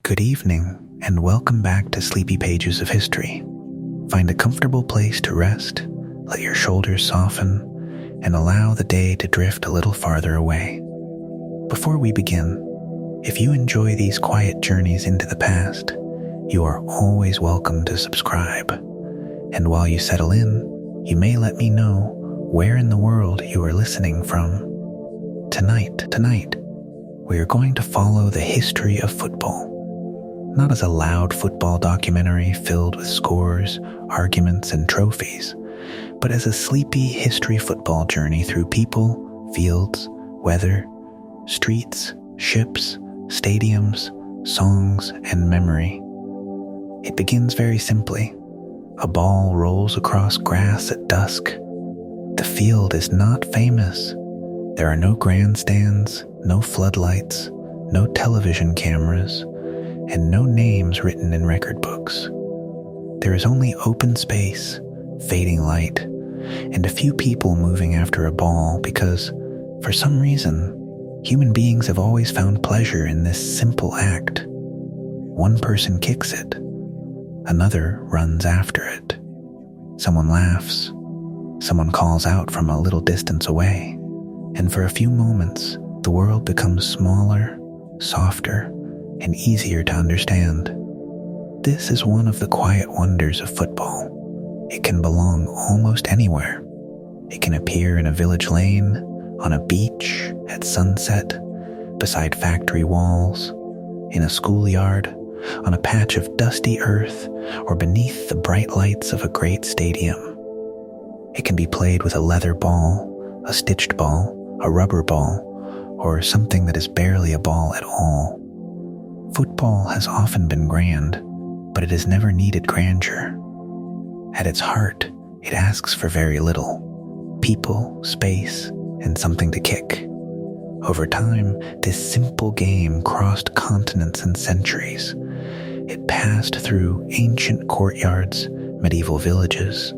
Good evening, and welcome back to Sleepy Pages of History. Find a comfortable place to rest, let your shoulders soften, and allow the day to drift a little farther away. Before we begin, if you enjoy these quiet journeys into the past, you are always welcome to subscribe. And while you settle in, you may let me know where in the world you are listening from. Tonight, we are going to follow the history of football. Not as a loud football documentary filled with scores, arguments, and trophies, but as a sleepy history football journey through people, fields, weather, streets, ships, stadiums, songs, and memory. It begins very simply. A ball rolls across grass at dusk. The field is not famous. There are no grandstands, no floodlights, no television cameras, and no names written in record books. There is only open space, fading light, and a few people moving after a ball because, for some reason, human beings have always found pleasure in this simple act. One person kicks it. Another runs after it. Someone laughs. Someone calls out from a little distance away. And for a few moments, the world becomes smaller, softer, and easier to understand. This is one of the quiet wonders of football. It can belong almost anywhere. It can appear in a village lane, on a beach, at sunset, beside factory walls, in a schoolyard, on a patch of dusty earth, or beneath the bright lights of a great stadium. It can be played with a leather ball, a stitched ball, a rubber ball, or something that is barely a ball at all. Football has often been grand, but it has never needed grandeur. At its heart, it asks for very little: people, space, and something to kick. Over time, this simple game crossed continents and centuries. It passed through ancient courtyards, medieval villages,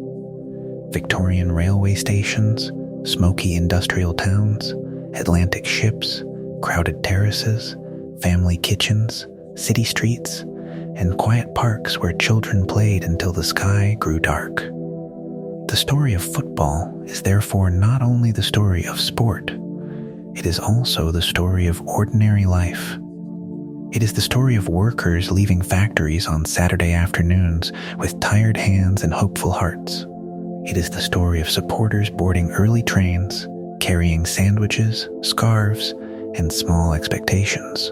Victorian railway stations, smoky industrial towns, Atlantic ships, crowded terraces, family kitchens, city streets, and quiet parks where children played until the sky grew dark. The story of football is therefore not only the story of sport, it is also the story of ordinary life. It is the story of workers leaving factories on Saturday afternoons with tired hands and hopeful hearts. It is the story of supporters boarding early trains, carrying sandwiches, scarves, and small expectations.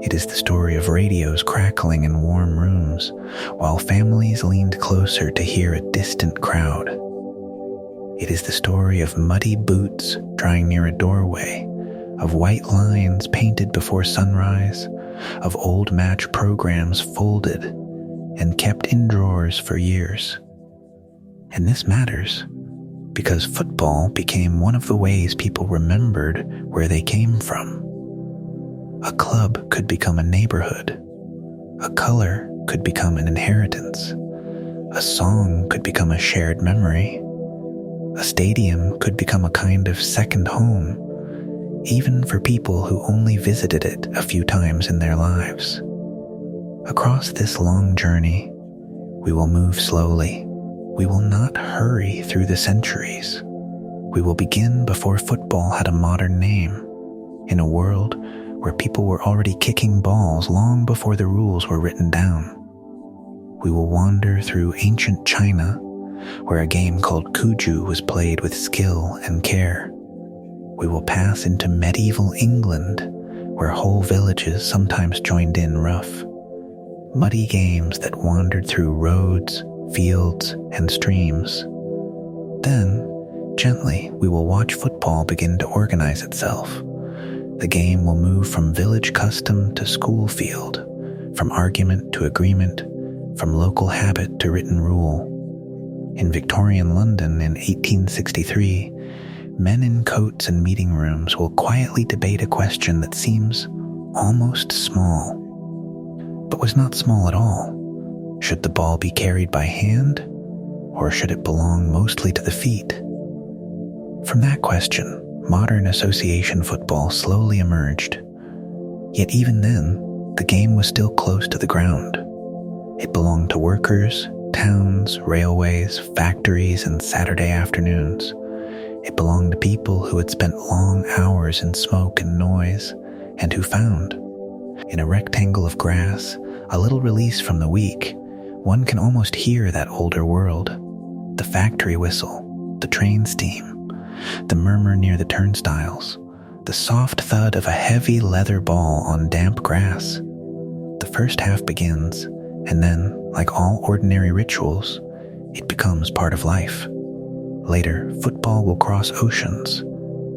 It is the story of radios crackling in warm rooms, while families leaned closer to hear a distant crowd. It is the story of muddy boots drying near a doorway, of white lines painted before sunrise, of old match programs folded and kept in drawers for years. And this matters because football became one of the ways people remembered where they came from. A club could become a neighborhood. A color could become an inheritance. A song could become a shared memory. A stadium could become a kind of second home, even for people who only visited it a few times in their lives. Across this long journey, we will move slowly. We will not hurry through the centuries. We will begin before football had a modern name, in a world where people were already kicking balls long before the rules were written down. We will wander through ancient China, where a game called cuju was played with skill and care. We will pass into medieval England, where whole villages sometimes joined in rough. Muddy games that wandered through roads, fields, and streams. Then, gently, we will watch football begin to organize itself. The game will move from village custom to school field, from argument to agreement, from local habit to written rule. In Victorian London in 1863, men in coats and meeting rooms will quietly debate a question that seems almost small, but was not small at all. Should the ball be carried by hand, or should it belong mostly to the feet? From that question, modern association football slowly emerged. Yet even then, the game was still close to the ground. It belonged to workers, towns, railways, factories, and Saturday afternoons. It belonged to people who had spent long hours in smoke and noise, and who found, in a rectangle of grass, a little release from the week. One can almost hear that older world. The factory whistle, the train steam, the murmur near the turnstiles, the soft thud of a heavy leather ball on damp grass. The first half begins, and then, like all ordinary rituals, it becomes part of life. Later, football will cross oceans.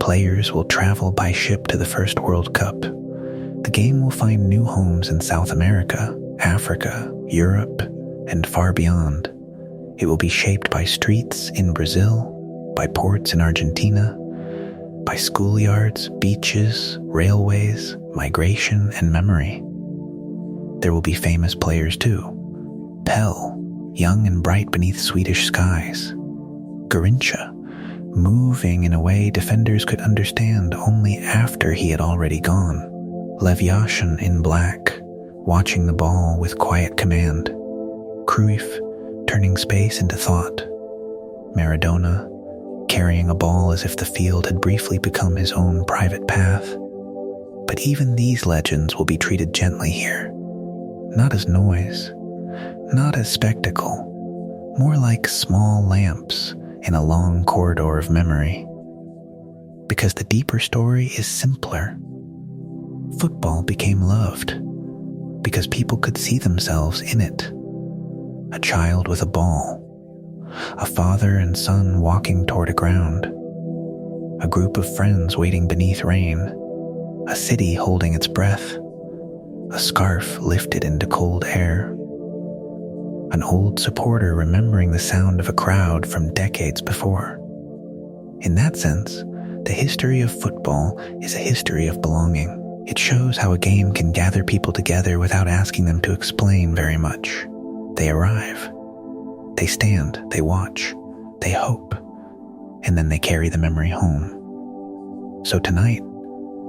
Players will travel by ship to the first World Cup. The game will find new homes in South America, Africa, Europe, and far beyond. It will be shaped by streets in Brazil, by ports in Argentina, by schoolyards, beaches, railways, migration, and memory. There will be famous players too. Pell, young and bright beneath Swedish skies. Garincha, moving in a way defenders could understand only after he had already gone. Levyashin in black, watching the ball with quiet command. Cruyff, turning space into thought. Maradona, carrying a ball as if the field had briefly become his own private path. But even these legends will be treated gently here. Not as noise, not as spectacle, more like small lamps in a long corridor of memory. Because the deeper story is simpler. Football became loved because people could see themselves in it. A child with a ball, a father and son walking toward a ground, a group of friends waiting beneath rain, a city holding its breath, a scarf lifted into cold air, an old supporter remembering the sound of a crowd from decades before. In that sense, the history of football is a history of belonging. It shows how a game can gather people together without asking them to explain very much. They arrive. They stand, they watch, they hope, and then they carry the memory home. So tonight,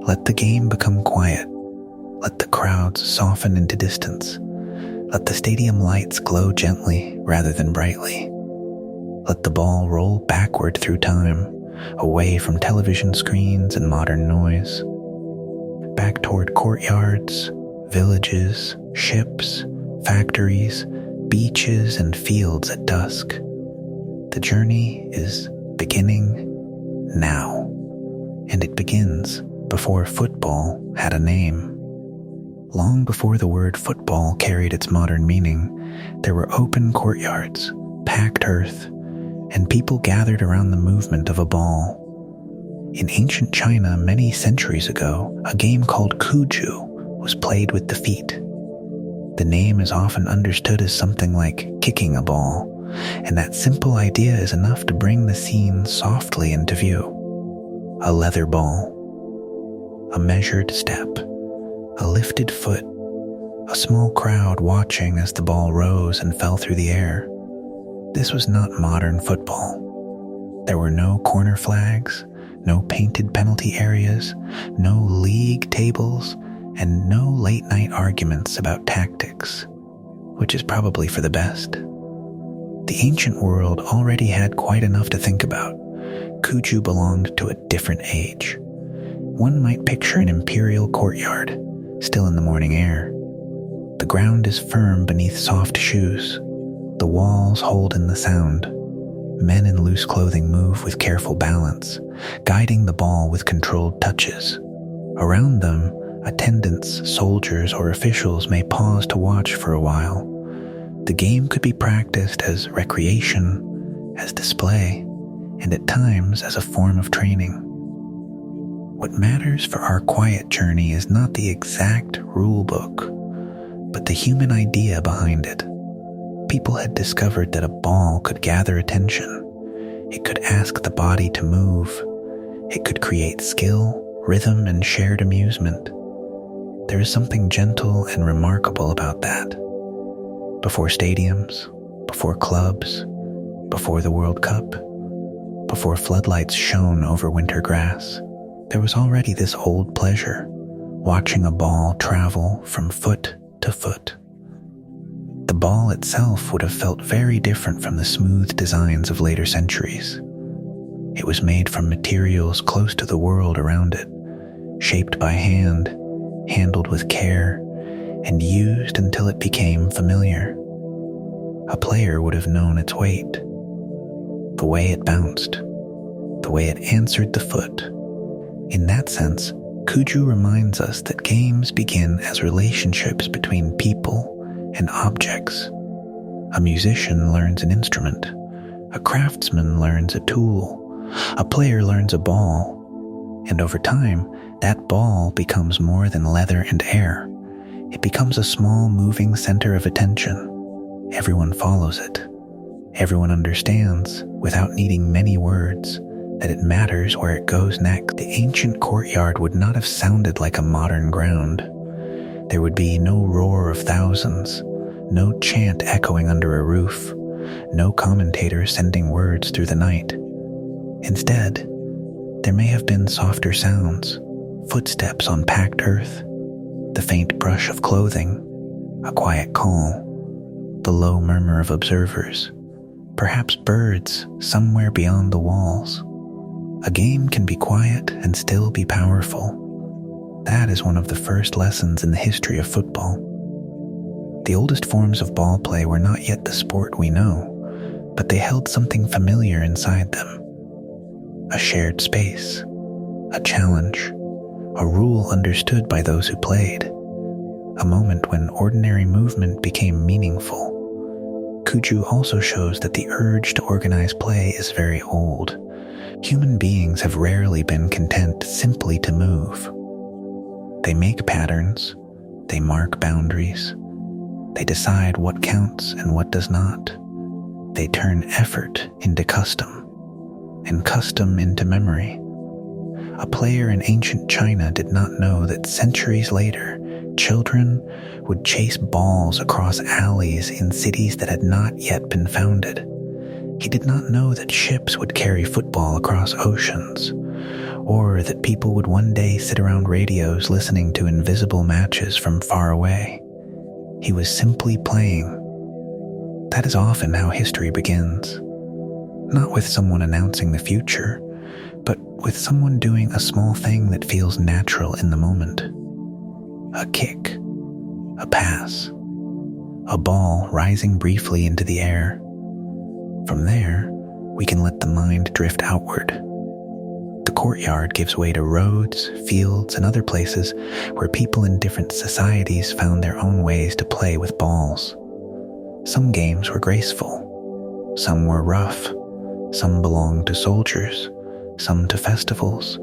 let the game become quiet. Let the crowds soften into distance. Let the stadium lights glow gently rather than brightly. Let the ball roll backward through time, away from television screens and modern noise. Back toward courtyards, villages, ships, factories, beaches, and fields at dusk. The journey is beginning now, and it begins before football had a name. Long before the word football carried its modern meaning, there were open courtyards, packed earth, and people gathered around the movement of a ball. In ancient China many centuries ago, a game called cuju was played with the feet. The name is often understood as something like kicking a ball, and that simple idea is enough to bring the scene softly into view. A leather ball, a measured step, a lifted foot, a small crowd watching as the ball rose and fell through the air. This was not modern football. There were no corner flags, no painted penalty areas, no league tables, and no late-night arguments about tactics, which is probably for the best. The ancient world already had quite enough to think about. Cuju belonged to a different age. One might picture an imperial courtyard, still in the morning air. The ground is firm beneath soft shoes. The walls hold in the sound. Men in loose clothing move with careful balance, guiding the ball with controlled touches. Around them, attendants, soldiers, or officials may pause to watch for a while. The game could be practiced as recreation, as display, and at times as a form of training. What matters for our quiet journey is not the exact rule book, but the human idea behind it. People had discovered that a ball could gather attention. It could ask the body to move. It could create skill, rhythm, and shared amusement. There is something gentle and remarkable about that. Before stadiums, before clubs, before the World Cup, before floodlights shone over winter grass, there was already this old pleasure, watching a ball travel from foot to foot. The ball itself would have felt very different from the smooth designs of later centuries. It was made from materials close to the world around it, shaped by hand, handled with care, and used until it became familiar. A player would have known its weight, the way it bounced, the way it answered the foot. In that sense, cuju reminds us that games begin as relationships between people and objects. A musician learns an instrument, a craftsman learns a tool, a player learns a ball, and over time, that ball becomes more than leather and air. It becomes a small moving center of attention. Everyone follows it. Everyone understands, without needing many words, that it matters where it goes next. The ancient courtyard would not have sounded like a modern ground. There would be no roar of thousands, no chant echoing under a roof, no commentator sending words through the night. Instead, there may have been softer sounds, footsteps on packed earth, the faint brush of clothing, a quiet call, the low murmur of observers, perhaps birds somewhere beyond the walls. A game can be quiet and still be powerful. That is one of the first lessons in the history of football. The oldest forms of ball play were not yet the sport we know, but they held something familiar inside them. A shared space, a challenge, a rule understood by those who played, a moment when ordinary movement became meaningful. Cuju also shows that the urge to organize play is very old. Human beings have rarely been content simply to move. They make patterns, they mark boundaries, they decide what counts and what does not. They turn effort into custom, and custom into memory. A player in ancient China did not know that centuries later, children would chase balls across alleys in cities that had not yet been founded. He did not know that ships would carry football across oceans, or that people would one day sit around radios listening to invisible matches from far away. He was simply playing. That is often how history begins. Not with someone announcing the future, but with someone doing a small thing that feels natural in the moment. A kick, a pass, a ball rising briefly into the air. From there, we can let the mind drift outward. The courtyard gives way to roads, fields, and other places where people in different societies found their own ways to play with balls. Some games were graceful, some were rough, some belonged to soldiers, some to festivals,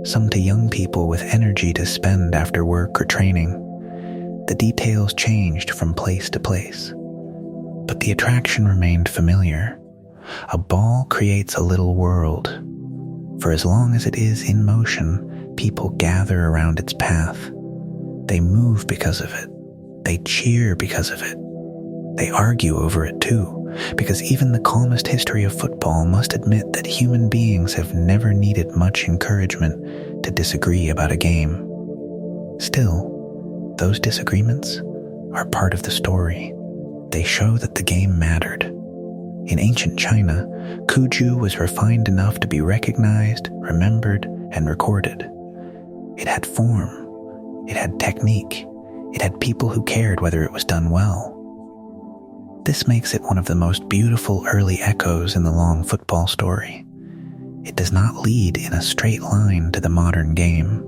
some to young people with energy to spend after work or training. The details changed from place to place, but the attraction remained familiar. A ball creates a little world. For as long as it is in motion, people gather around its path. They move because of it. They cheer because of it. They argue over it too, because even the calmest history of football must admit that human beings have never needed much encouragement to disagree about a game. Still, those disagreements are part of the story. They show that the game mattered. In ancient China, cuju was refined enough to be recognized, remembered, and recorded. It had form, it had technique, it had people who cared whether it was done well. This makes it one of the most beautiful early echoes in the long football story. It does not lead in a straight line to the modern game.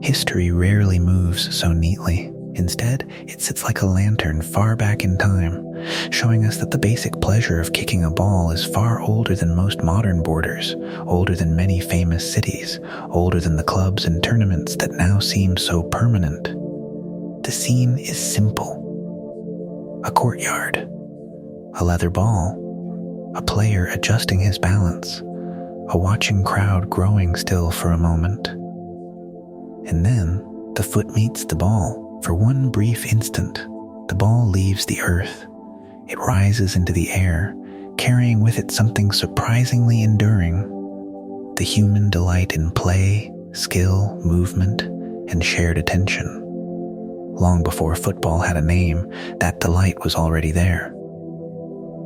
History rarely moves so neatly. Instead, it sits like a lantern far back in time, showing us that the basic pleasure of kicking a ball is far older than most modern borders, older than many famous cities, older than the clubs and tournaments that now seem so permanent. The scene is simple. A courtyard, a leather ball, a player adjusting his balance, a watching crowd growing still for a moment. And then the foot meets the ball. For one brief instant, the ball leaves the earth. It rises into the air, carrying with it something surprisingly enduring. The human delight in play, skill, movement, and shared attention. Long before football had a name, that delight was already there.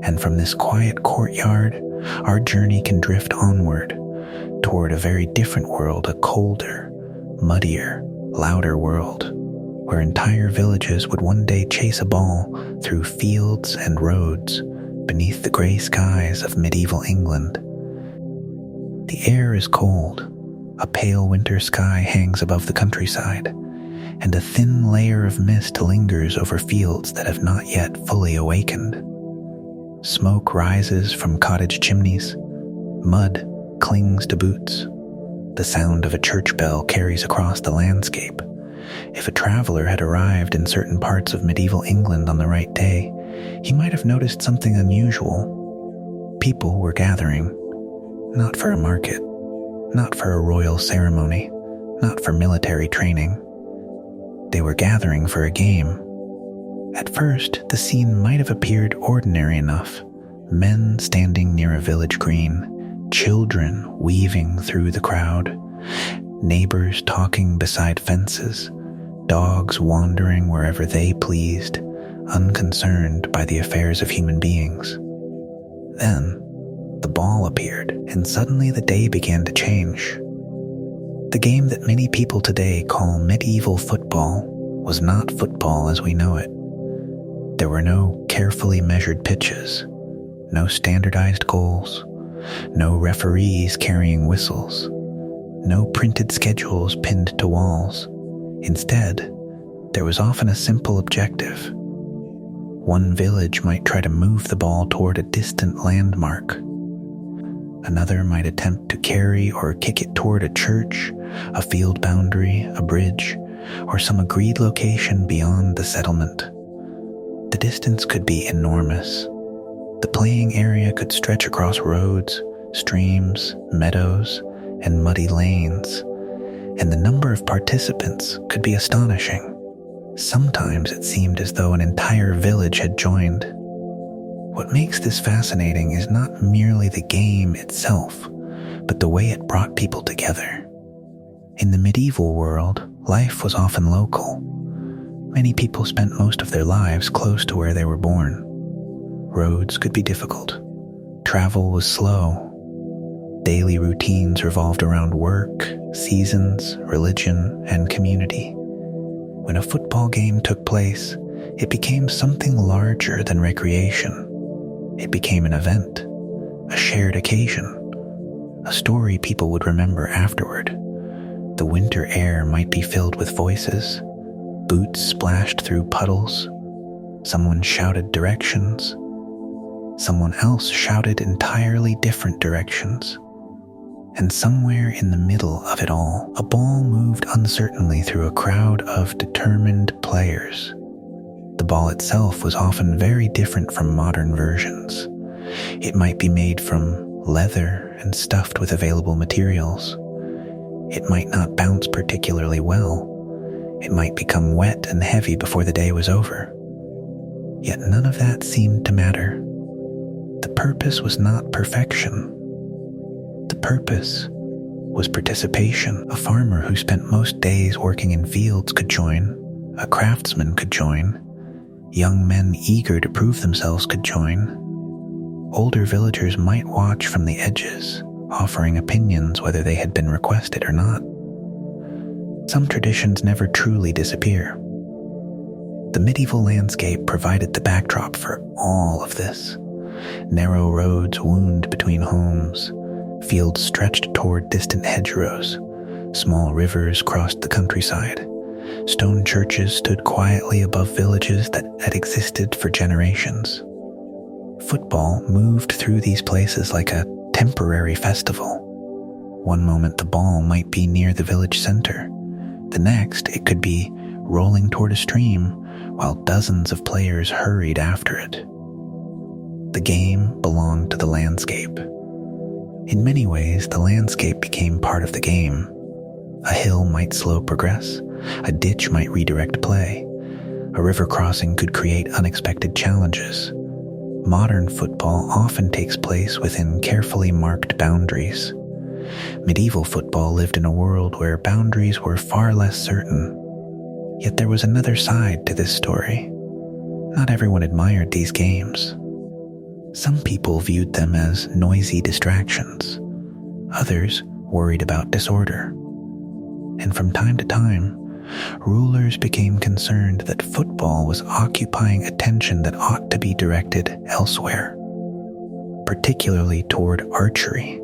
And from this quiet courtyard, our journey can drift onward toward a very different world, a colder, muddier, louder world, where entire villages would one day chase a ball through fields and roads beneath the gray skies of medieval England. The air is cold, a pale winter sky hangs above the countryside, and a thin layer of mist lingers over fields that have not yet fully awakened. Smoke rises from cottage chimneys, mud clings to boots. The sound of a church bell carries across the landscape. If a traveler had arrived in certain parts of medieval England on the right day, he might have noticed something unusual. People were gathering, not for a market, not for a royal ceremony, not for military training. They were gathering for a game. At first, the scene might have appeared ordinary enough. Men standing near a village green, children weaving through the crowd, neighbors talking beside fences, dogs wandering wherever they pleased, unconcerned by the affairs of human beings. Then, the ball appeared, and suddenly the day began to change. The game that many people today call medieval football was not football as we know it. There were no carefully measured pitches, no standardized goals, no referees carrying whistles, no printed schedules pinned to walls. Instead, there was often a simple objective. One village might try to move the ball toward a distant landmark. Another might attempt to carry or kick it toward a church, a field boundary, a bridge, or some agreed location beyond the settlement. The distance could be enormous. The playing area could stretch across roads, streams, meadows, and muddy lanes, and the number of participants could be astonishing. Sometimes it seemed as though an entire village had joined. What makes this fascinating is not merely the game itself, but the way it brought people together. In the medieval world, life was often local. Many people spent most of their lives close to where they were born. Roads could be difficult. Travel was slow. Daily routines revolved around work, seasons, religion, and community. When a football game took place, it became something larger than recreation. It became an event, a shared occasion, a story people would remember afterward. The winter air might be filled with voices. Boots splashed through puddles. Someone shouted directions. Someone else shouted entirely different directions. And somewhere in the middle of it all, a ball moved uncertainly through a crowd of determined players. The ball itself was often very different from modern versions. It might be made from leather and stuffed with available materials. It might not bounce particularly well. It might become wet and heavy before the day was over. Yet none of that seemed to matter. The purpose was not perfection. The purpose was participation. A farmer who spent most days working in fields could join. A craftsman could join. Young men eager to prove themselves could join. Older villagers might watch from the edges, offering opinions whether they had been requested or not. Some traditions never truly disappear. The medieval landscape provided the backdrop for all of this. Narrow roads wound between homes. Fields stretched toward distant hedgerows. Small rivers crossed the countryside. Stone churches stood quietly above villages that had existed for generations. Football moved through these places like a temporary festival. One moment the ball might be near the village center. The next it could be rolling toward a stream while dozens of players hurried after it. The game belonged to the landscape. In many ways, the landscape became part of the game. A hill might slow progress. A ditch might redirect play. A river crossing could create unexpected challenges. Modern football often takes place within carefully marked boundaries. Medieval football lived in a world where boundaries were far less certain. Yet there was another side to this story. Not everyone admired these games. Some people viewed them as noisy distractions. Others worried about disorder. And from time to time, rulers became concerned that football was occupying attention that ought to be directed elsewhere, particularly toward archery.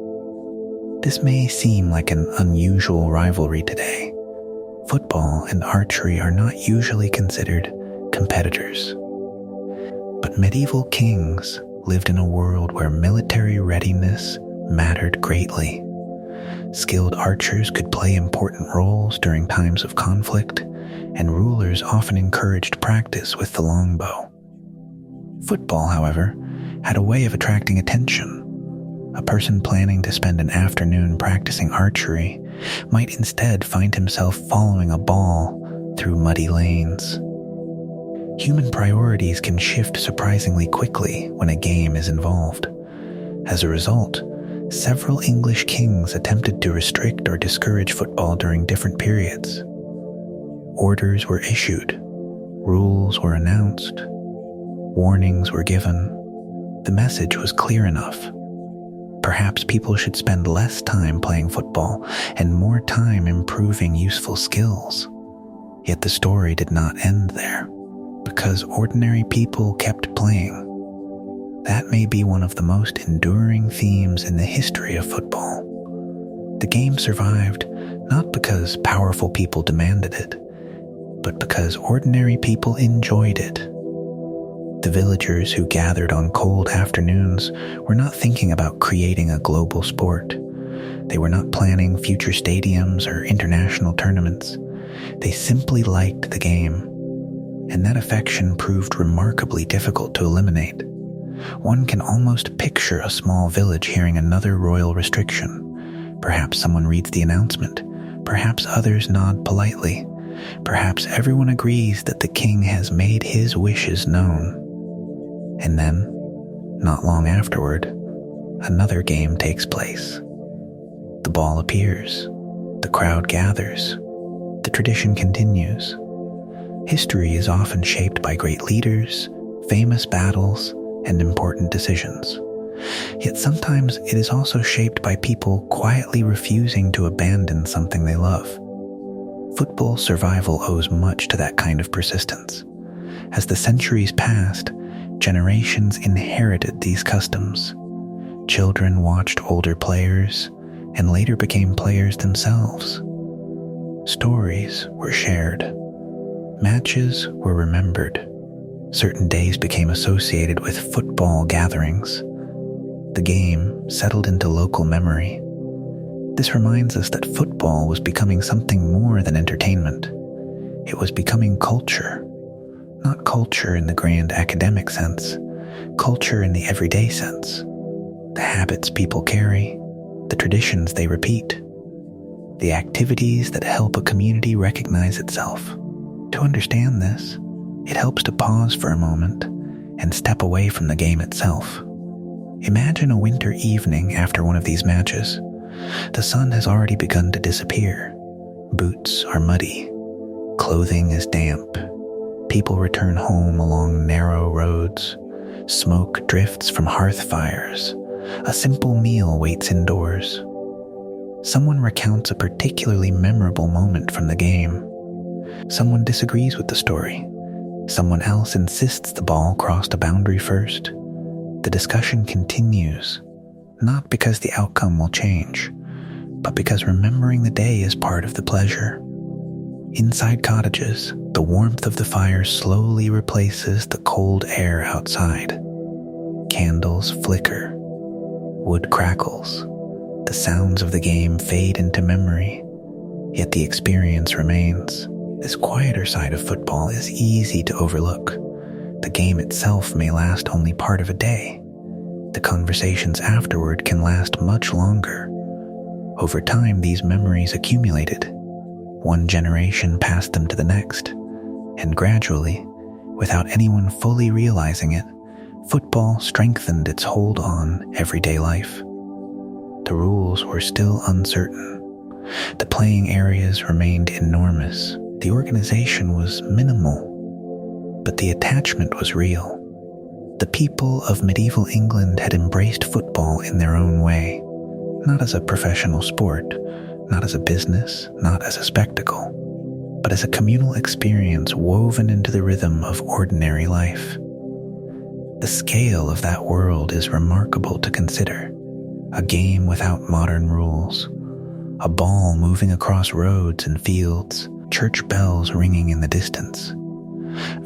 This may seem like an unusual rivalry today. Football and archery are not usually considered competitors. But medieval kings lived in a world where military readiness mattered greatly. Skilled archers could play important roles during times of conflict, and rulers often encouraged practice with the longbow. Football, however, had a way of attracting attention. A person planning to spend an afternoon practicing archery might instead find himself following a ball through muddy lanes. Human priorities can shift surprisingly quickly when a game is involved. As a result, several English kings attempted to restrict or discourage football during different periods. Orders were issued, rules were announced, warnings were given. The message was clear enough. Perhaps people should spend less time playing football and more time improving useful skills. Yet the story did not end there, because ordinary people kept playing. That may be one of the most enduring themes in the history of football. The game survived not because powerful people demanded it, but because ordinary people enjoyed it. The villagers who gathered on cold afternoons were not thinking about creating a global sport. They were not planning future stadiums or international tournaments. They simply liked the game, and that affection proved remarkably difficult to eliminate. One can almost picture a small village hearing another royal restriction. Perhaps someone reads the announcement. Perhaps others nod politely. Perhaps everyone agrees that the king has made his wishes known. And then, not long afterward, another game takes place. The ball appears. The crowd gathers. The tradition continues. History is often shaped by great leaders, famous battles, and important decisions. Yet sometimes it is also shaped by people quietly refusing to abandon something they love. Football's survival owes much to that kind of persistence. As the centuries passed, generations inherited these customs. Children watched older players and later became players themselves. Stories were shared. Matches were remembered. Certain days became associated with football gatherings. The game settled into local memory. This reminds us that football was becoming something more than entertainment. It was becoming culture. Not culture in the grand academic sense, culture in the everyday sense. The habits people carry, the traditions they repeat, the activities that help a community recognize itself. To understand this, it helps to pause for a moment and step away from the game itself. Imagine a winter evening after one of these matches. The sun has already begun to disappear. Boots are muddy. Clothing is damp. People return home along narrow roads. Smoke drifts from hearth fires. A simple meal waits indoors. Someone recounts a particularly memorable moment from the game. Someone disagrees with the story. Someone else insists the ball crossed a boundary first. The discussion continues, not because the outcome will change, but because remembering the day is part of the pleasure. Inside cottages, the warmth of the fire slowly replaces the cold air outside. Candles flicker. Wood crackles. The sounds of the game fade into memory, yet the experience remains. This quieter side of football is easy to overlook. The game itself may last only part of a day. The conversations afterward can last much longer. Over time, these memories accumulated. One generation passed them to the next, and gradually, without anyone fully realizing it, football strengthened its hold on everyday life. the rules were still uncertain. The playing areas remained enormous. The organization was minimal, but the attachment was real. The people of medieval England had embraced football in their own way, not as a professional sport, not as a business, not as a spectacle, but as a communal experience woven into the rhythm of ordinary life. The scale of that world is remarkable to consider. A game without modern rules, a ball moving across roads and fields, church bells ringing in the distance,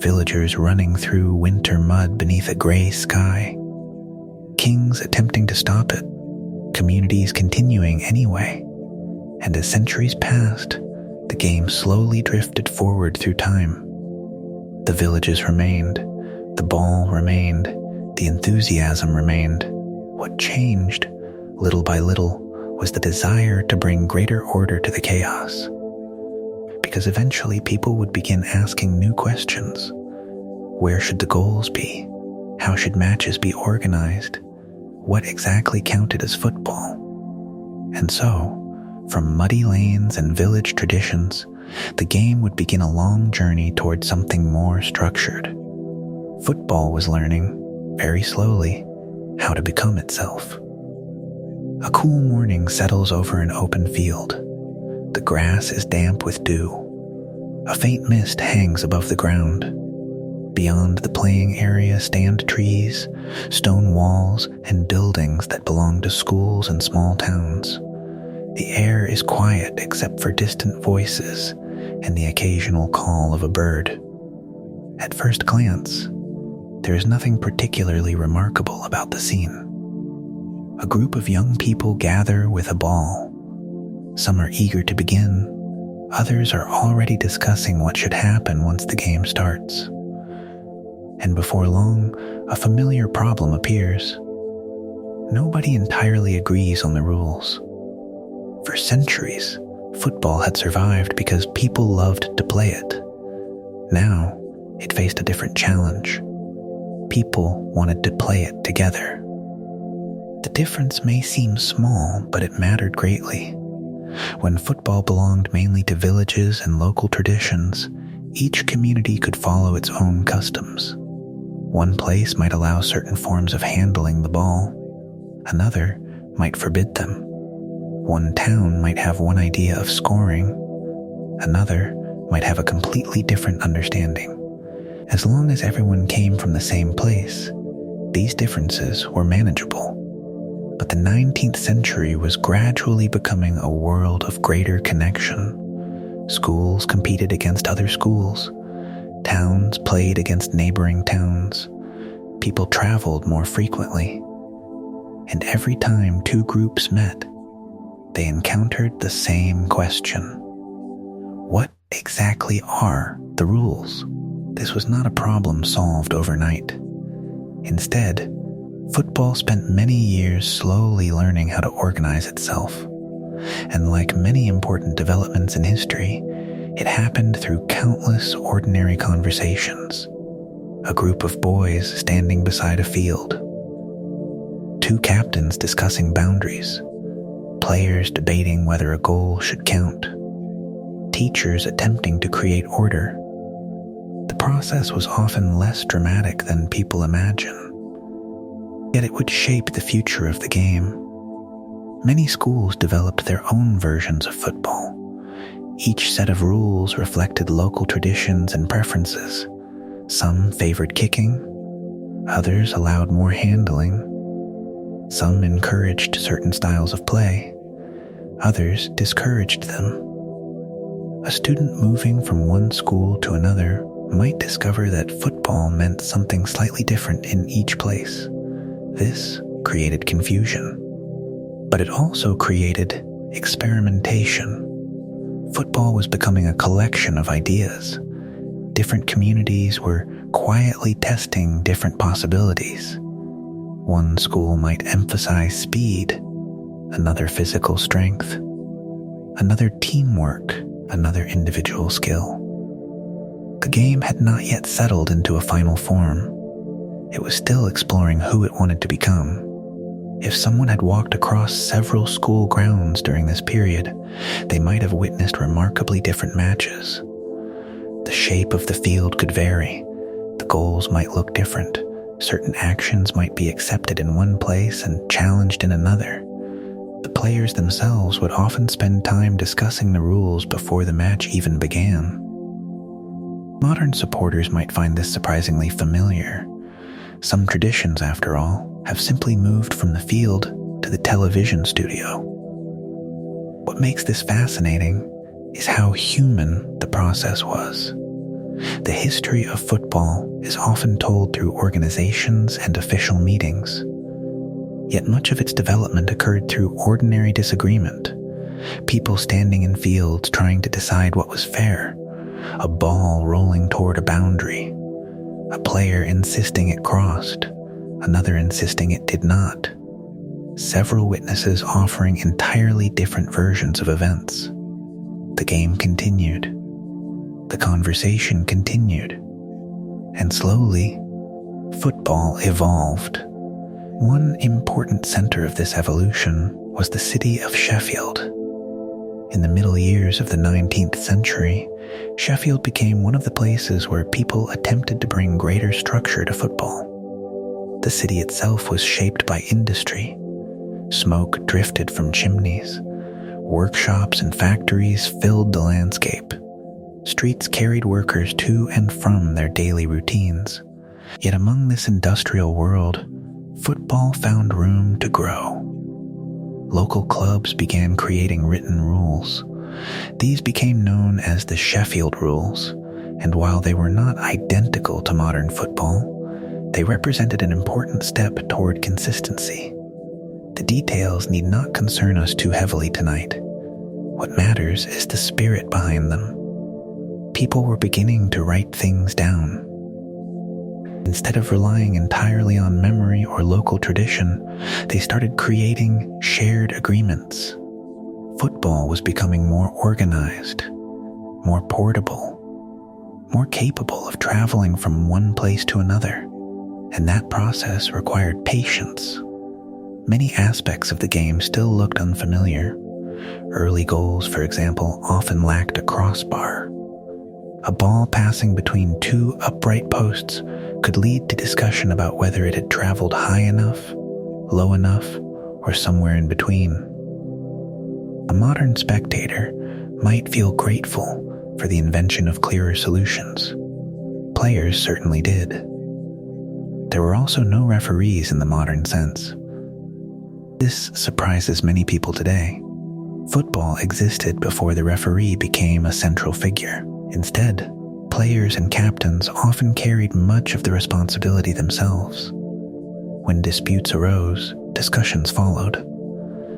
villagers running through winter mud beneath a gray sky, kings attempting to stop it, communities continuing anyway. And as centuries passed, the game slowly drifted forward through time. The villages remained, the ball remained, the enthusiasm remained. What changed, little by little, was the desire to bring greater order to the chaos. Because eventually people would begin asking new questions. Where should the goals be? How should matches be organized? What exactly counted as football? And so, from muddy lanes and village traditions, the game would begin a long journey toward something more structured. Football was learning, very slowly, how to become itself. A cool morning settles over an open field. The grass is damp with dew. A faint mist hangs above the ground. Beyond the playing area stand trees, stone walls, and buildings that belong to schools and small towns. The air is quiet except for distant voices and the occasional call of a bird. At first glance, there is nothing particularly remarkable about the scene. A group of young people gather with a ball. Some are eager to begin. Others are already discussing what should happen once the game starts. And before long, a familiar problem appears. Nobody entirely agrees on the rules. For centuries, football had survived because people loved to play it. Now, it faced a different challenge. People wanted to play it together. The difference may seem small, but it mattered greatly. When football belonged mainly to villages and local traditions, each community could follow its own customs. One place might allow certain forms of handling the ball. Another might forbid them. One town might have one idea of scoring. Another might have a completely different understanding. As long as everyone came from the same place, these differences were manageable. But the 19th century was gradually becoming a world of greater connection. Schools competed against other schools. Towns played against neighboring towns. People traveled more frequently. And every time two groups met, they encountered the same question. What exactly are the rules? This was not a problem solved overnight. Instead, football spent many years slowly learning how to organize itself. And like many important developments in history, it happened through countless ordinary conversations. A group of boys standing beside a field. Two captains discussing boundaries. Players debating whether a goal should count. Teachers attempting to create order. The process was often less dramatic than people imagine. Yet it would shape the future of the game. Many schools developed their own versions of football. Each set of rules reflected local traditions and preferences. Some favored kicking. Others allowed more handling. Some encouraged certain styles of play. Others discouraged them. A student moving from one school to another might discover that football meant something slightly different in each place. This created confusion. But it also created experimentation. Football was becoming a collection of ideas. Different communities were quietly testing different possibilities. One school might emphasize speed, another physical strength, another teamwork, another individual skill. The game had not yet settled into a final form. It was still exploring who it wanted to become. If someone had walked across several school grounds during this period, they might have witnessed remarkably different matches. The shape of the field could vary. The goals might look different. Certain actions might be accepted in one place and challenged in another. The players themselves would often spend time discussing the rules before the match even began. Modern supporters might find this surprisingly familiar. Some traditions, after all, have simply moved from the field to the television studio. What makes this fascinating is how human the process was. The history of football is often told through organizations and official meetings. Yet much of its development occurred through ordinary disagreement. People standing in fields trying to decide what was fair. A ball rolling toward a boundary. A player insisting it crossed. Another insisting it did not. Several witnesses offering entirely different versions of events. The game continued. The conversation continued. And slowly, football evolved. One important center of this evolution was the city of Sheffield. In the middle years of the 19th century, Sheffield became one of the places where people attempted to bring greater structure to football. The city itself was shaped by industry. Smoke drifted from chimneys. Workshops and factories filled the landscape. Streets carried workers to and from their daily routines. Yet among this industrial world, football found room to grow. Local clubs began creating written rules. These became known as the Sheffield Rules, and while they were not identical to modern football, they represented an important step toward consistency. The details need not concern us too heavily tonight. What matters is the spirit behind them. People were beginning to write things down. Instead of relying entirely on memory or local tradition, they started creating shared agreements. Football was becoming more organized, more portable, more capable of traveling from one place to another, and that process required patience. Many aspects of the game still looked unfamiliar. Early goals, for example, often lacked a crossbar. A ball passing between two upright posts could lead to discussion about whether it had traveled high enough, low enough, or somewhere in between. A modern spectator might feel grateful for the invention of clearer solutions. Players certainly did. There were also no referees in the modern sense. This surprises many people today. Football existed before the referee became a central figure. Instead, players and captains often carried much of the responsibility themselves. When disputes arose, discussions followed.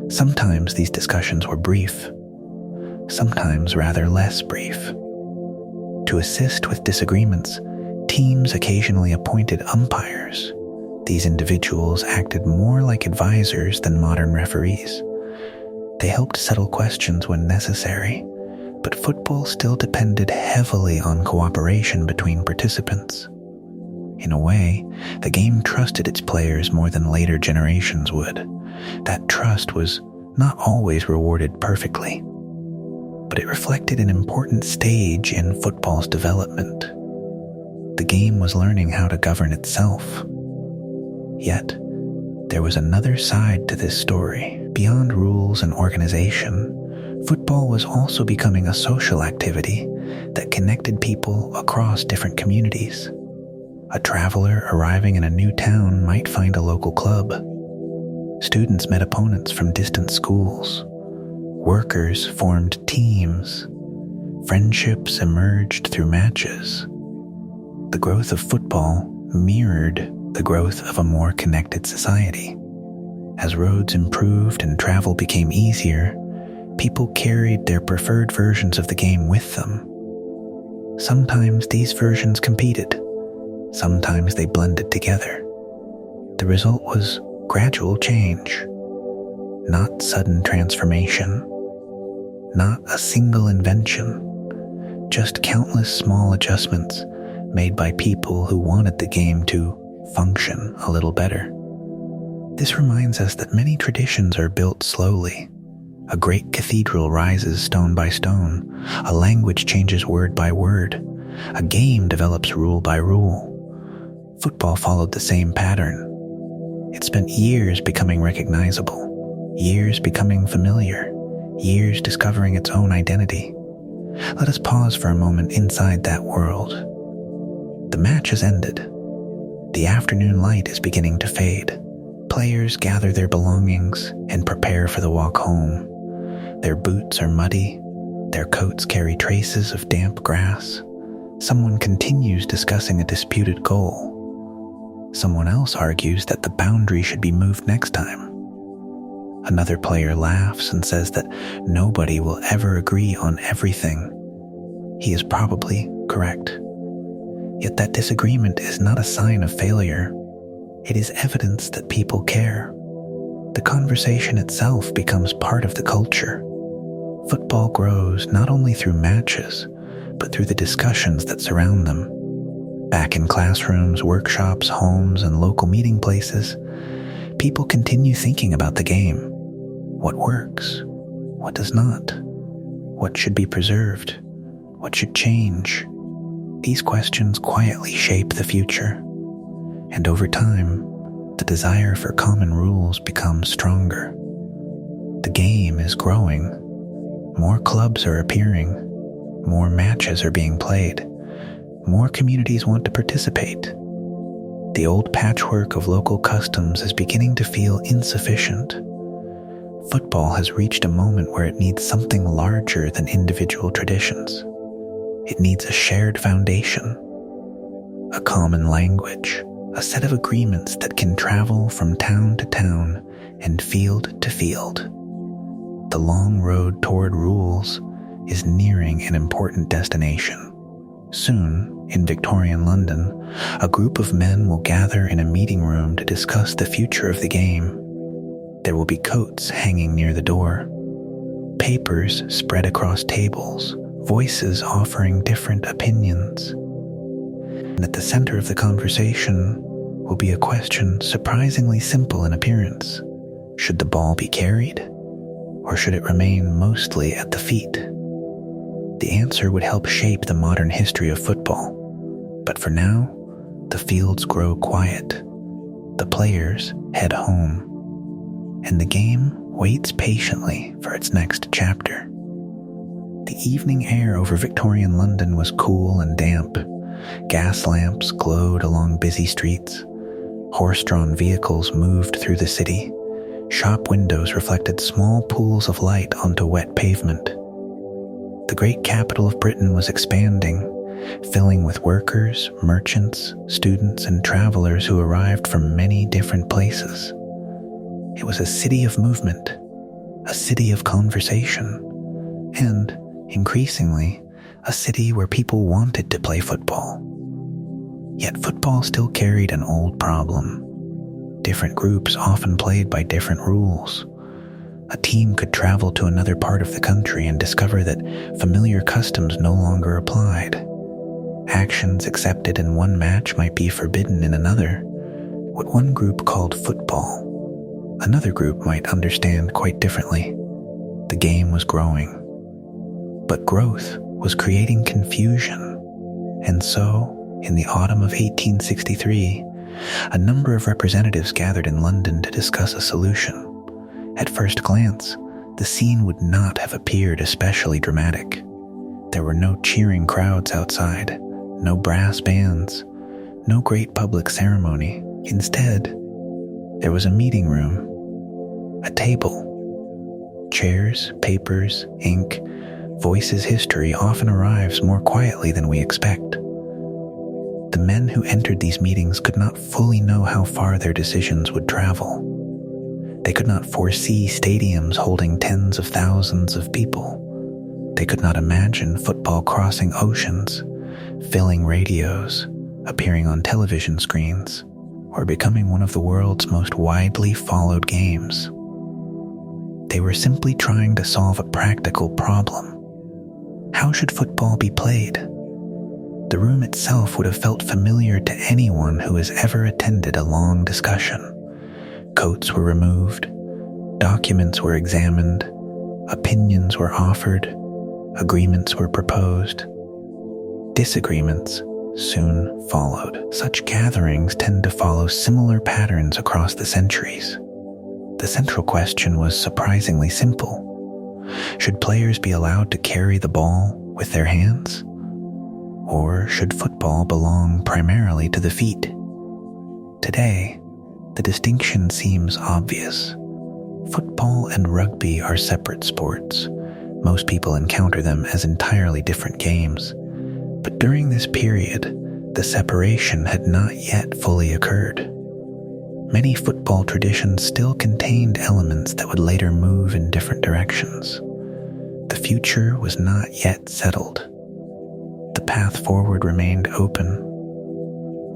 Sometimes these discussions were brief, sometimes rather less brief. To assist with disagreements, teams occasionally appointed umpires. These individuals acted more like advisors than modern referees. They helped settle questions when necessary, but football still depended heavily on cooperation between participants. In a way, the game trusted its players more than later generations would. That trust was not always rewarded perfectly, but it reflected an important stage in football's development. The game was learning how to govern itself. Yet, there was another side to this story. Beyond rules and organization, football was also becoming a social activity that connected people across different communities. A traveler arriving in a new town might find a local club. Students met opponents from distant schools. Workers formed teams. Friendships emerged through matches. The growth of football mirrored the growth of a more connected society. As roads improved and travel became easier, people carried their preferred versions of the game with them. Sometimes these versions competed. Sometimes they blended together. The result was gradual change, not sudden transformation, not a single invention, just countless small adjustments made by people who wanted the game to function a little better. This reminds us that many traditions are built slowly. A great cathedral rises stone by stone, a language changes word by word, a game develops rule by rule. Football followed the same pattern. It spent years becoming recognizable, years becoming familiar, years discovering its own identity. Let us pause for a moment inside that world. The match has ended. The afternoon light is beginning to fade. Players gather their belongings and prepare for the walk home. Their boots are muddy. Their coats carry traces of damp grass. Someone continues discussing a disputed goal. Someone else argues that the boundary should be moved next time. Another player laughs and says that nobody will ever agree on everything. He is probably correct. Yet that disagreement is not a sign of failure. It is evidence that people care. The conversation itself becomes part of the culture. Football grows not only through matches, but through the discussions that surround them. Back in classrooms, workshops, homes, and local meeting places, people continue thinking about the game. What works? What does not? What should be preserved? What should change? These questions quietly shape the future. And over time, the desire for common rules becomes stronger. The game is growing. More clubs are appearing. More matches are being played. More communities want to participate. The old patchwork of local customs is beginning to feel insufficient. Football has reached a moment where it needs something larger than individual traditions. It needs a shared foundation, a common language, a set of agreements that can travel from town to town and field to field. The long road toward rules is nearing an important destination. Soon, in Victorian London, a group of men will gather in a meeting room to discuss the future of the game. There will be coats hanging near the door, papers spread across tables, voices offering different opinions. And at the center of the conversation will be a question surprisingly simple in appearance. Should the ball be carried, or should it remain mostly at the feet? The answer would help shape the modern history of football. But for now, the fields grow quiet. The players head home. And the game waits patiently for its next chapter. The evening air over Victorian London was cool and damp. Gas lamps glowed along busy streets. Horse-drawn vehicles moved through the city. Shop windows reflected small pools of light onto wet pavement. The great capital of Britain was expanding, filling with workers, merchants, students, and travelers who arrived from many different places. It was a city of movement, a city of conversation, and, increasingly, a city where people wanted to play football. Yet football still carried an old problem. Different groups often played by different rules. A team could travel to another part of the country and discover that familiar customs no longer applied. Actions accepted in one match might be forbidden in another. What one group called football, another group might understand quite differently. The game was growing. But growth was creating confusion. And so, in the autumn of 1863, a number of representatives gathered in London to discuss a solution. At first glance, the scene would not have appeared especially dramatic. There were no cheering crowds outside, no brass bands, no great public ceremony. Instead, there was a meeting room, a table, chairs, papers, ink. Voices' history often arrives more quietly than we expect. The men who entered these meetings could not fully know how far their decisions would travel. They could not foresee stadiums holding tens of thousands of people. They could not imagine football crossing oceans, filling radios, appearing on television screens, or becoming one of the world's most widely followed games. They were simply trying to solve a practical problem. How should football be played? The room itself would have felt familiar to anyone who has ever attended a long discussion. Coats were removed, documents were examined, opinions were offered, agreements were proposed. Disagreements soon followed. Such gatherings tend to follow similar patterns across the centuries. The central question was surprisingly simple. Should players be allowed to carry the ball with their hands? Or should football belong primarily to the feet? Today, the distinction seems obvious. Football and rugby are separate sports. Most people encounter them as entirely different games. But during this period, the separation had not yet fully occurred. Many football traditions still contained elements that would later move in different directions. The future was not yet settled. The path forward remained open.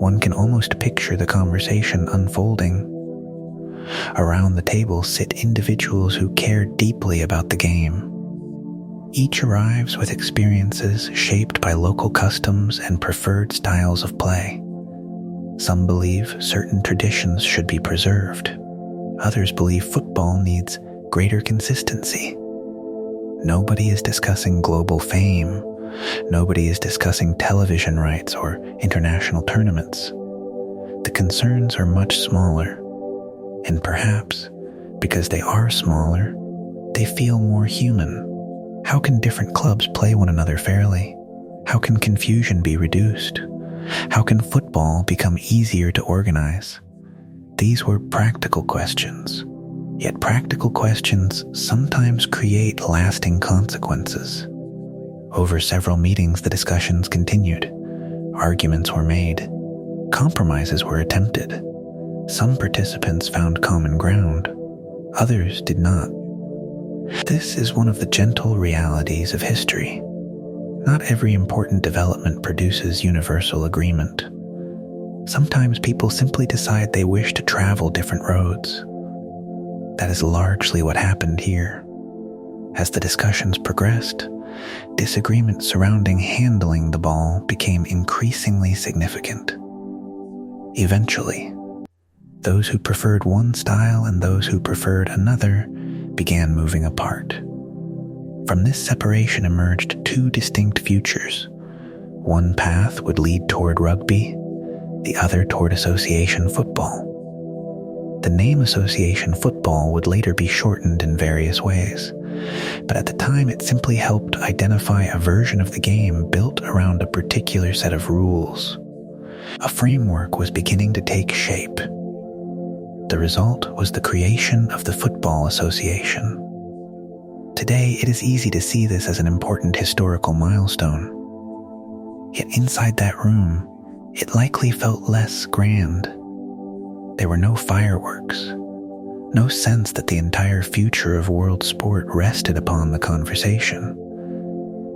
One can almost picture the conversation unfolding. Around the table sit individuals who care deeply about the game. Each arrives with experiences shaped by local customs and preferred styles of play. Some believe certain traditions should be preserved. Others believe football needs greater consistency. Nobody is discussing global fame. Nobody is discussing television rights or international tournaments. The concerns are much smaller, and perhaps because they are smaller, they feel more human. How can different clubs play one another fairly? How can confusion be reduced? How can football become easier to organize? These were practical questions. Yet practical questions sometimes create lasting consequences. Over several meetings, the discussions continued. Arguments were made. Compromises were attempted. Some participants found common ground. Others did not. This is one of the gentle realities of history. Not every important development produces universal agreement. Sometimes people simply decide they wish to travel different roads. That is largely what happened here. As the discussions progressed, disagreement surrounding handling the ball became increasingly significant. Eventually, those who preferred one style and those who preferred another began moving apart. From this separation emerged two distinct futures. One path would lead toward rugby, the other toward association football. The name association football would later be shortened in various ways, but at the time it simply helped identify a version of the game built around a particular set of rules. A framework was beginning to take shape. The result was the creation of the Football Association. Today, it is easy to see this as an important historical milestone. Yet inside that room, it likely felt less grand. There were no fireworks, no sense that the entire future of world sport rested upon the conversation.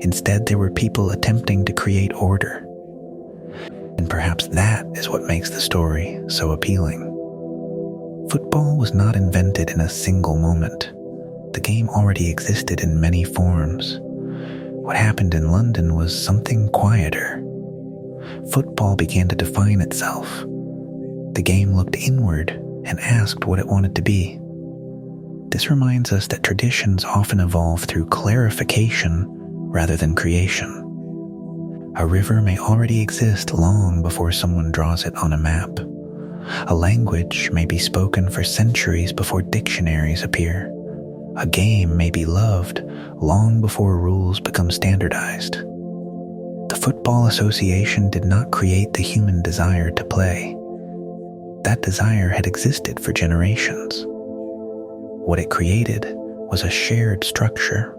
Instead, there were people attempting to create order. And perhaps that is what makes the story so appealing. Football was not invented in a single moment. The game already existed in many forms. What happened in London was something quieter. Football began to define itself. The game looked inward and asked what it wanted to be. This reminds us that traditions often evolve through clarification rather than creation. A river may already exist long before someone draws it on a map. A language may be spoken for centuries before dictionaries appear. A game may be loved long before rules become standardized. The Football Association did not create the human desire to play. That desire had existed for generations. What it created was a shared structure,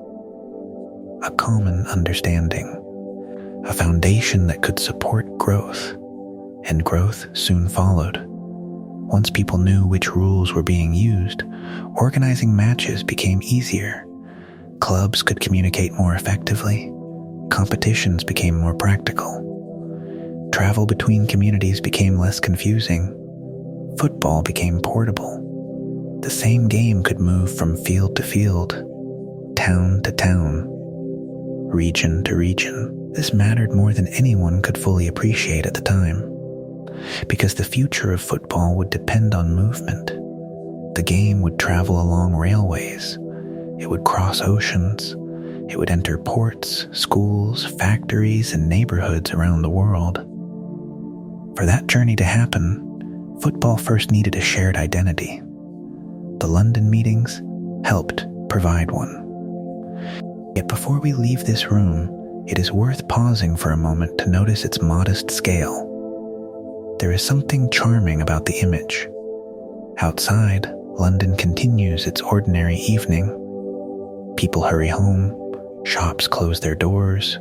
a common understanding, a foundation that could support growth, and growth soon followed. Once people knew which rules were being used, organizing matches became easier. Clubs could communicate more effectively. Competitions became more practical. Travel between communities became less confusing. Football became portable. The same game could move from field to field, town to town, region to region. This mattered more than anyone could fully appreciate at the time, because the future of football would depend on movement. The game would travel along railways. It would cross oceans. It would enter ports, schools, factories, and neighborhoods around the world. For that journey to happen, football first needed a shared identity. The London meetings helped provide one. Yet before we leave this room, it is worth pausing for a moment to notice its modest scale. There is something charming about the image. Outside, London continues its ordinary evening. People hurry home, shops close their doors,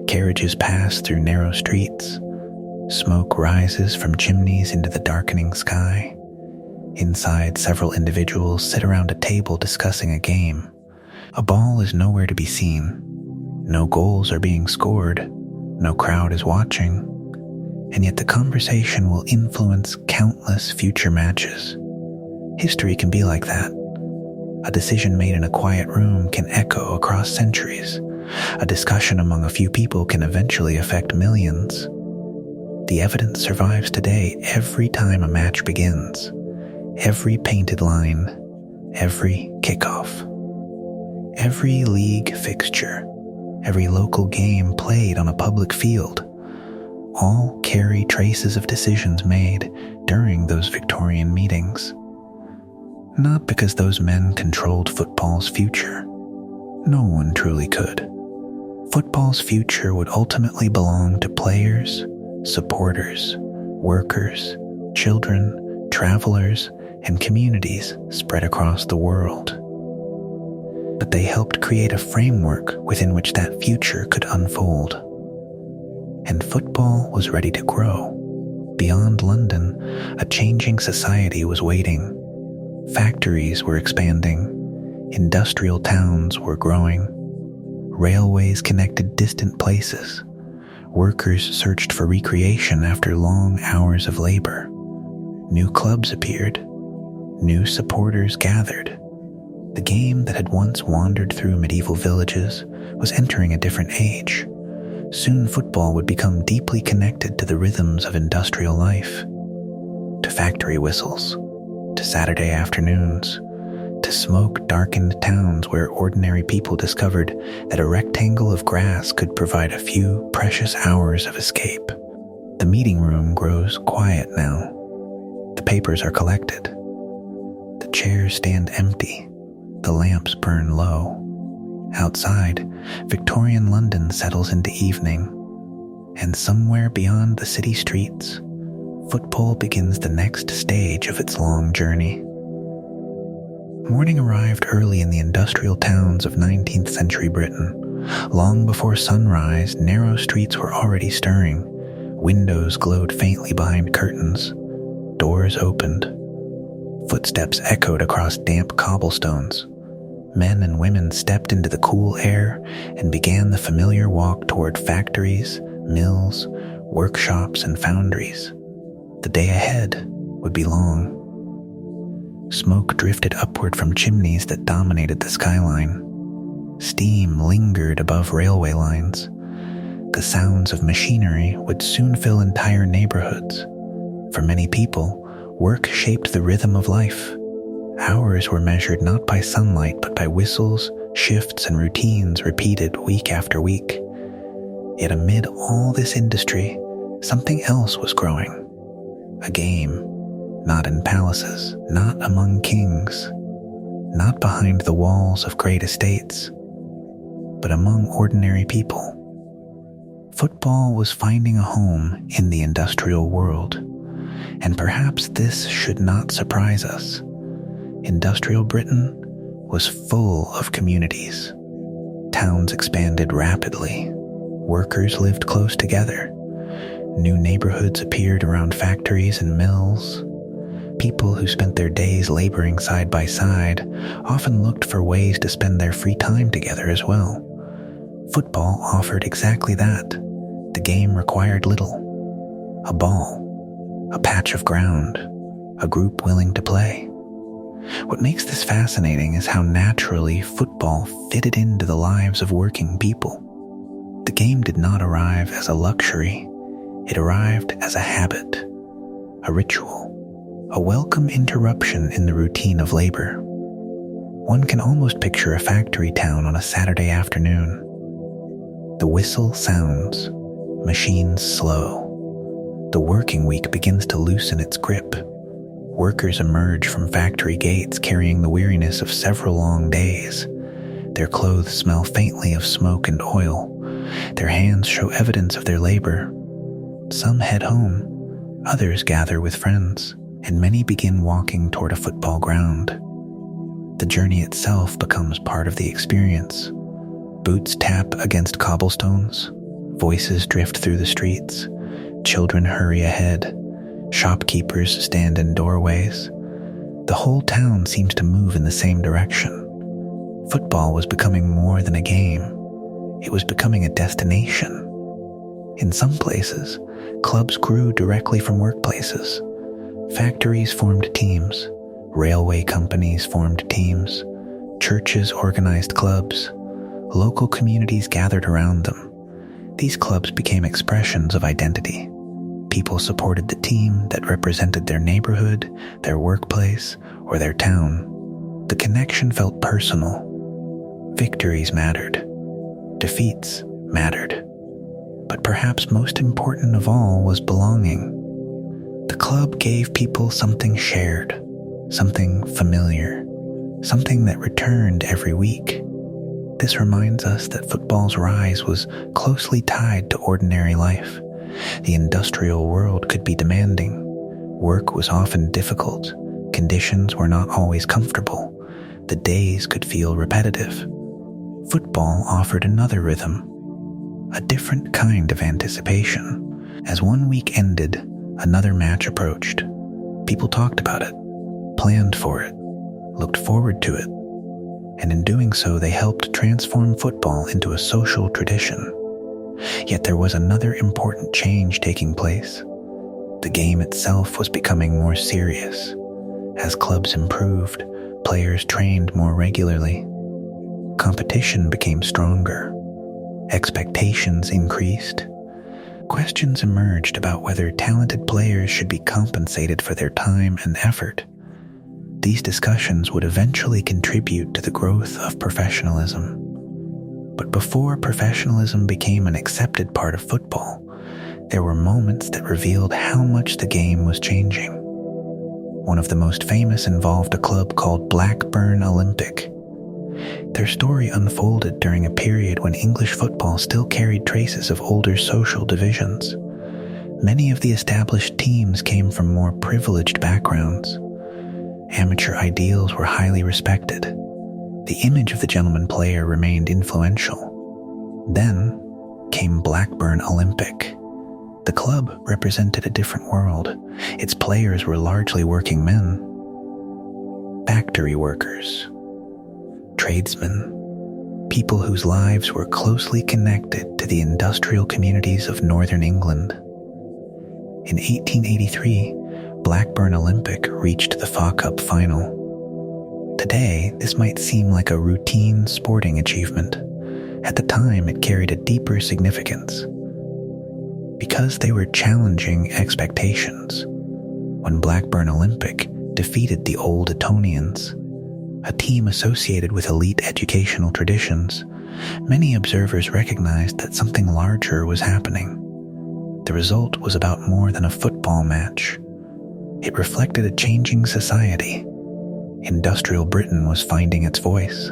carriages pass through narrow streets, smoke rises from chimneys into the darkening sky. Inside, several individuals sit around a table discussing a game. A ball is nowhere to be seen. No goals are being scored. No crowd is watching. And yet the conversation will influence countless future matches. History can be like that. A decision made in a quiet room can echo across centuries. A discussion among a few people can eventually affect millions. The evidence survives today every time a match begins. Every painted line, every kickoff, every league fixture, every local game played on a public field, all carry traces of decisions made during those Victorian meetings. Not because those men controlled football's future. No one truly could. Football's future would ultimately belong to players, supporters, workers, children, travelers, and communities spread across the world. But they helped create a framework within which that future could unfold. And football was ready to grow. Beyond London, a changing society was waiting. Factories were expanding. Industrial towns were growing. Railways connected distant places. Workers searched for recreation after long hours of labor. New clubs appeared. New supporters gathered. The game that had once wandered through medieval villages was entering a different age. Soon football would become deeply connected to the rhythms of industrial life, to factory whistles, to Saturday afternoons, to smoke-darkened towns where ordinary people discovered that a rectangle of grass could provide a few precious hours of escape. The meeting room grows quiet now. The papers are collected. The chairs stand empty. The lamps burn low. Outside, Victorian London settles into evening. And somewhere beyond the city streets, football begins the next stage of its long journey. Morning arrived early in the industrial towns of 19th century Britain. Long before sunrise, narrow streets were already stirring. Windows glowed faintly behind curtains. Doors opened. Footsteps echoed across damp cobblestones. Men and women stepped into the cool air and began the familiar walk toward factories, mills, workshops, and foundries. The day ahead would be long. Smoke drifted upward from chimneys that dominated the skyline. Steam lingered above railway lines. The sounds of machinery would soon fill entire neighborhoods. For many people, work shaped the rhythm of life. Hours were measured not by sunlight but by whistles, shifts, and routines repeated week after week. Yet amid all this industry, something else was growing. A game, not in palaces, not among kings, not behind the walls of great estates, but among ordinary people. Football was finding a home in the industrial world, and perhaps this should not surprise us. Industrial Britain was full of communities. Towns expanded rapidly. Workers lived close together. New neighborhoods appeared around factories and mills. People who spent their days laboring side by side often looked for ways to spend their free time together as well. Football offered exactly that. The game required little. A ball, a patch of ground, a group willing to play. What makes this fascinating is how naturally football fitted into the lives of working people. The game did not arrive as a luxury. It arrived as a habit, a ritual, a welcome interruption in the routine of labor. One can almost picture a factory town on a Saturday afternoon. The whistle sounds, machines slow. The working week begins to loosen its grip. Workers emerge from factory gates carrying the weariness of several long days. Their clothes smell faintly of smoke and oil. Their hands show evidence of their labor. Some head home, others gather with friends, and many begin walking toward a football ground. The journey itself becomes part of the experience. Boots tap against cobblestones, voices drift through the streets, children hurry ahead, shopkeepers stand in doorways. The whole town seems to move in the same direction. Football was becoming more than a game. It was becoming a destination. In some places, clubs grew directly from workplaces. Factories formed teams. Railway companies formed teams. Churches organized clubs. Local communities gathered around them. These clubs became expressions of identity. People supported the team that represented their neighborhood, their workplace, or their town. The connection felt personal. Victories mattered. Defeats mattered. But perhaps most important of all was belonging. The club gave people something shared, something familiar, something that returned every week. This reminds us that football's rise was closely tied to ordinary life. The industrial world could be demanding. Work was often difficult. Conditions were not always comfortable. The days could feel repetitive. Football offered another rhythm, a different kind of anticipation. As one week ended, another match approached. People talked about it, planned for it, looked forward to it, and in doing so they helped transform football into a social tradition. Yet there was another important change taking place. The game itself was becoming more serious. As clubs improved, players trained more regularly. Competition became stronger. Expectations increased. Questions emerged about whether talented players should be compensated for their time and effort. These discussions would eventually contribute to the growth of professionalism. But before professionalism became an accepted part of football, there were moments that revealed how much the game was changing. One of the most famous involved a club called Blackburn Olympic. Their story unfolded during a period when English football still carried traces of older social divisions. Many of the established teams came from more privileged backgrounds. Amateur ideals were highly respected. The image of the gentleman player remained influential. Then came Blackburn Olympic. The club represented a different world. Its players were largely working men. Factory workers, tradesmen, people whose lives were closely connected to the industrial communities of northern England. In 1883, Blackburn Olympic reached the FA Cup final. Today, this might seem like a routine sporting achievement. At the time, it carried a deeper significance. Because they were challenging expectations. When Blackburn Olympic defeated the Old Etonians, a team associated with elite educational traditions, many observers recognized that something larger was happening. The result was about more than a football match. It reflected a changing society. Industrial Britain was finding its voice.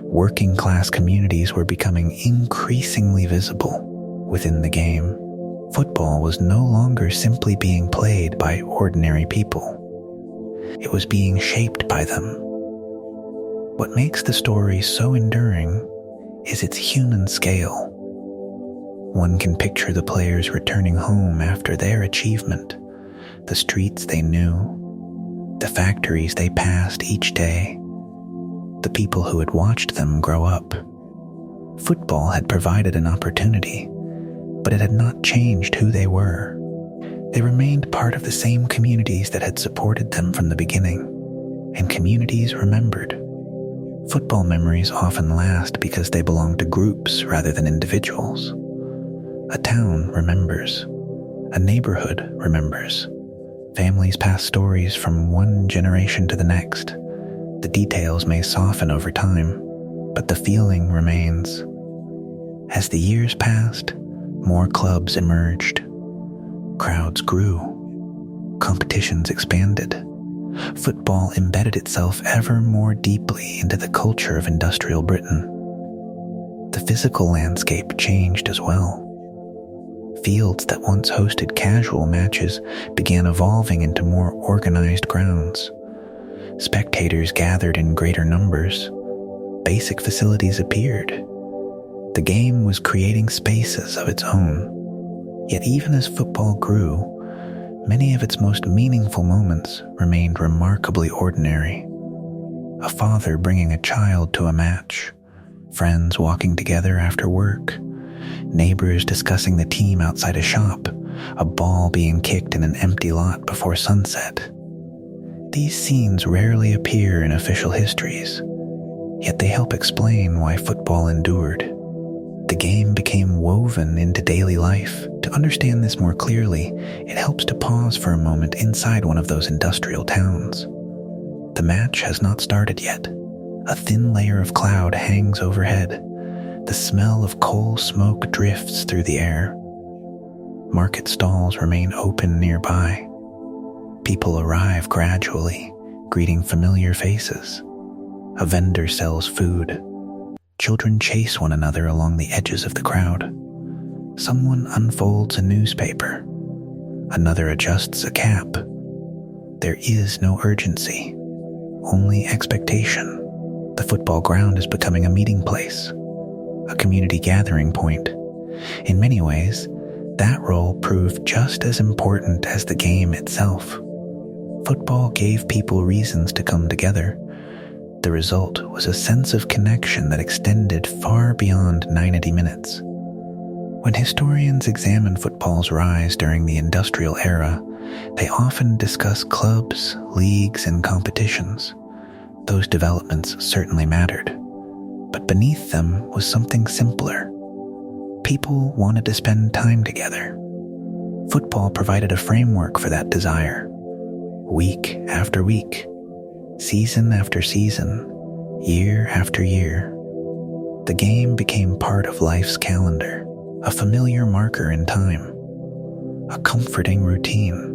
Working class communities were becoming increasingly visible within the game. Football was no longer simply being played by ordinary people. It was being shaped by them. What makes the story so enduring is its human scale. One can picture the players returning home after their achievement, the streets they knew, the factories they passed each day, the people who had watched them grow up. Football had provided an opportunity, but it had not changed who they were. They remained part of the same communities that had supported them from the beginning, and communities remembered. Football memories often last because they belong to groups rather than individuals. A town remembers. A neighborhood remembers. Families pass stories from one generation to the next. The details may soften over time, but the feeling remains. As the years passed, more clubs emerged. Crowds grew. Competitions expanded. Football embedded itself ever more deeply into the culture of industrial Britain. The physical landscape changed as well. Fields that once hosted casual matches began evolving into more organized grounds. Spectators gathered in greater numbers. Basic facilities appeared. The game was creating spaces of its own. Yet even as football grew, many of its most meaningful moments remained remarkably ordinary. A father bringing a child to a match, friends walking together after work, neighbors discussing the team outside a shop, a ball being kicked in an empty lot before sunset. These scenes rarely appear in official histories, yet they help explain why football endured. The game became woven into daily life. To understand this more clearly, it helps to pause for a moment inside one of those industrial towns. The match has not started yet. A thin layer of cloud hangs overhead. The smell of coal smoke drifts through the air. Market stalls remain open nearby. People arrive gradually, greeting familiar faces. A vendor sells food. Children chase one another along the edges of the crowd. Someone unfolds a newspaper. Another adjusts a cap. There is no urgency, only expectation. The football ground is becoming a meeting place, a community gathering point. In many ways, that role proved just as important as the game itself. Football gave people reasons to come together. The result was a sense of connection that extended far beyond 90 minutes. When historians examine football's rise during the industrial era, they often discuss clubs, leagues, and competitions. Those developments certainly mattered, but beneath them was something simpler. People wanted to spend time together. Football provided a framework for that desire. Week after week, season after season, year after year, the game became part of life's calendar, a familiar marker in time, a comforting routine.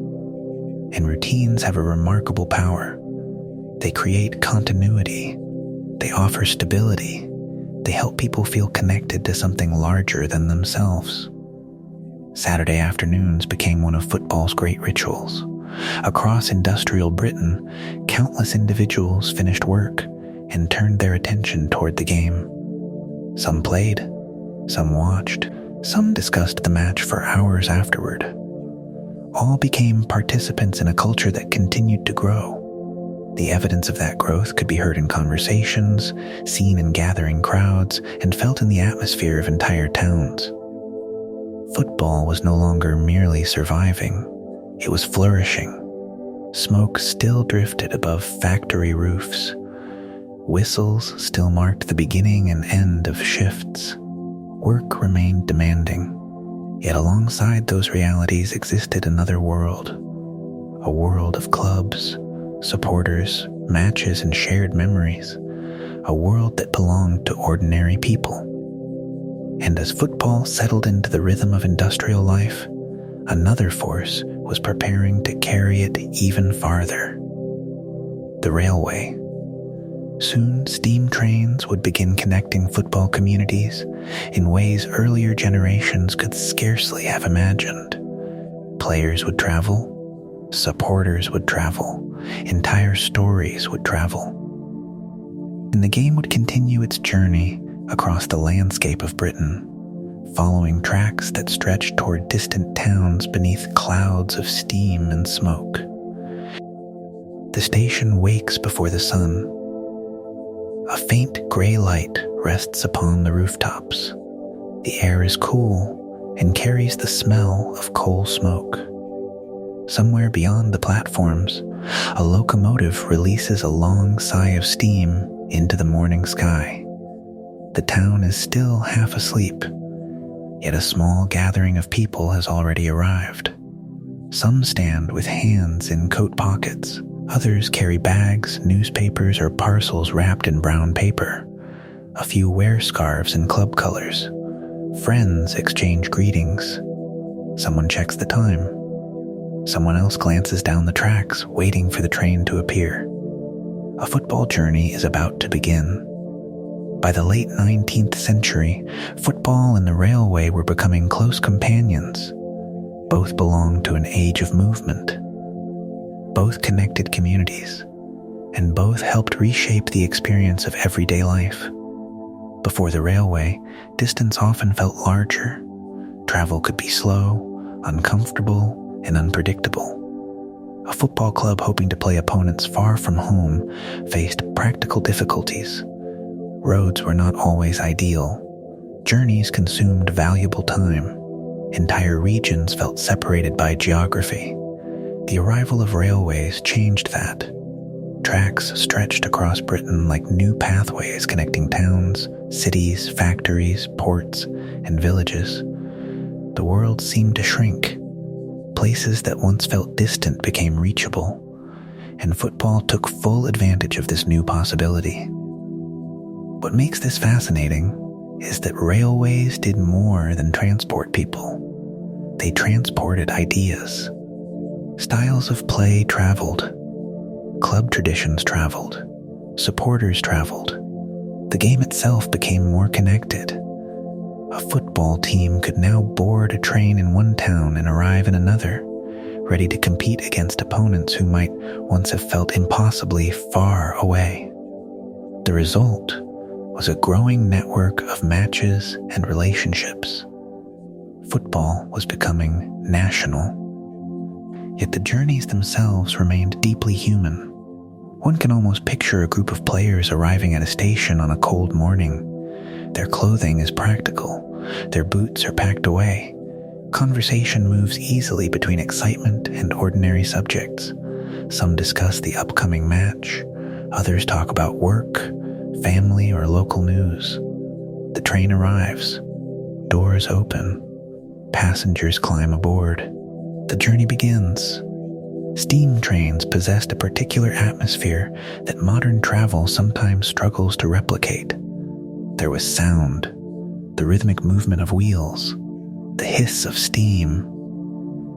And routines have a remarkable power. They create continuity. They offer stability. They help people feel connected to something larger than themselves. Saturday afternoons became one of football's great rituals. Across industrial Britain, countless individuals finished work and turned their attention toward the game. Some played, some watched, some discussed the match for hours afterward. All became participants in a culture that continued to grow. The evidence of that growth could be heard in conversations, seen in gathering crowds, and felt in the atmosphere of entire towns. Football was no longer merely surviving. It was flourishing. Smoke still drifted above factory roofs. Whistles still marked the beginning and end of shifts. Work remained demanding. Yet alongside those realities existed another world. A world of clubs, supporters, matches, and shared memories. A world that belonged to ordinary people. And as football settled into the rhythm of industrial life, another force was preparing to carry it even farther. The railway. Soon, steam trains would begin connecting football communities in ways earlier generations could scarcely have imagined. Players would travel, supporters would travel, entire stories would travel. And the game would continue its journey across the landscape of Britain, following tracks that stretched toward distant towns beneath clouds of steam and smoke. The station wakes before the sun. A faint gray light rests upon the rooftops. The air is cool and carries the smell of coal smoke. Somewhere beyond the platforms, a locomotive releases a long sigh of steam into the morning sky. The town is still half asleep, yet a small gathering of people has already arrived. Some stand with hands in coat pockets. Others carry bags, newspapers, or parcels wrapped in brown paper. A few wear scarves in club colors. Friends exchange greetings. Someone checks the time. Someone else glances down the tracks, waiting for the train to appear. A football journey is about to begin. By the late 19th century, football and the railway were becoming close companions. Both belonged to an age of movement. Both connected communities, and both helped reshape the experience of everyday life. Before the railway, distance often felt larger. Travel could be slow, uncomfortable, and unpredictable. A football club hoping to play opponents far from home faced practical difficulties. Roads were not always ideal. Journeys consumed valuable time. Entire regions felt separated by geography. The arrival of railways changed that. Tracks stretched across Britain like new pathways connecting towns, cities, factories, ports, and villages. The world seemed to shrink. Places that once felt distant became reachable, and football took full advantage of this new possibility. What makes this fascinating is that railways did more than transport people. They transported ideas. Styles of play traveled. Club traditions traveled. Supporters traveled. The game itself became more connected. A football team could now board a train in one town and arrive in another, ready to compete against opponents who might once have felt impossibly far away. The result was a growing network of matches and relationships. Football was becoming national. Yet the journeys themselves remained deeply human. One can almost picture a group of players arriving at a station on a cold morning. Their clothing is practical. Their boots are packed away. Conversation moves easily between excitement and ordinary subjects. Some discuss the upcoming match. Others talk about work, family, or local news. The train arrives. Doors open. Passengers climb aboard. The journey begins. Steam trains possessed a particular atmosphere that modern travel sometimes struggles to replicate. There was sound, the rhythmic movement of wheels, the hiss of steam,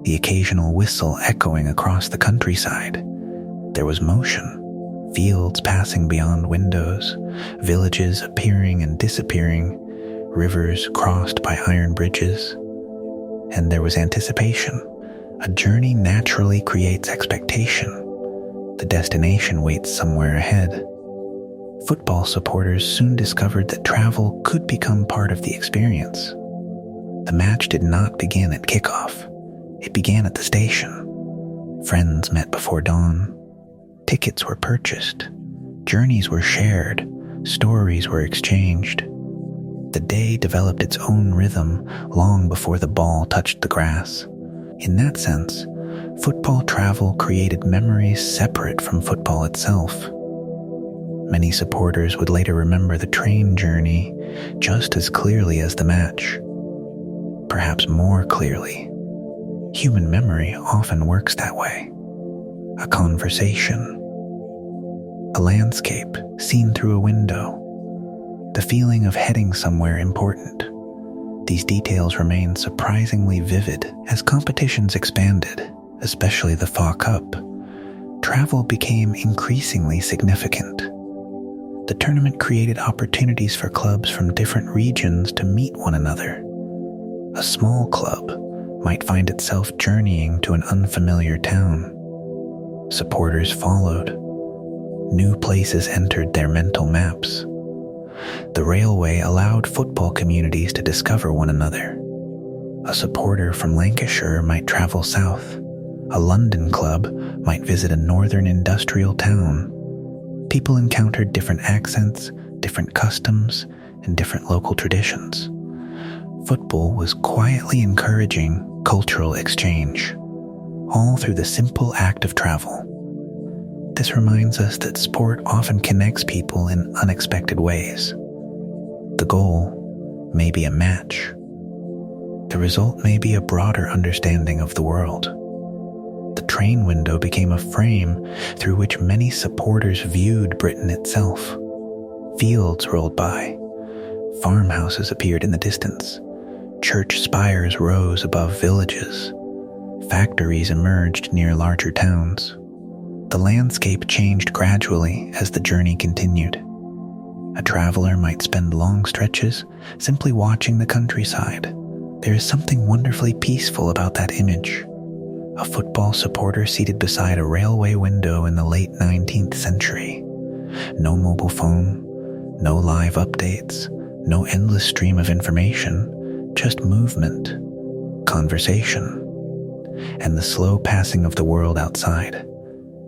the occasional whistle echoing across the countryside. There was motion, fields passing beyond windows, villages appearing and disappearing, rivers crossed by iron bridges. And there was anticipation. A journey naturally creates expectation. The destination waits somewhere ahead. Football supporters soon discovered that travel could become part of the experience. The match did not begin at kickoff. It began at the station. Friends met before dawn. Tickets were purchased. Journeys were shared. Stories were exchanged. The day developed its own rhythm long before the ball touched the grass. In that sense, football travel created memories separate from football itself. Many supporters would later remember the train journey just as clearly as the match. Perhaps more clearly. Human memory often works that way. A conversation. A landscape seen through a window. The feeling of heading somewhere important. These details remain surprisingly vivid. As competitions expanded, especially the FA Cup, travel became increasingly significant. The tournament created opportunities for clubs from different regions to meet one another. A small club might find itself journeying to an unfamiliar town. Supporters followed. New places entered their mental maps. The railway allowed football communities to discover one another. A supporter from Lancashire might travel south. A London club might visit a northern industrial town. People encountered different accents, different customs, and different local traditions. Football was quietly encouraging cultural exchange, all through the simple act of travel. This reminds us that sport often connects people in unexpected ways. The goal may be a match. The result may be a broader understanding of the world. train window became a frame through which many supporters viewed Britain itself. Fields rolled by. Farmhouses appeared in the distance. Church spires rose above villages. Factories emerged near larger towns. The landscape changed gradually as the journey continued. A traveler might spend long stretches simply watching the countryside. There is something wonderfully peaceful about that image. A football supporter seated beside a railway window in the late 19th century. No mobile phone, no live updates, no endless stream of information, just movement, conversation, and the slow passing of the world outside.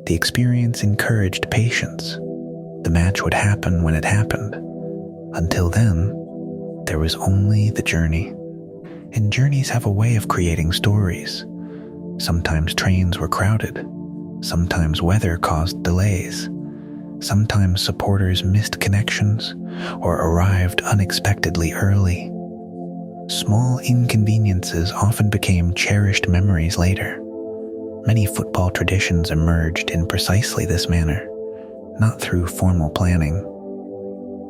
The experience encouraged patience. The match would happen when it happened. Until then, there was only the journey. And journeys have a way of creating stories. Sometimes trains were crowded. Sometimes weather caused delays. Sometimes supporters missed connections or arrived unexpectedly early. Small inconveniences often became cherished memories later. Many football traditions emerged in precisely this manner, not through formal planning,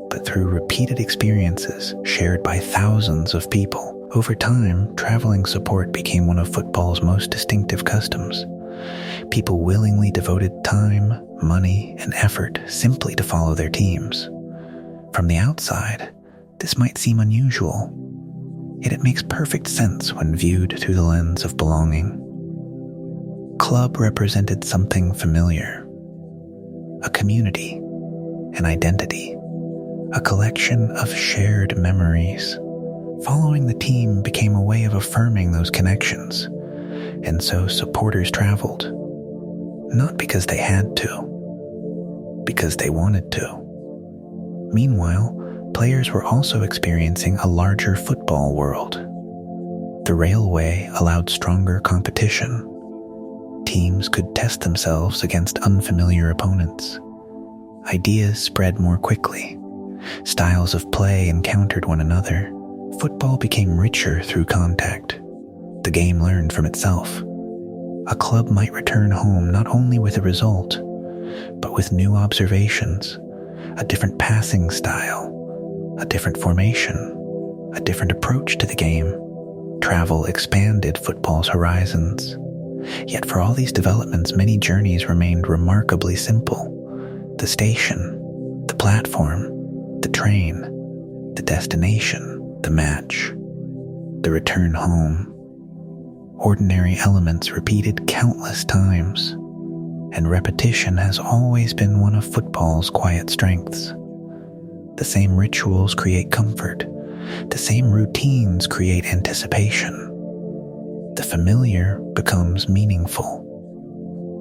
but through repeated experiences shared by thousands of people. Over time, traveling support became one of football's most distinctive customs. People willingly devoted time, money, and effort simply to follow their teams. From the outside, this might seem unusual, yet it makes perfect sense when viewed through the lens of belonging. Club represented something familiar. A community, an identity, a collection of shared memories. Following the team became a way of affirming those connections, and so supporters traveled, not because they had to, because they wanted to. Meanwhile, players were also experiencing a larger football world. The railway allowed stronger competition. Teams could test themselves against unfamiliar opponents. Ideas spread more quickly. Styles of play encountered one another. Football became richer through contact. The game learned from itself. A club might return home not only with a result, but with new observations, a different passing style, a different formation, a different approach to the game. Travel expanded football's horizons. Yet for all these developments, many journeys remained remarkably simple. The station, the platform, the train, the destination, the match, the return home. Ordinary elements repeated countless times, and repetition has always been one of football's quiet strengths. The same rituals create comfort. The same routines create anticipation. The familiar becomes meaningful.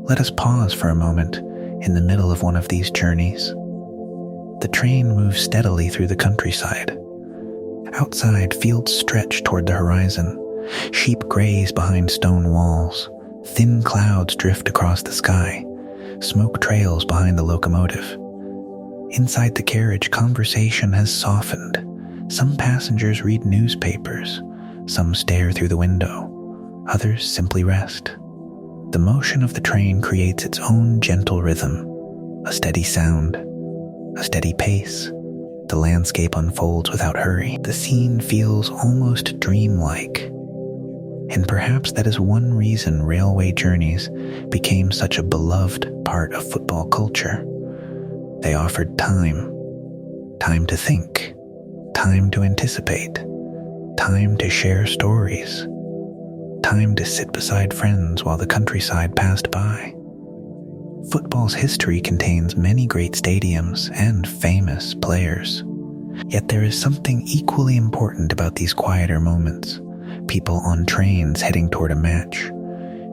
Let us pause for a moment in the middle of one of these journeys. The train moves steadily through the countryside. Outside, fields stretch toward the horizon. Sheep graze behind stone walls. Thin clouds drift across the sky. Smoke trails behind the locomotive. Inside the carriage, conversation has softened. Some passengers read newspapers. Some stare through the window. Others simply rest. The motion of the train creates its own gentle rhythm. A steady sound. A steady pace. The landscape unfolds without hurry. The scene feels almost dreamlike. And perhaps that is one reason railway journeys became such a beloved part of football culture. They offered time. Time to think. Time to anticipate. Time to share stories. Time to sit beside friends while the countryside passed by. Football's history contains many great stadiums and famous players. Yet there is something equally important about these quieter moments. People on trains heading toward a match.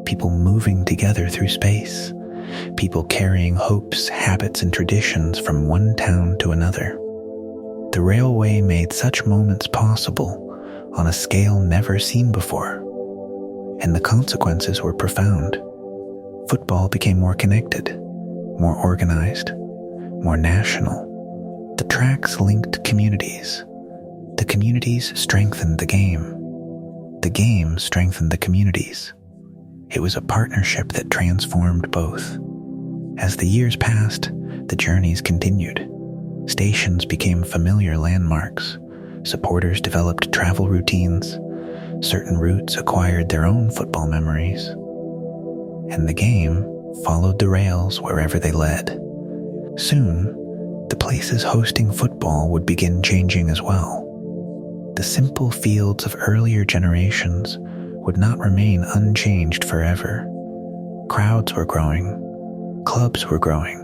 People moving together through space. People carrying hopes, habits, and traditions from one town to another. The railway made such moments possible on a scale never seen before. And the consequences were profound. Football became more connected, more organized, more national. The tracks linked communities. The communities strengthened the game. The game strengthened the communities. It was a partnership that transformed both. As the years passed, the journeys continued. Stations became familiar landmarks. Supporters developed travel routines. Certain routes acquired their own football memories. And the game followed the rails wherever they led. Soon, the places hosting football would begin changing as well. The simple fields of earlier generations would not remain unchanged forever. Crowds were growing. Clubs were growing.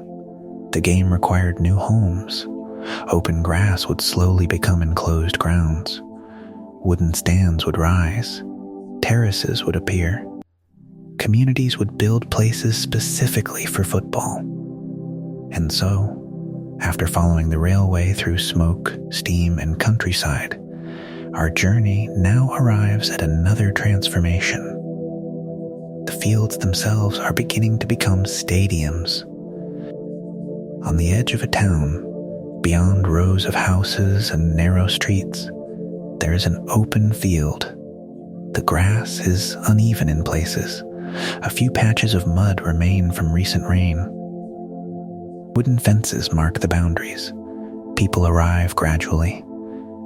The game required new homes. Open grass would slowly become enclosed grounds. Wooden stands would rise. Terraces would appear. Communities would build places specifically for football. And so, after following the railway through smoke, steam, and countryside, our journey now arrives at another transformation. The fields themselves are beginning to become stadiums. On the edge of a town, beyond rows of houses and narrow streets, there is an open field. The grass is uneven in places. A few patches of mud remain from recent rain. Wooden fences mark the boundaries. People arrive gradually,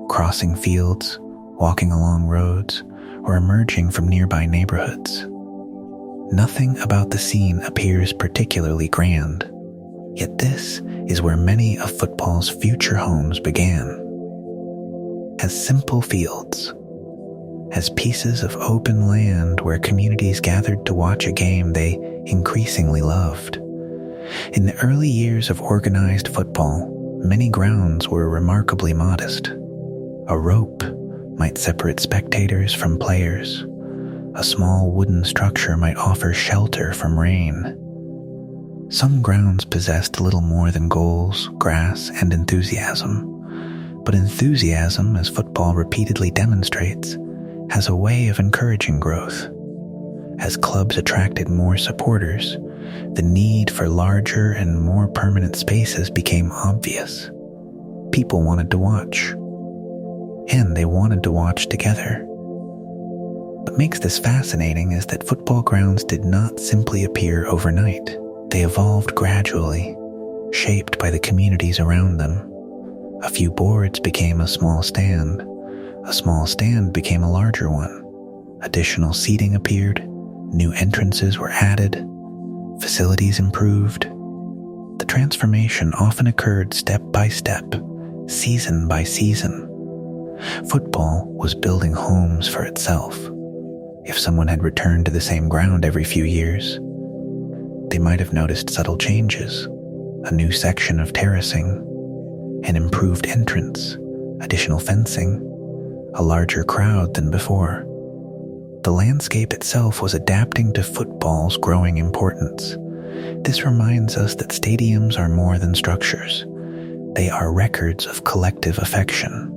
crossing fields, walking along roads, or emerging from nearby neighborhoods. Nothing about the scene appears particularly grand, yet this is where many of football's future homes began. As simple fields, as pieces of open land where communities gathered to watch a game they increasingly loved. In the early years of organized football, many grounds were remarkably modest. A rope might separate spectators from players. A small wooden structure might offer shelter from rain. Some grounds possessed little more than goals, grass, and enthusiasm. But enthusiasm, as football repeatedly demonstrates, has a way of encouraging growth. As clubs attracted more supporters, the need for larger and more permanent spaces became obvious. People wanted to watch, and they wanted to watch together. What makes this fascinating is that football grounds did not simply appear overnight. They evolved gradually, shaped by the communities around them. A few boards became a small stand. A small stand became a larger one. Additional seating appeared. New entrances were added. Facilities improved. The transformation often occurred step by step, season by season. Football was building homes for itself. If someone had returned to the same ground every few years, they might have noticed subtle changes, a new section of terracing, an improved entrance, additional fencing, a larger crowd than before. The landscape itself was adapting to football's growing importance. This reminds us that stadiums are more than structures. They are records of collective affection.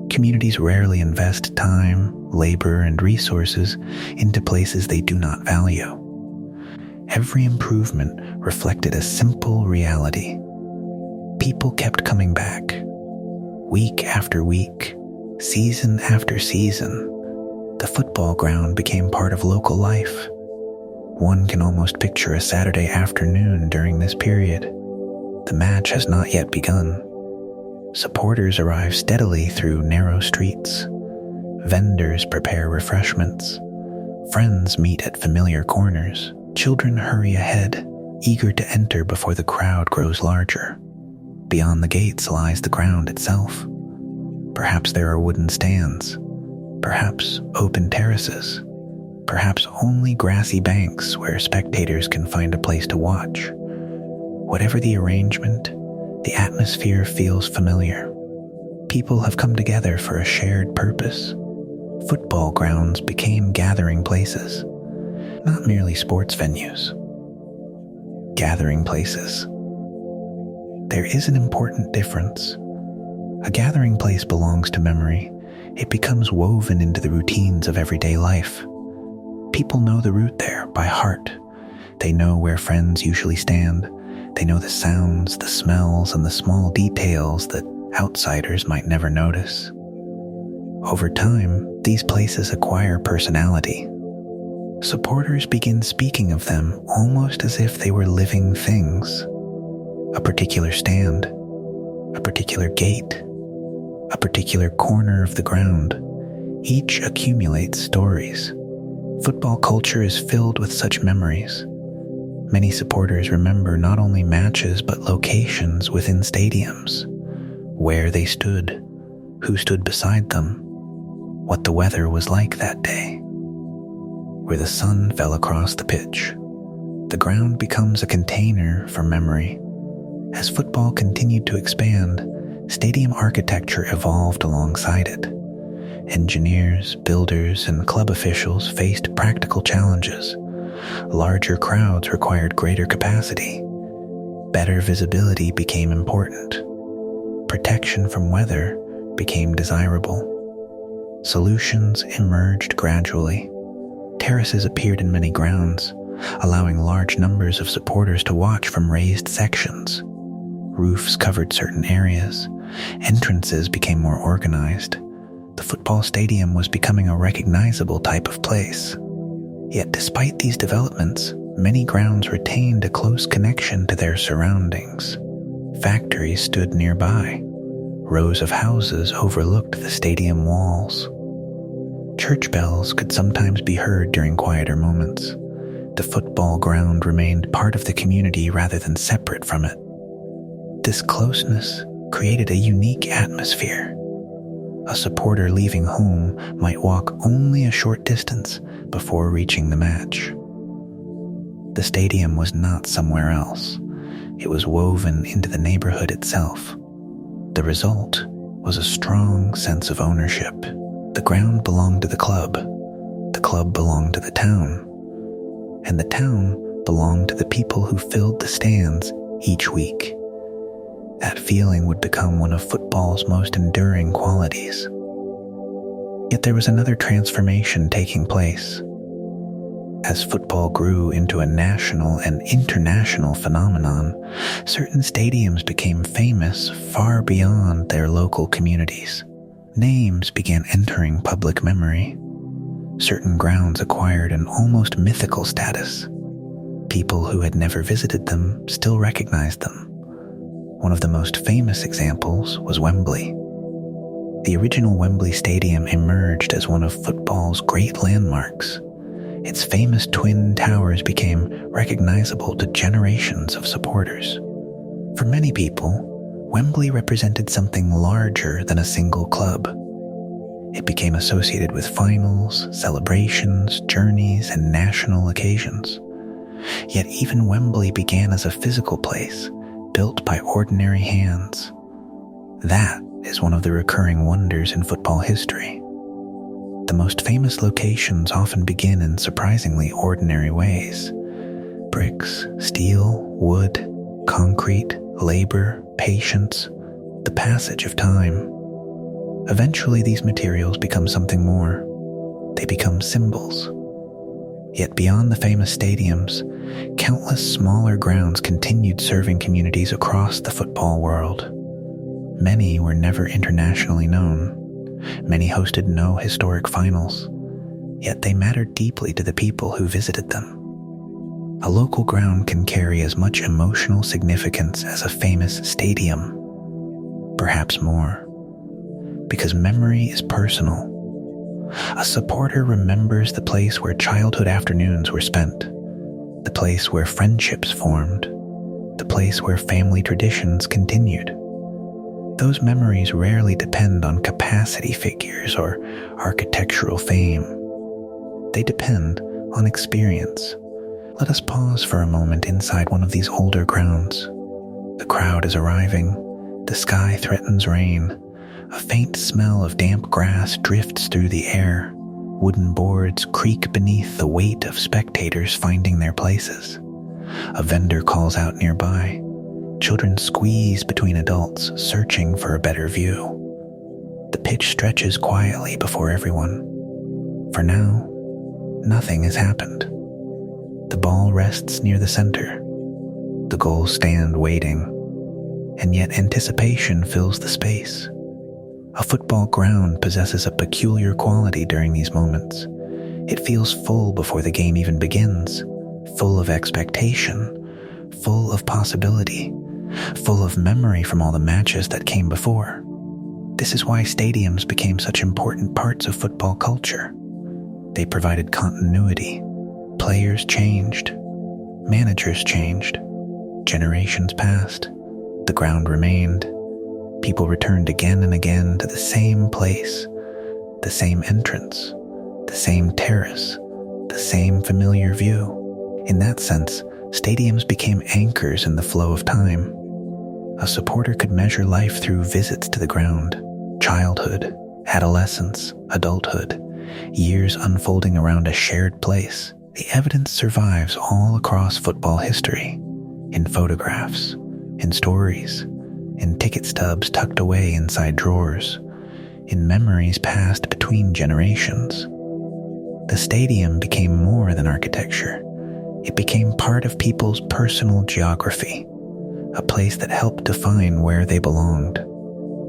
Communities rarely invest time, labor, and resources into places they do not value. Every improvement reflected a simple reality. People kept coming back. Week after week, season after season, the football ground became part of local life. One can almost picture a Saturday afternoon during this period. The match has not yet begun. Supporters arrive steadily through narrow streets. Vendors prepare refreshments. Friends meet at familiar corners. Children hurry ahead, eager to enter before the crowd grows larger. Beyond the gates lies the ground itself. Perhaps there are wooden stands. Perhaps open terraces. Perhaps only grassy banks where spectators can find a place to watch. Whatever the arrangement, the atmosphere feels familiar. People have come together for a shared purpose. Football grounds became gathering places, not merely sports venues. Gathering places. There is an important difference. A gathering place belongs to memory. It becomes woven into the routines of everyday life. People know the route there by heart. They know where friends usually stand. They know the sounds, the smells, and the small details that outsiders might never notice. Over time, these places acquire personality. supporters begin speaking of them almost as if they were living things. A particular stand, a particular gate, a particular corner of the ground, each accumulates stories. Football culture is filled with such memories. Many supporters remember not only matches but locations within stadiums, where they stood, who stood beside them, what the weather was like that day. Where the sun fell across the pitch, the ground becomes a container for memory. As football continued to expand, stadium architecture evolved alongside it. Engineers, builders, and club officials faced practical challenges. Larger crowds required greater capacity. Better visibility became important. Protection from weather became desirable. Solutions emerged gradually. Terraces appeared in many grounds, allowing large numbers of supporters to watch from raised sections. Roofs covered certain areas. Entrances became more organized. The football stadium was becoming a recognizable type of place. Yet despite these developments, many grounds retained a close connection to their surroundings. Factories stood nearby. Rows of houses overlooked the stadium walls. Church bells could sometimes be heard during quieter moments. The football ground remained part of the community rather than separate from it. This closeness created a unique atmosphere. A supporter leaving home might walk only a short distance before reaching the match. The stadium was not somewhere else. It was woven into the neighborhood itself. The result was a strong sense of ownership. The ground belonged to the club belonged to the town, and the town belonged to the people who filled the stands each week. That feeling would become one of football's most enduring qualities. Yet there was another transformation taking place. As football grew into a national and international phenomenon, certain stadiums became famous far beyond their local communities. Names began entering public memory. Certain grounds acquired an almost mythical status. People who had never visited them still recognized them. One of the most famous examples was Wembley. The original Wembley Stadium emerged as one of football's great landmarks. Its famous twin towers became recognizable to generations of supporters. For many people, Wembley represented something larger than a single club. It became associated with finals, celebrations, journeys, and national occasions. Yet even Wembley began as a physical place, built by ordinary hands. That is one of the recurring wonders in football history. The most famous locations often begin in surprisingly ordinary ways. Bricks, steel, wood, concrete, labor, patience, the passage of time. Eventually these materials become something more. They become symbols. Yet beyond the famous stadiums, countless smaller grounds continued serving communities across the football world. Many were never internationally known. Many hosted no historic finals. Yet they mattered deeply to the people who visited them. A local ground can carry as much emotional significance as a famous stadium, perhaps more, because memory is personal. A supporter remembers the place where childhood afternoons were spent, the place where friendships formed, the place where family traditions continued. Those memories rarely depend on capacity figures or architectural fame. They depend on experience. Let us pause for a moment inside one of these older grounds. The crowd is arriving. The sky threatens rain. A faint smell of damp grass drifts through the air. Wooden boards creak beneath the weight of spectators finding their places. A vendor calls out nearby. Children squeeze between adults, searching for a better view. The pitch stretches quietly before everyone. For now, nothing has happened. The ball rests near the center. The goals stand waiting, and yet anticipation fills the space. A football ground possesses a peculiar quality during these moments. It feels full before the game even begins, full of expectation, full of possibility, full of memory from all the matches that came before. This is why stadiums became such important parts of football culture. They provided continuity. Players changed. Managers changed. Generations passed. The ground remained. People returned again and again to the same place, the same entrance, the same terrace, the same familiar view. In that sense, stadiums became anchors in the flow of time. A supporter could measure life through visits to the ground, childhood, adolescence, adulthood, years unfolding around a shared place. The evidence survives all across football history, in photographs, in stories, in ticket stubs tucked away inside drawers, in memories passed between generations. The stadium became more than architecture. It became part of people's personal geography, a place that helped define where they belonged.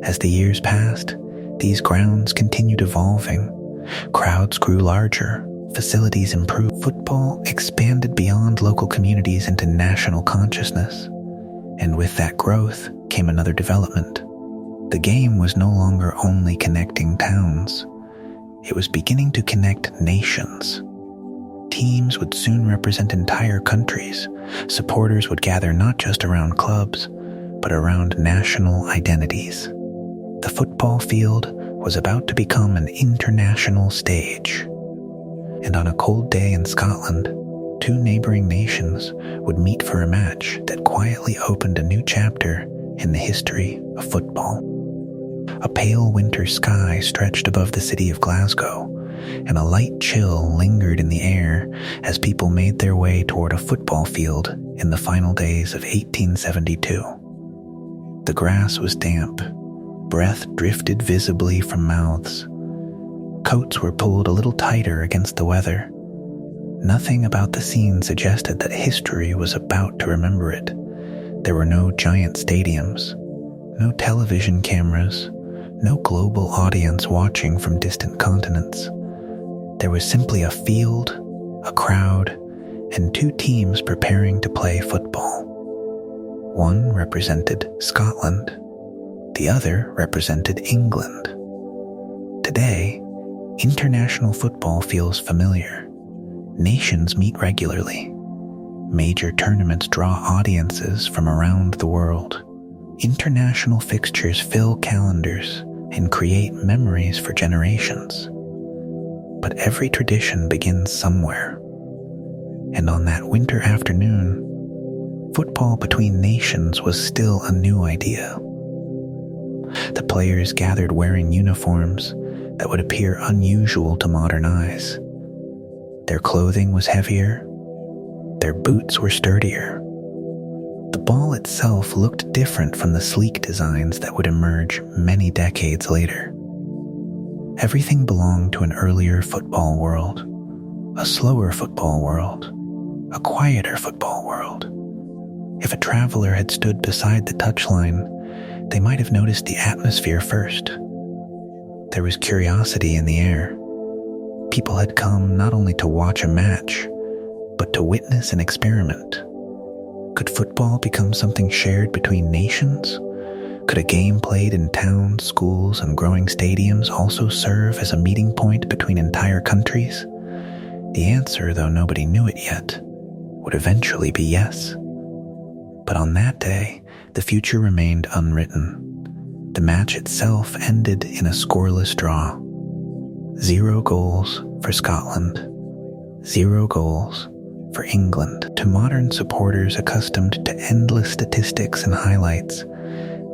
As the years passed, these grounds continued evolving. Crowds grew larger, facilities improved. Football expanded beyond local communities into national consciousness. And with that growth came another development. The game was no longer only connecting towns. It was beginning to connect nations. Teams would soon represent entire countries. Supporters would gather not just around clubs, but around national identities. The football field was about to become an international stage. And on a cold day in Scotland, two neighboring nations would meet for a match that quietly opened a new chapter in the history of football. A pale winter sky stretched above the city of Glasgow, and a light chill lingered in the air as people made their way toward a football field in the final days of 1872. The grass was damp. Breath drifted visibly from mouths. Coats were pulled a little tighter against the weather. Nothing about the scene suggested that history was about to remember it. There were no giant stadiums, no television cameras, no global audience watching from distant continents. There was simply a field, a crowd, and two teams preparing to play football. One represented Scotland. The other represented England. Today, international football feels familiar. Nations meet regularly. Major tournaments draw audiences from around the world. International fixtures fill calendars and create memories for generations. But every tradition begins somewhere. And on that winter afternoon, football between nations was still a new idea. The players gathered wearing uniforms that would appear unusual to modern eyes. Their clothing was heavier. Their boots were sturdier. The ball itself looked different from the sleek designs that would emerge many decades later. Everything belonged to an earlier football world, a slower football world, a quieter football world. If a traveler had stood beside the touchline, they might have noticed the atmosphere first. There was curiosity in the air. People had come not only to watch a match, but to witness an experiment. Could football become something shared between nations? Could a game played in towns, schools, and growing stadiums also serve as a meeting point between entire countries? The answer, though nobody knew it yet, would eventually be yes. But on that day, the future remained unwritten. The match itself ended in a scoreless draw. 0 goals for Scotland, 0 goals for England. To modern supporters accustomed to endless statistics and highlights,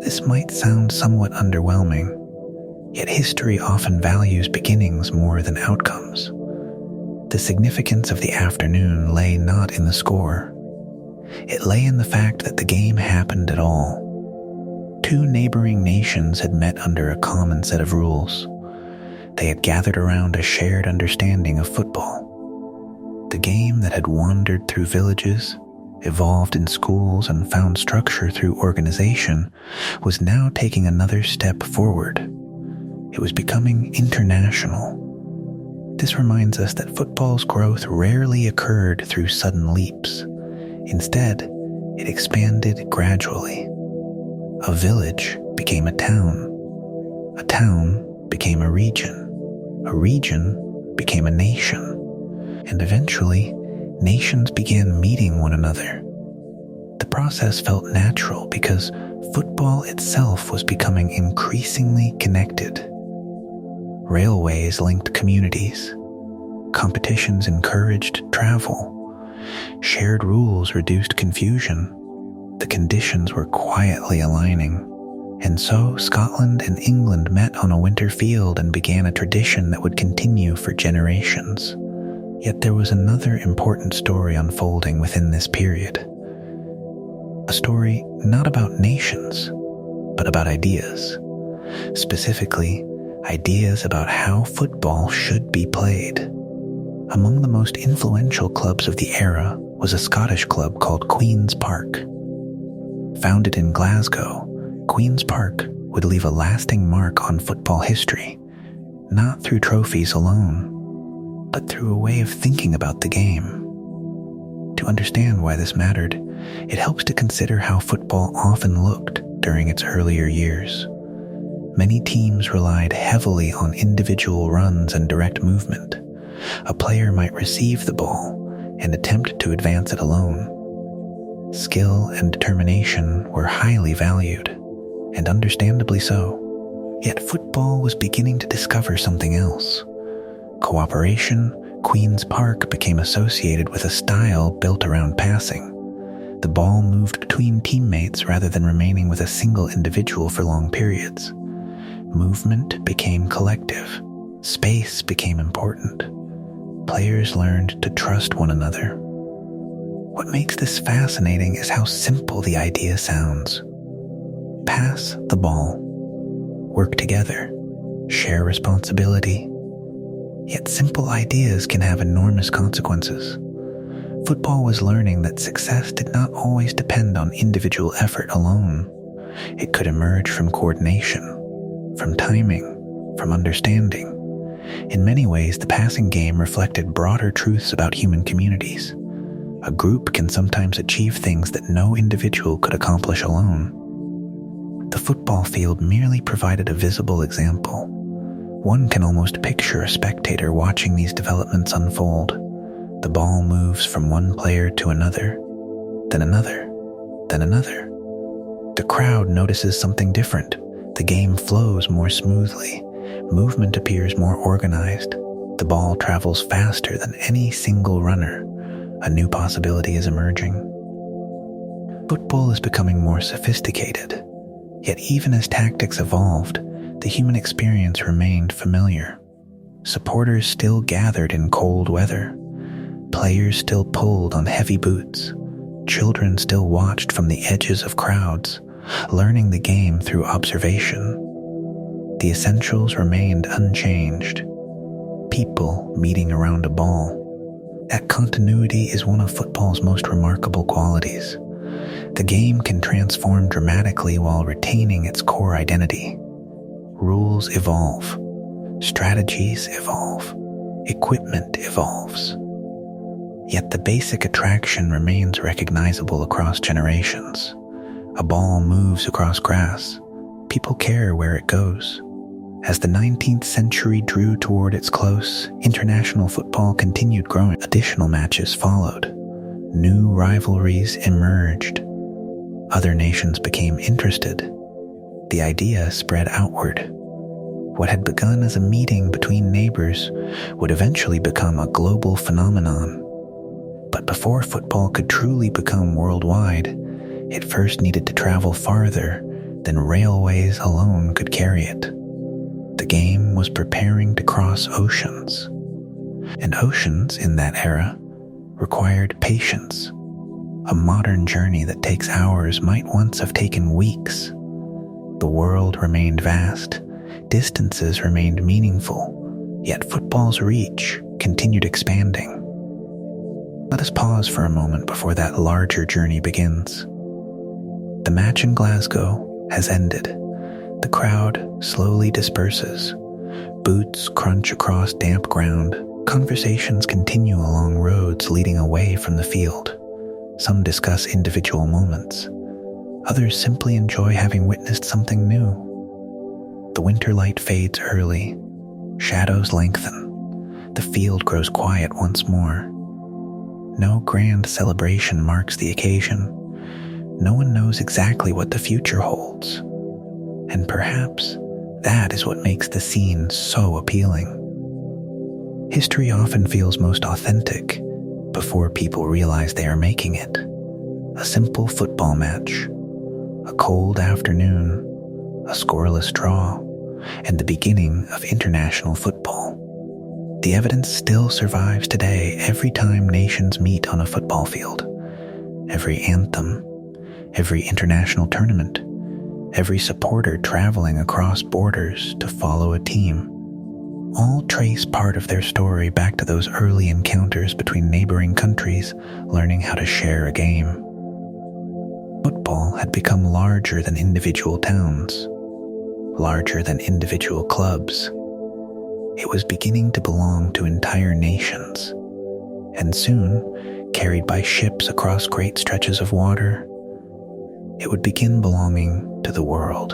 this might sound somewhat underwhelming, yet history often values beginnings more than outcomes. The significance of the afternoon lay not in the score. It lay in the fact that the game happened at all. Two neighboring nations had met under a common set of rules. They had gathered around a shared understanding of football. The game that had wandered through villages, evolved in schools, and found structure through organization was now taking another step forward. It was becoming international. This reminds us that football's growth rarely occurred through sudden leaps. Instead, it expanded gradually. A village became a town became a region became a nation, and eventually, nations began meeting one another. The process felt natural because football itself was becoming increasingly connected. Railways linked communities. Competitions encouraged travel. Shared rules reduced confusion. The conditions were quietly aligning. And so Scotland and England met on a winter field and began a tradition that would continue for generations. Yet there was another important story unfolding within this period. A story not about nations, but about ideas. Specifically, ideas about how football should be played. Among the most influential clubs of the era was a Scottish club called Queen's Park. Founded in Glasgow, Queen's Park would leave a lasting mark on football history, not through trophies alone, but through a way of thinking about the game. To understand why this mattered, it helps to consider how football often looked during its earlier years. Many teams relied heavily on individual runs and direct movement. A player might receive the ball and attempt to advance it alone. Skill and determination were highly valued, and understandably so. Yet football was beginning to discover something else. Cooperation. Queen's Park became associated with a style built around passing. The ball moved between teammates rather than remaining with a single individual for long periods. Movement became collective. Space became important. Players learned to trust one another. What makes this fascinating is how simple the idea sounds. Pass the ball. Work together. Share responsibility. Yet simple ideas can have enormous consequences. Football was learning that success did not always depend on individual effort alone. It could emerge from coordination, from timing, from understanding. In many ways, the passing game reflected broader truths about human communities. A group can sometimes achieve things that no individual could accomplish alone. The football field merely provided a visible example. One can almost picture a spectator watching these developments unfold. The ball moves from one player to another, then another, then another. The crowd notices something different. The game flows more smoothly. Movement appears more organized. The ball travels faster than any single runner. A new possibility is emerging. Football is becoming more sophisticated. Yet even as tactics evolved, the human experience remained familiar. Supporters still gathered in cold weather. Players still pulled on heavy boots. Children still watched from the edges of crowds, learning the game through observation. The essentials remained unchanged. People meeting around a ball. That continuity is one of football's most remarkable qualities. The game can transform dramatically while retaining its core identity. Rules evolve. Strategies evolve. Equipment evolves. Yet the basic attraction remains recognizable across generations. A ball moves across grass. People care where it goes. As the 19th century drew toward its close, international football continued growing. Additional matches followed. New rivalries emerged. Other nations became interested. The idea spread outward. What had begun as a meeting between neighbors would eventually become a global phenomenon. But before football could truly become worldwide, it first needed to travel farther than railways alone could carry it. The game was preparing to cross oceans. And oceans in that era required patience. A modern journey that takes hours might once have taken weeks. The world remained vast. Distances remained meaningful. Yet football's reach continued expanding. Let us pause for a moment before that larger journey begins. The match in Glasgow has ended. The crowd slowly disperses. Boots crunch across damp ground. Conversations continue along roads leading away from the field. Some discuss individual moments. Others simply enjoy having witnessed something new. The winter light fades early. Shadows lengthen. The field grows quiet once more. No grand celebration marks the occasion. No one knows exactly what the future holds. And perhaps that is what makes the scene so appealing. History often feels most authentic before people realize they are making it. A simple football match, a cold afternoon, a scoreless draw, and the beginning of international football. The evidence still survives today every time nations meet on a football field. Every anthem, every international tournament, every supporter traveling across borders to follow a team, all trace part of their story back to those early encounters between neighboring countries learning how to share a game. Football had become larger than individual towns, larger than individual clubs. It was beginning to belong to entire nations, and soon, carried by ships across great stretches of water, it would begin belonging to the world.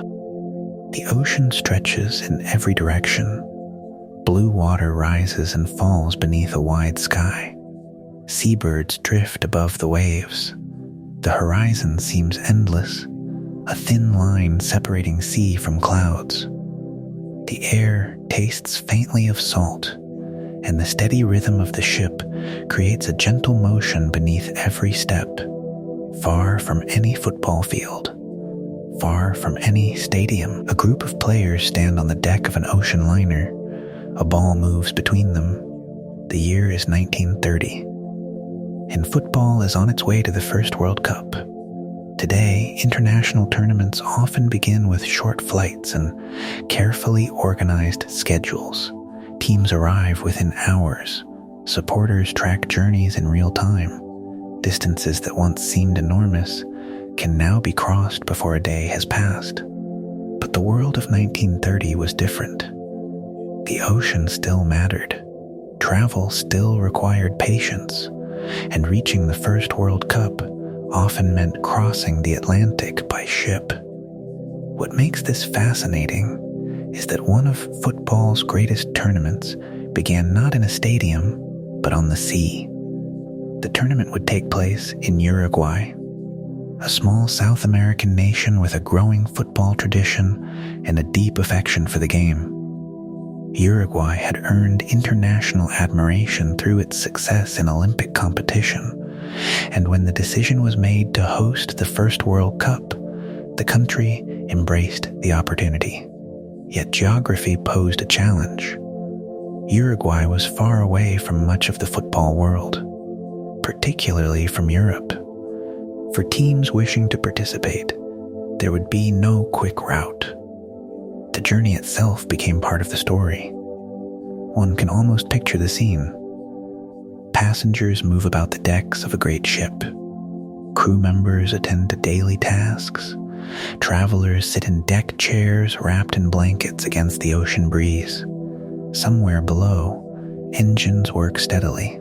The ocean stretches in every direction. Blue water rises and falls beneath a wide sky. Seabirds drift above the waves. The horizon seems endless, a thin line separating sea from clouds. The air tastes faintly of salt, and the steady rhythm of the ship creates a gentle motion beneath every step, far from any football field, far from any stadium. A group of players stand on the deck of an ocean liner. A ball moves between them. The year is 1930, and football is on its way to the first World Cup. Today, international tournaments often begin with short flights and carefully organized schedules. Teams arrive within hours. Supporters track journeys in real time. Distances that once seemed enormous can now be crossed before a day has passed. But the world of 1930 was different. The ocean still mattered. Travel still required patience, and reaching the first World Cup often meant crossing the Atlantic by ship. What makes this fascinating is that one of football's greatest tournaments began not in a stadium, but on the sea. The tournament would take place in Uruguay, a small South American nation with a growing football tradition and a deep affection for the game. Uruguay had earned international admiration through its success in Olympic competition, and when the decision was made to host the first World Cup, the country embraced the opportunity. Yet geography posed a challenge. Uruguay was far away from much of the football world, particularly from Europe. For teams wishing to participate, there would be no quick route. The journey itself became part of the story. One can almost picture the scene. Passengers move about the decks of a great ship. Crew members attend to daily tasks. Travelers sit in deck chairs wrapped in blankets against the ocean breeze. Somewhere below, engines work steadily,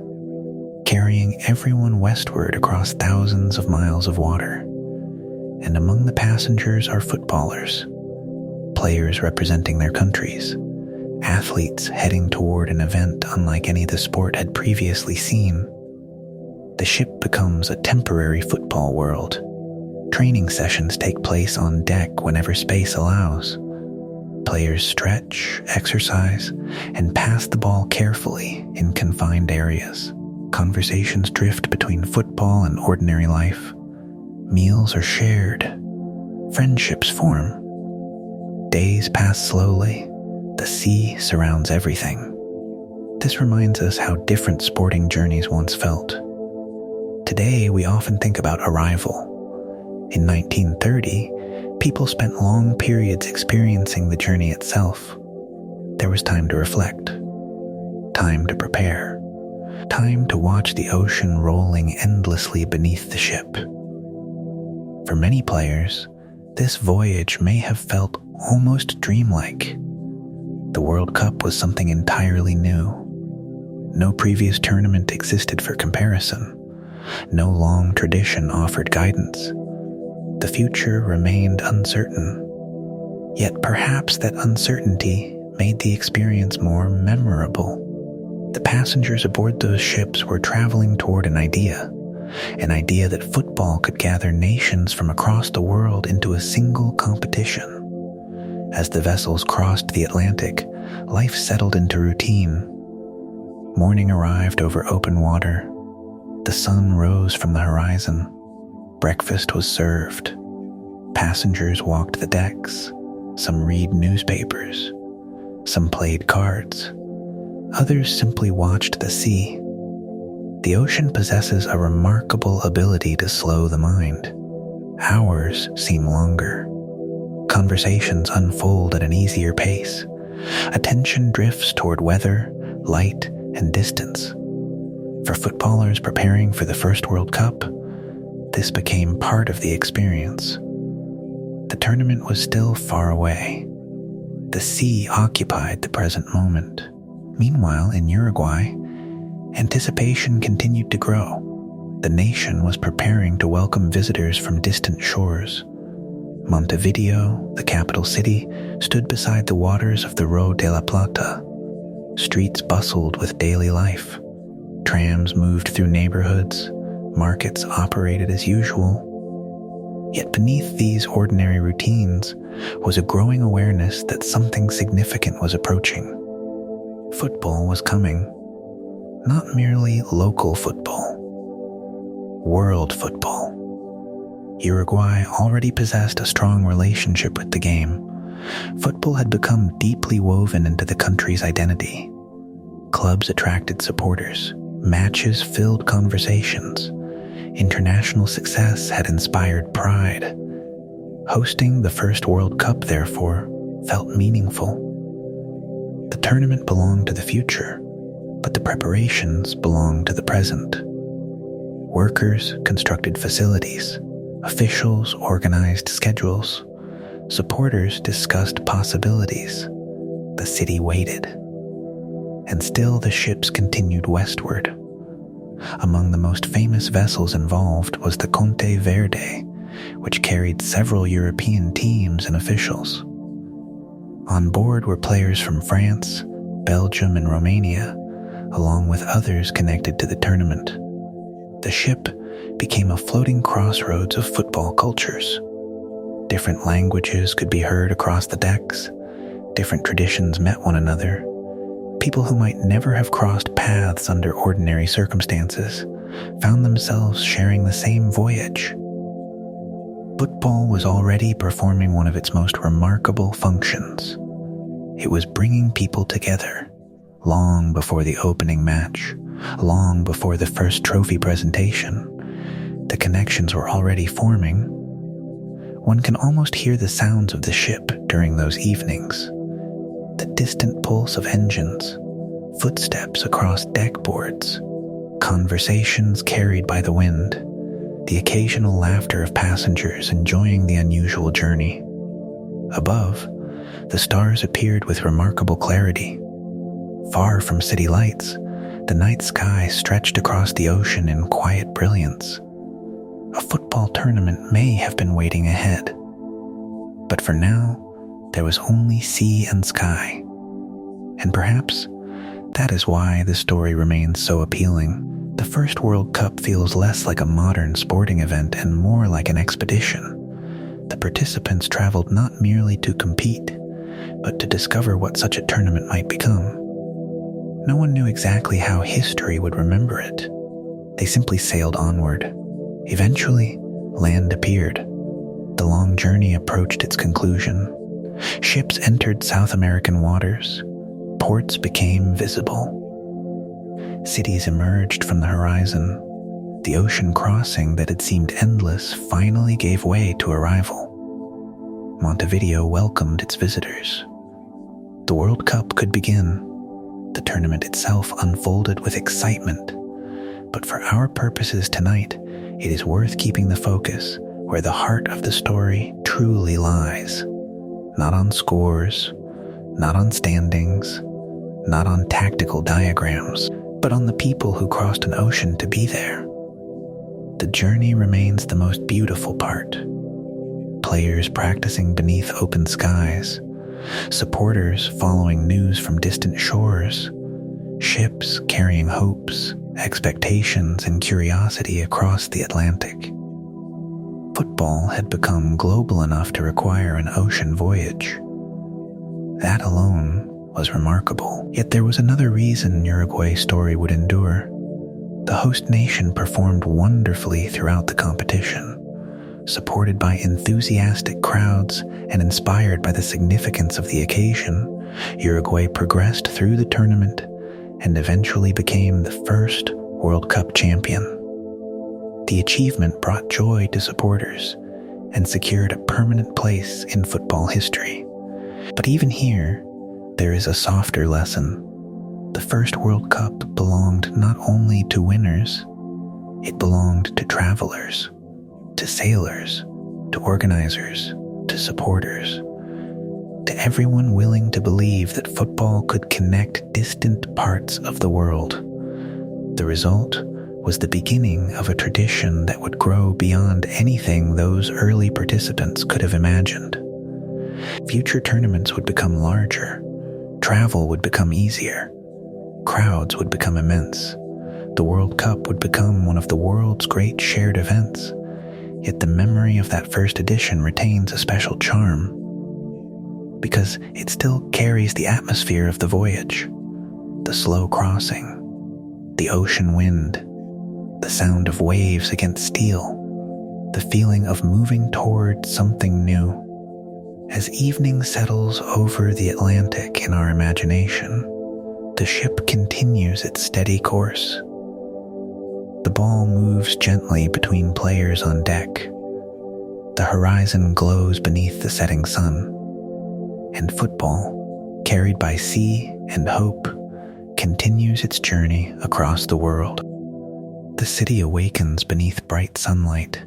carrying everyone westward across thousands of miles of water. And among the passengers are footballers, players representing their countries, athletes heading toward an event unlike any the sport had previously seen. The ship becomes a temporary football world. Training sessions take place on deck whenever space allows. Players stretch, exercise, and pass the ball carefully in confined areas. Conversations drift between football and ordinary life. Meals are shared. Friendships form. Days pass slowly. The sea surrounds everything. This reminds us how different sporting journeys once felt. Today, we often think about arrival. In 1930, people spent long periods experiencing the journey itself. There was time to reflect, time to prepare, time to watch the ocean rolling endlessly beneath the ship. For many players, this voyage may have felt almost dreamlike. The World Cup was something entirely new. No previous tournament existed for comparison. No long tradition offered guidance. The future remained uncertain. Yet perhaps that uncertainty made the experience more memorable. The passengers aboard those ships were traveling toward an idea that football could gather nations from across the world into a single competition. As the vessels crossed the Atlantic, life settled into routine. Morning arrived over open water. The sun rose from the horizon. Breakfast was served. Passengers walked the decks. Some read newspapers. Some played cards. Others simply watched the sea. The ocean possesses a remarkable ability to slow the mind. Hours seem longer. Conversations unfold at an easier pace. Attention drifts toward weather, light, and distance. For footballers preparing for the first World Cup, this became part of the experience. The tournament was still far away. The sea occupied the present moment. Meanwhile, in Uruguay, anticipation continued to grow. The nation was preparing to welcome visitors from distant shores. Montevideo, the capital city, stood beside the waters of the Rio de la Plata. Streets bustled with daily life. Trams moved through neighborhoods. Markets operated as usual. Yet beneath these ordinary routines was a growing awareness that something significant was approaching. Football was coming. Not merely local football. World football. Uruguay already possessed a strong relationship with the game. Football had become deeply woven into the country's identity. Clubs attracted supporters. Matches filled conversations. International success had inspired pride. Hosting the first World Cup, therefore, felt meaningful. The tournament belonged to the future, but the preparations belonged to the present. Workers constructed facilities. Officials organized schedules. Supporters discussed possibilities. The city waited. And still the ships continued westward. Among the most famous vessels involved was the Conte Verde, which carried several European teams and officials. On board were players from France, Belgium, and Romania, along with others connected to the tournament. The ship became a floating crossroads of football cultures. Different languages could be heard across the decks. Different traditions met one another. People who might never have crossed paths under ordinary circumstances found themselves sharing the same voyage. Football was already performing one of its most remarkable functions. It was bringing people together, long before the opening match, long before the first trophy presentation. The connections were already forming. One can almost hear the sounds of the ship during those evenings. The distant pulse of engines, footsteps across deck boards, conversations carried by the wind, the occasional laughter of passengers enjoying the unusual journey. Above, the stars appeared with remarkable clarity. Far from city lights, the night sky stretched across the ocean in quiet brilliance. A football tournament may have been waiting ahead, but for now, there was only sea and sky. And perhaps that is why the story remains so appealing. The first World Cup feels less like a modern sporting event and more like an expedition. The participants traveled not merely to compete, but to discover what such a tournament might become. No one knew exactly how history would remember it. They simply sailed onward. Eventually, land appeared. The long journey approached its conclusion. Ships entered South American waters. Ports became visible. Cities emerged from the horizon. The ocean crossing that had seemed endless finally gave way to arrival. Montevideo welcomed its visitors. The World Cup could begin. The tournament itself unfolded with excitement. But for our purposes tonight, it is worth keeping the focus where the heart of the story truly lies. Not on scores, not on standings, not on tactical diagrams, but on the people who crossed an ocean to be there. The journey remains the most beautiful part. Players practicing beneath open skies, supporters following news from distant shores, ships carrying hopes, expectations, and curiosity across the Atlantic. Football had become global enough to require an ocean voyage. That alone was remarkable. Yet there was another reason Uruguay's story would endure. The host nation performed wonderfully throughout the competition. Supported by enthusiastic crowds and inspired by the significance of the occasion, Uruguay progressed through the tournament and eventually became the first World Cup champion. The achievement brought joy to supporters and secured a permanent place in football history. But even here, there is a softer lesson. The first World Cup belonged not only to winners, it belonged to travelers, to sailors, to organizers, to supporters, to everyone willing to believe that football could connect distant parts of the world. The result was the beginning of a tradition that would grow beyond anything those early participants could have imagined. Future tournaments would become larger, travel would become easier, crowds would become immense. The World Cup would become one of the world's great shared events. Yet the memory of that first edition retains a special charm, because it still carries the atmosphere of the voyage, the slow crossing, the ocean wind, the sound of waves against steel, the feeling of moving toward something new. As evening settles over the Atlantic in our imagination, the ship continues its steady course. The ball moves gently between players on deck. The horizon glows beneath the setting sun, and football, carried by sea and hope, continues its journey across the world. The city awakens beneath bright sunlight.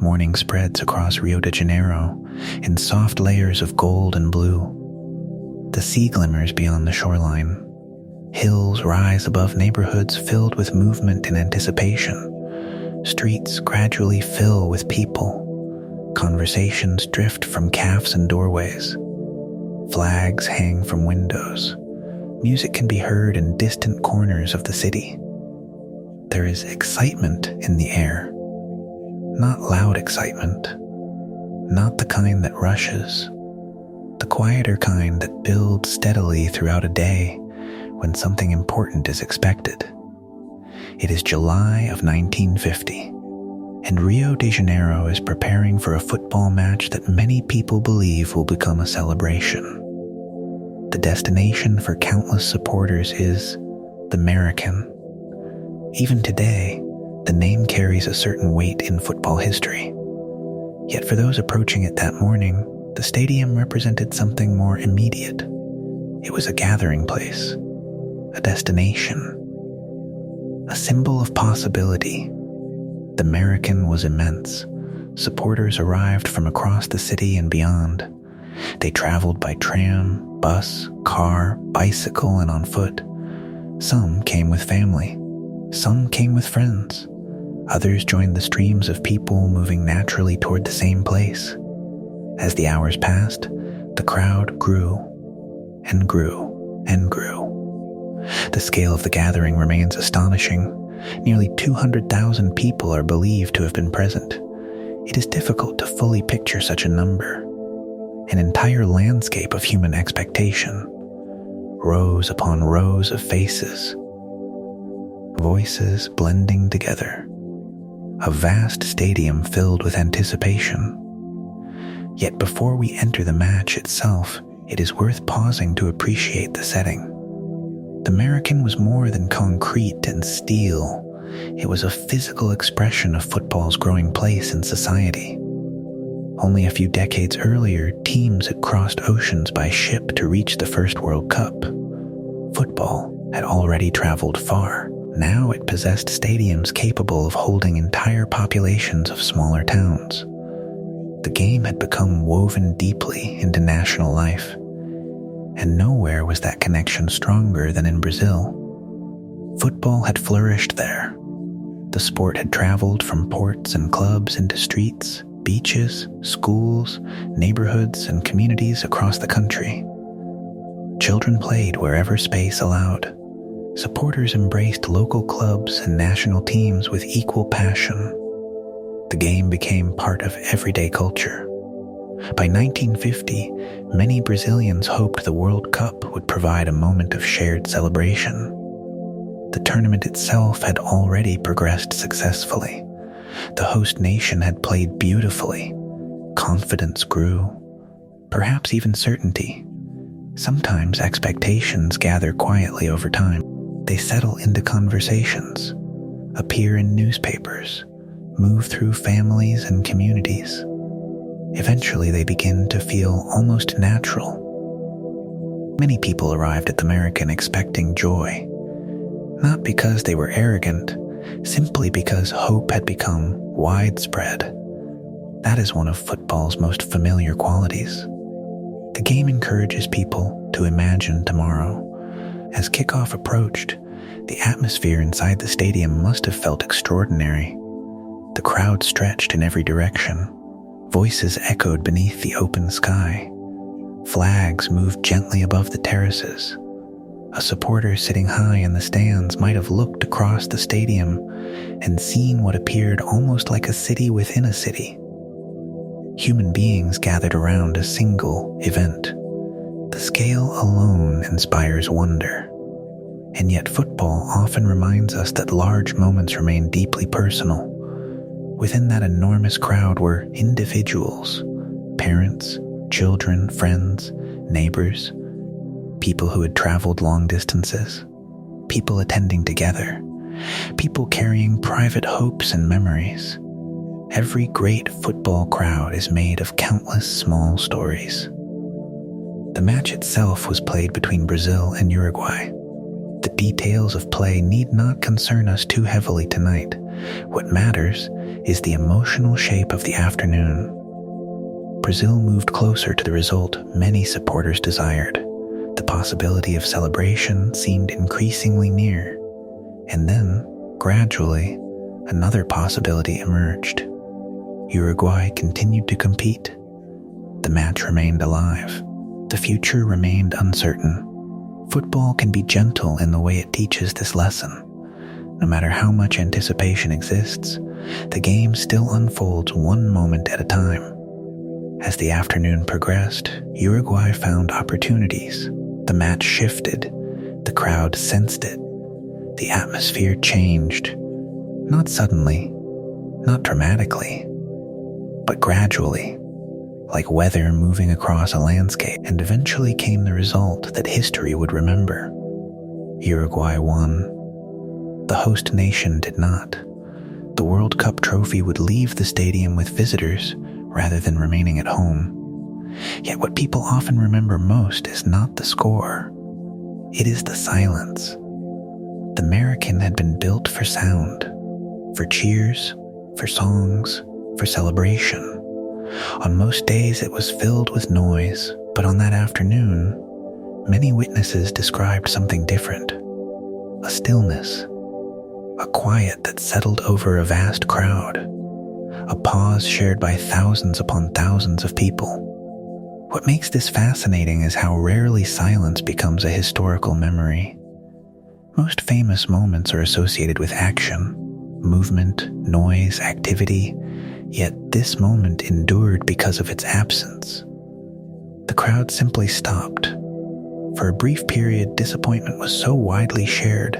Morning spreads across Rio de Janeiro in soft layers of gold and blue. The sea glimmers beyond the shoreline. Hills rise above neighborhoods filled with movement and anticipation. Streets gradually fill with people. Conversations drift from cafes and doorways. Flags hang from windows. Music can be heard in distant corners of the city. There is excitement in the air. Not loud excitement. Not the kind that rushes. The quieter kind that builds steadily throughout a day when something important is expected. It is July of 1950, and Rio de Janeiro is preparing for a football match that many people believe will become a celebration. The destination for countless supporters is the American. Even today, the name carries a certain weight in football history. Yet for those approaching it that morning, the stadium represented something more immediate. It was a gathering place, a destination, a symbol of possibility. The American was immense. Supporters arrived from across the city and beyond. They traveled by tram, bus, car, bicycle, and on foot. Some came with family. Some came with friends. Others joined the streams of people moving naturally toward the same place. As the hours passed, the crowd grew and grew and grew. The scale of the gathering remains astonishing. Nearly 200,000 people are believed to have been present. It is difficult to fully picture such a number. An entire landscape of human expectation. Rows upon rows of faces. Voices blending together. A vast stadium filled with anticipation. Yet before we enter the match itself, it is worth pausing to appreciate the setting. The American was more than concrete and steel. It was a physical expression of football's growing place in society. Only a few decades earlier, teams had crossed oceans by ship to reach the first World Cup. Football had already traveled far. Now it possessed stadiums capable of holding entire populations of smaller towns. The game had become woven deeply into national life, and nowhere was that connection stronger than in Brazil. Football had flourished there. The sport had traveled from ports and clubs into streets, beaches, schools, neighborhoods, and communities across the country. Children played wherever space allowed. Supporters embraced local clubs and national teams with equal passion. The game became part of everyday culture. By 1950, many Brazilians hoped the World Cup would provide a moment of shared celebration. The tournament itself had already progressed successfully. The host nation had played beautifully. Confidence grew, perhaps even certainty. Sometimes expectations gather quietly over time. They settle into conversations, appear in newspapers, move through families and communities. Eventually, they begin to feel almost natural. Many people arrived at the American expecting joy, not because they were arrogant, simply because hope had become widespread. That is one of football's most familiar qualities. The game encourages people to imagine tomorrow. As kickoff approached, the atmosphere inside the stadium must have felt extraordinary. The crowd stretched in every direction. Voices echoed beneath the open sky. Flags moved gently above the terraces. A supporter sitting high in the stands might have looked across the stadium and seen what appeared almost like a city within a city. Human beings gathered around a single event. The scale alone inspires wonder. And yet football often reminds us that large moments remain deeply personal. Within that enormous crowd were individuals, parents, children, friends, neighbors, people who had traveled long distances, people attending together, people carrying private hopes and memories. Every great football crowd is made of countless small stories. The match itself was played between Brazil and Uruguay. The details of play need not concern us too heavily tonight. What matters is the emotional shape of the afternoon. Brazil moved closer to the result many supporters desired. The possibility of celebration seemed increasingly near. And then, gradually, another possibility emerged. Uruguay continued to compete. The match remained alive. The future remained uncertain. Football can be gentle in the way it teaches this lesson. No matter how much anticipation exists, the game still unfolds one moment at a time. As the afternoon progressed, Uruguay found opportunities. The match shifted. The crowd sensed it. The atmosphere changed. Not suddenly, not dramatically, but gradually, like weather moving across a landscape, and eventually came the result that history would remember. Uruguay won. The host nation did not. The World Cup trophy would leave the stadium with visitors rather than remaining at home. Yet what people often remember most is not the score. It is the silence. The American had been built for sound, for cheers, for songs, for celebration. On most days it was filled with noise, but on that afternoon, many witnesses described something different. A stillness, a quiet that settled over a vast crowd, a pause shared by thousands upon thousands of people. What makes this fascinating is how rarely silence becomes a historical memory. Most famous moments are associated with action, movement, noise, activity, yet this moment endured because of its absence. The crowd simply stopped. For a brief period, disappointment was so widely shared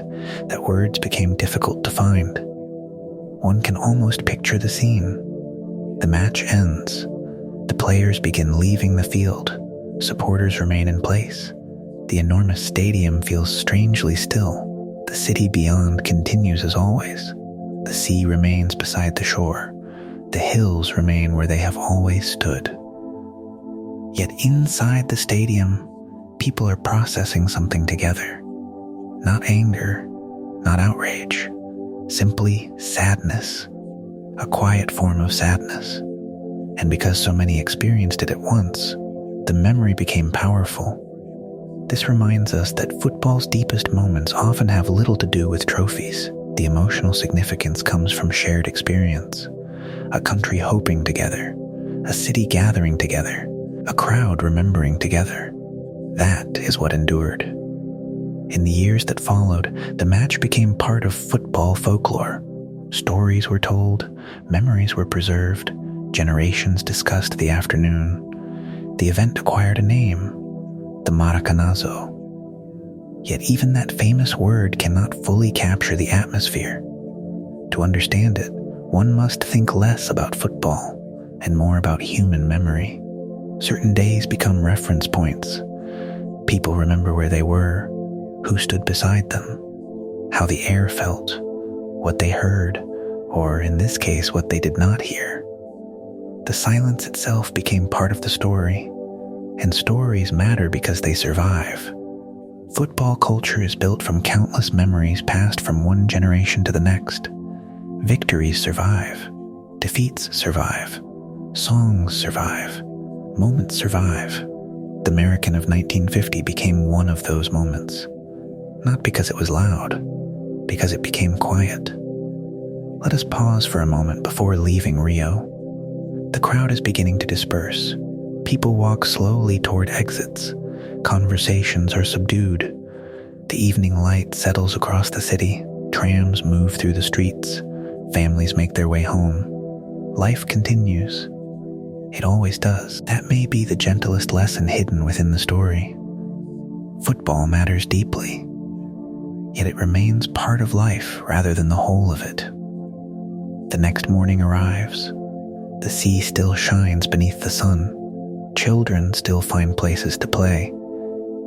that words became difficult to find. One can almost picture the scene. The match ends. The players begin leaving the field. Supporters remain in place. The enormous stadium feels strangely still. The city beyond continues as always. The sea remains beside the shore. The hills remain where they have always stood. Yet inside the stadium, people are processing something together. Not anger, not outrage, simply sadness, a quiet form of sadness. And because so many experienced it at once, the memory became powerful. This reminds us that football's deepest moments often have little to do with trophies. The emotional significance comes from shared experience, a country hoping together, a city gathering together, a crowd remembering together. That is what endured. In the years that followed, the match became part of football folklore. Stories were told, memories were preserved, generations discussed the afternoon. The event acquired a name, the Maracanazo. Yet even that famous word cannot fully capture the atmosphere. To understand it, one must think less about football and more about human memory. Certain days become reference points. People remember where they were, who stood beside them, how the air felt, what they heard, or in this case, what they did not hear. The silence itself became part of the story, and stories matter because they survive. Football culture is built from countless memories passed from one generation to the next. Victories survive, defeats survive, songs survive, moments survive. The American of 1950 became one of those moments. Not because it was loud, because it became quiet. Let us pause for a moment before leaving Rio. The crowd is beginning to disperse. People walk slowly toward exits. Conversations are subdued. The evening light settles across the city. Trams move through the streets. Families make their way home. Life continues. It always does. That may be the gentlest lesson hidden within the story. Football matters deeply, yet it remains part of life rather than the whole of it. The next morning arrives. The sea still shines beneath the sun. Children still find places to play.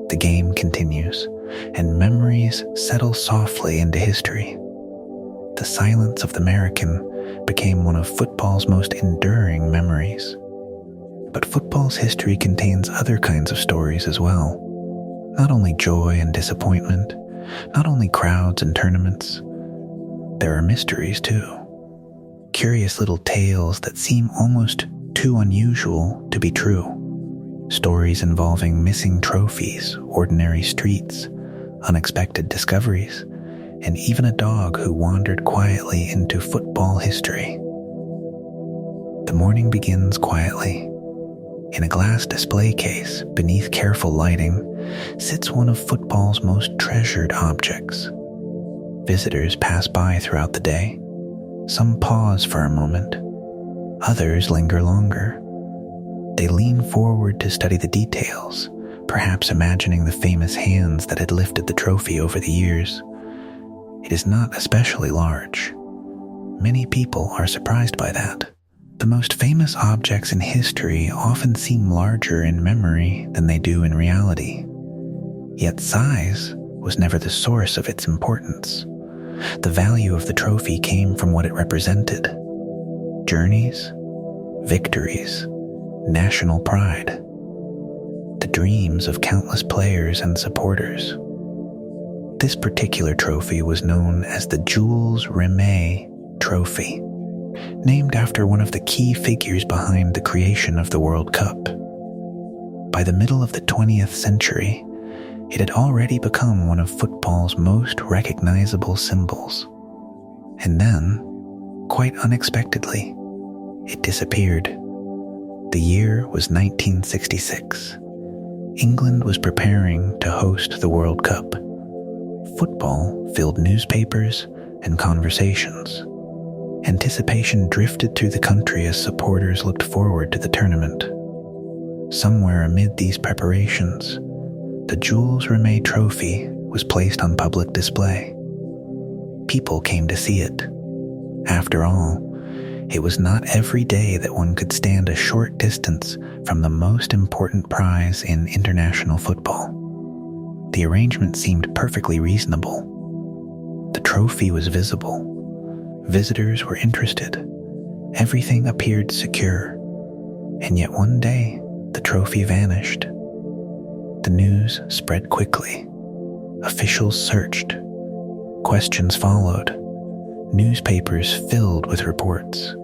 The game continues, and memories settle softly into history. The silence of the American became one of football's most enduring memories. But football's history contains other kinds of stories as well. Not only joy and disappointment, not only crowds and tournaments. There are mysteries too. Curious little tales that seem almost too unusual to be true. Stories involving missing trophies, ordinary streets, unexpected discoveries, and even a dog who wandered quietly into football history. The morning begins quietly. In a glass display case, beneath careful lighting, sits one of football's most treasured objects. Visitors pass by throughout the day. Some pause for a moment. Others linger longer. They lean forward to study the details, perhaps imagining the famous hands that had lifted the trophy over the years. It is not especially large. Many people are surprised by that. The most famous objects in history often seem larger in memory than they do in reality. Yet size was never the source of its importance. The value of the trophy came from what it represented. Journeys, victories, national pride. The dreams of countless players and supporters. This particular trophy was known as the Jules Rimet Trophy, named after one of the key figures behind the creation of the World Cup. By the middle of the 20th century, it had already become one of football's most recognizable symbols. And then, quite unexpectedly, it disappeared. The year was 1966. England was preparing to host the World Cup. Football filled newspapers and conversations. Anticipation drifted through the country as supporters looked forward to the tournament. Somewhere amid these preparations, the Jules Rimet Trophy was placed on public display. People came to see it. After all, it was not every day that one could stand a short distance from the most important prize in international football. The arrangement seemed perfectly reasonable. The trophy was visible. Visitors were interested. Everything appeared secure. And yet one day, the trophy vanished. The news spread quickly. Officials searched. Questions followed. Newspapers filled with reports.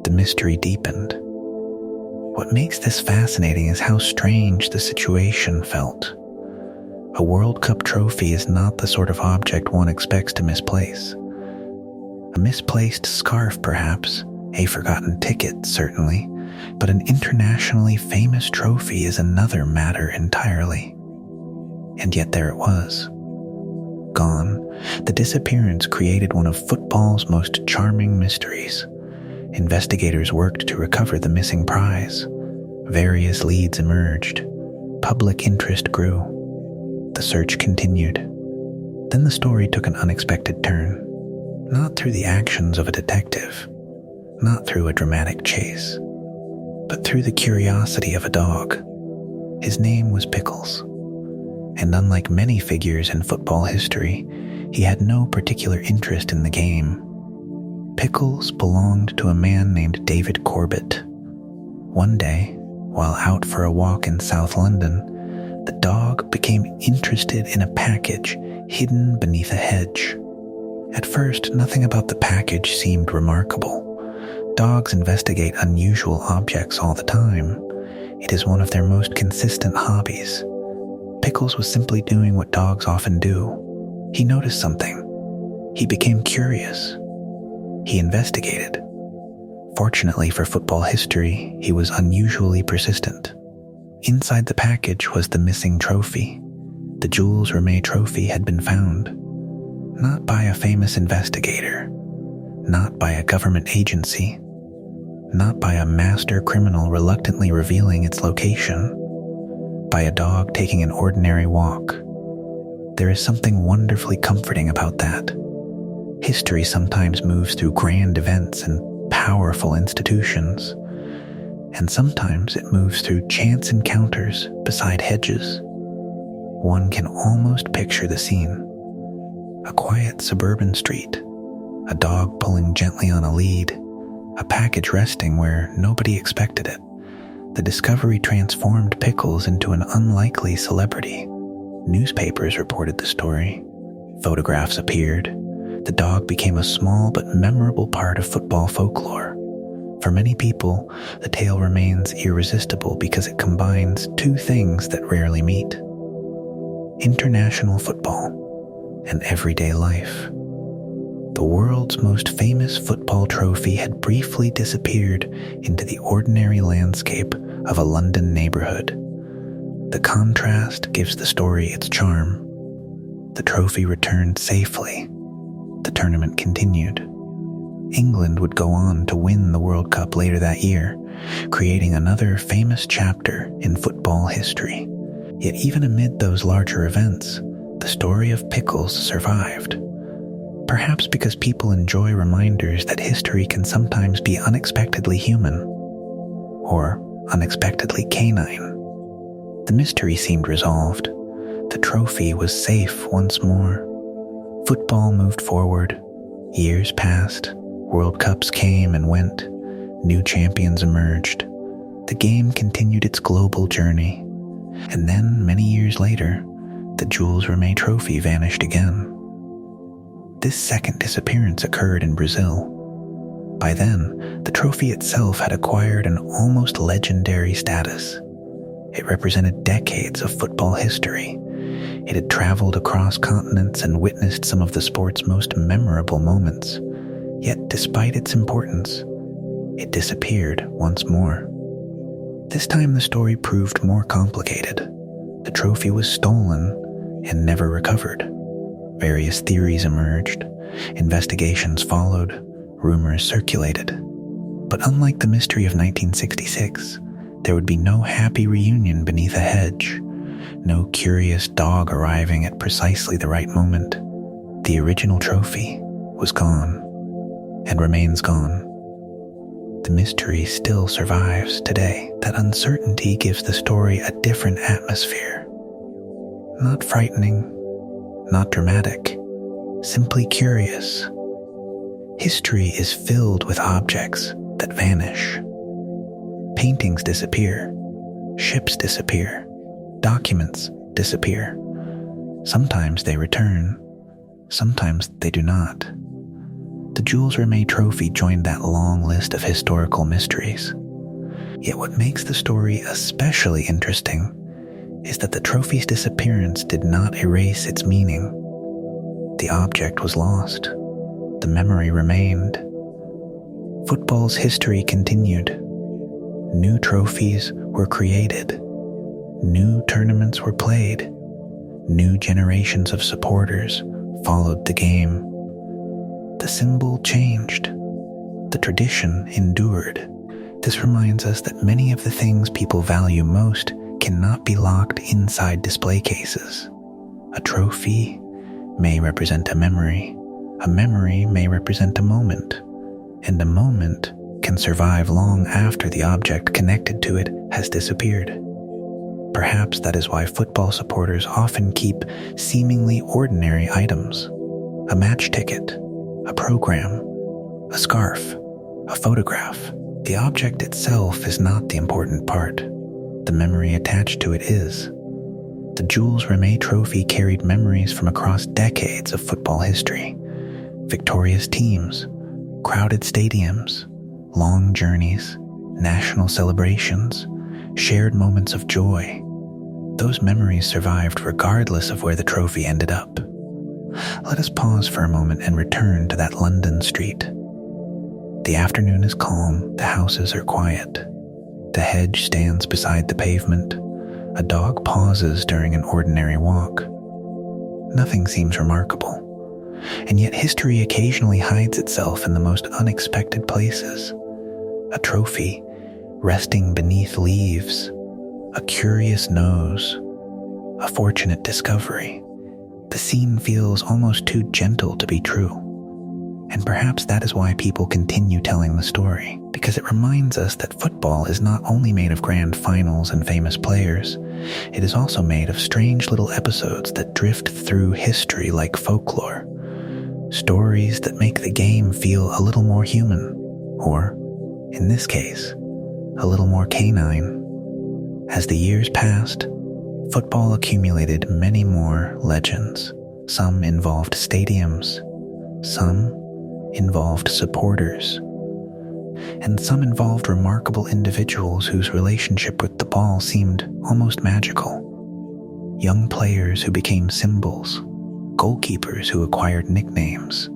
The mystery deepened. What makes this fascinating is how strange the situation felt. A World Cup trophy is not the sort of object one expects to misplace. A misplaced scarf, perhaps, a forgotten ticket, certainly, but an internationally famous trophy is another matter entirely. And yet there it was. Gone, the disappearance created one of football's most charming mysteries. Investigators worked to recover the missing prize. Various leads emerged. Public interest grew. The search continued. Then the story took an unexpected turn. Not through the actions of a detective, not through a dramatic chase, but through the curiosity of a dog. His name was Pickles, and unlike many figures in football history, he had no particular interest in the game. Pickles belonged to a man named David Corbett. One day, while out for a walk in South London, the dog became interested in a package hidden beneath a hedge. At first, nothing about the package seemed remarkable. Dogs investigate unusual objects all the time. It is one of their most consistent hobbies. Pickles was simply doing what dogs often do. He noticed something. He became curious. He investigated. Fortunately for football history, he was unusually persistent. Inside the package was the missing trophy. The Jules Rimet trophy had been found. Not by a famous investigator, not by a government agency, not by a master criminal reluctantly revealing its location, by a dog taking an ordinary walk. There is something wonderfully comforting about that. History sometimes moves through grand events and powerful institutions, and sometimes it moves through chance encounters beside hedges. One can almost picture the scene. A quiet suburban street, a dog pulling gently on a lead, a package resting where nobody expected it. The discovery transformed Pickles into an unlikely celebrity. Newspapers reported the story. Photographs appeared. The dog became a small but memorable part of football folklore. For many people, the tale remains irresistible because it combines two things that rarely meet: international football and everyday life. The world's most famous football trophy had briefly disappeared into the ordinary landscape of a London neighborhood. The contrast gives the story its charm. The trophy returned safely. The tournament continued. England would go on to win the World Cup later that year, creating another famous chapter in football history. Yet even amid those larger events, the story of Pickles survived. Perhaps because people enjoy reminders that history can sometimes be unexpectedly human, or unexpectedly canine. The mystery seemed resolved. The trophy was safe once more. Football moved forward. Years passed. World Cups came and went. New champions emerged. The game continued its global journey. And then, many years later, the Jules Rimet trophy vanished again. This second disappearance occurred in Brazil. By then, the trophy itself had acquired an almost legendary status. It represented decades of football history. It had traveled across continents and witnessed some of the sport's most memorable moments. Yet, despite its importance, it disappeared once more. This time the story proved more complicated. The trophy was stolen and never recovered. Various theories emerged. Investigations followed. Rumors circulated. But unlike the mystery of 1966, there would be no happy reunion beneath a hedge, no curious dog arriving at precisely the right moment. The original trophy was gone, and remains gone. The mystery still survives today. That uncertainty gives the story a different atmosphere. Not frightening, not dramatic, simply curious. History is filled with objects that vanish. Paintings disappear, ships disappear, documents disappear. Sometimes they return, sometimes they do not. The Jules Rimet trophy joined that long list of historical mysteries. Yet what makes the story especially interesting is that the trophy's disappearance did not erase its meaning. The object was lost. The memory remained. Football's history continued. New trophies were created. New tournaments were played. New generations of supporters followed the game. The symbol changed. The tradition endured. This reminds us that many of the things people value most cannot be locked inside display cases. A trophy may represent a memory may represent a moment, and a moment can survive long after the object connected to it has disappeared. Perhaps that is why football supporters often keep seemingly ordinary items: a match ticket, a program, a scarf, a photograph. The object itself is not the important part. The memory attached to it is. The Jules Rimet Trophy carried memories from across decades of football history. Victorious teams, crowded stadiums, long journeys, national celebrations, shared moments of joy. Those memories survived regardless of where the trophy ended up. Let us pause for a moment and return to that London street. The afternoon is calm, the houses are quiet. The hedge stands beside the pavement. A dog pauses during an ordinary walk. Nothing seems remarkable, and yet history occasionally hides itself in the most unexpected places. A trophy resting beneath leaves, a curious nose, a fortunate discovery. The scene feels almost too gentle to be true. And perhaps that is why people continue telling the story, because it reminds us that football is not only made of grand finals and famous players, it is also made of strange little episodes that drift through history like folklore. Stories that make the game feel a little more human, or, in this case, a little more canine. As the years passed, football accumulated many more legends. Some involved stadiums, some involved supporters, and some involved remarkable individuals whose relationship with the ball seemed almost magical. Young players who became symbols, goalkeepers who acquired nicknames,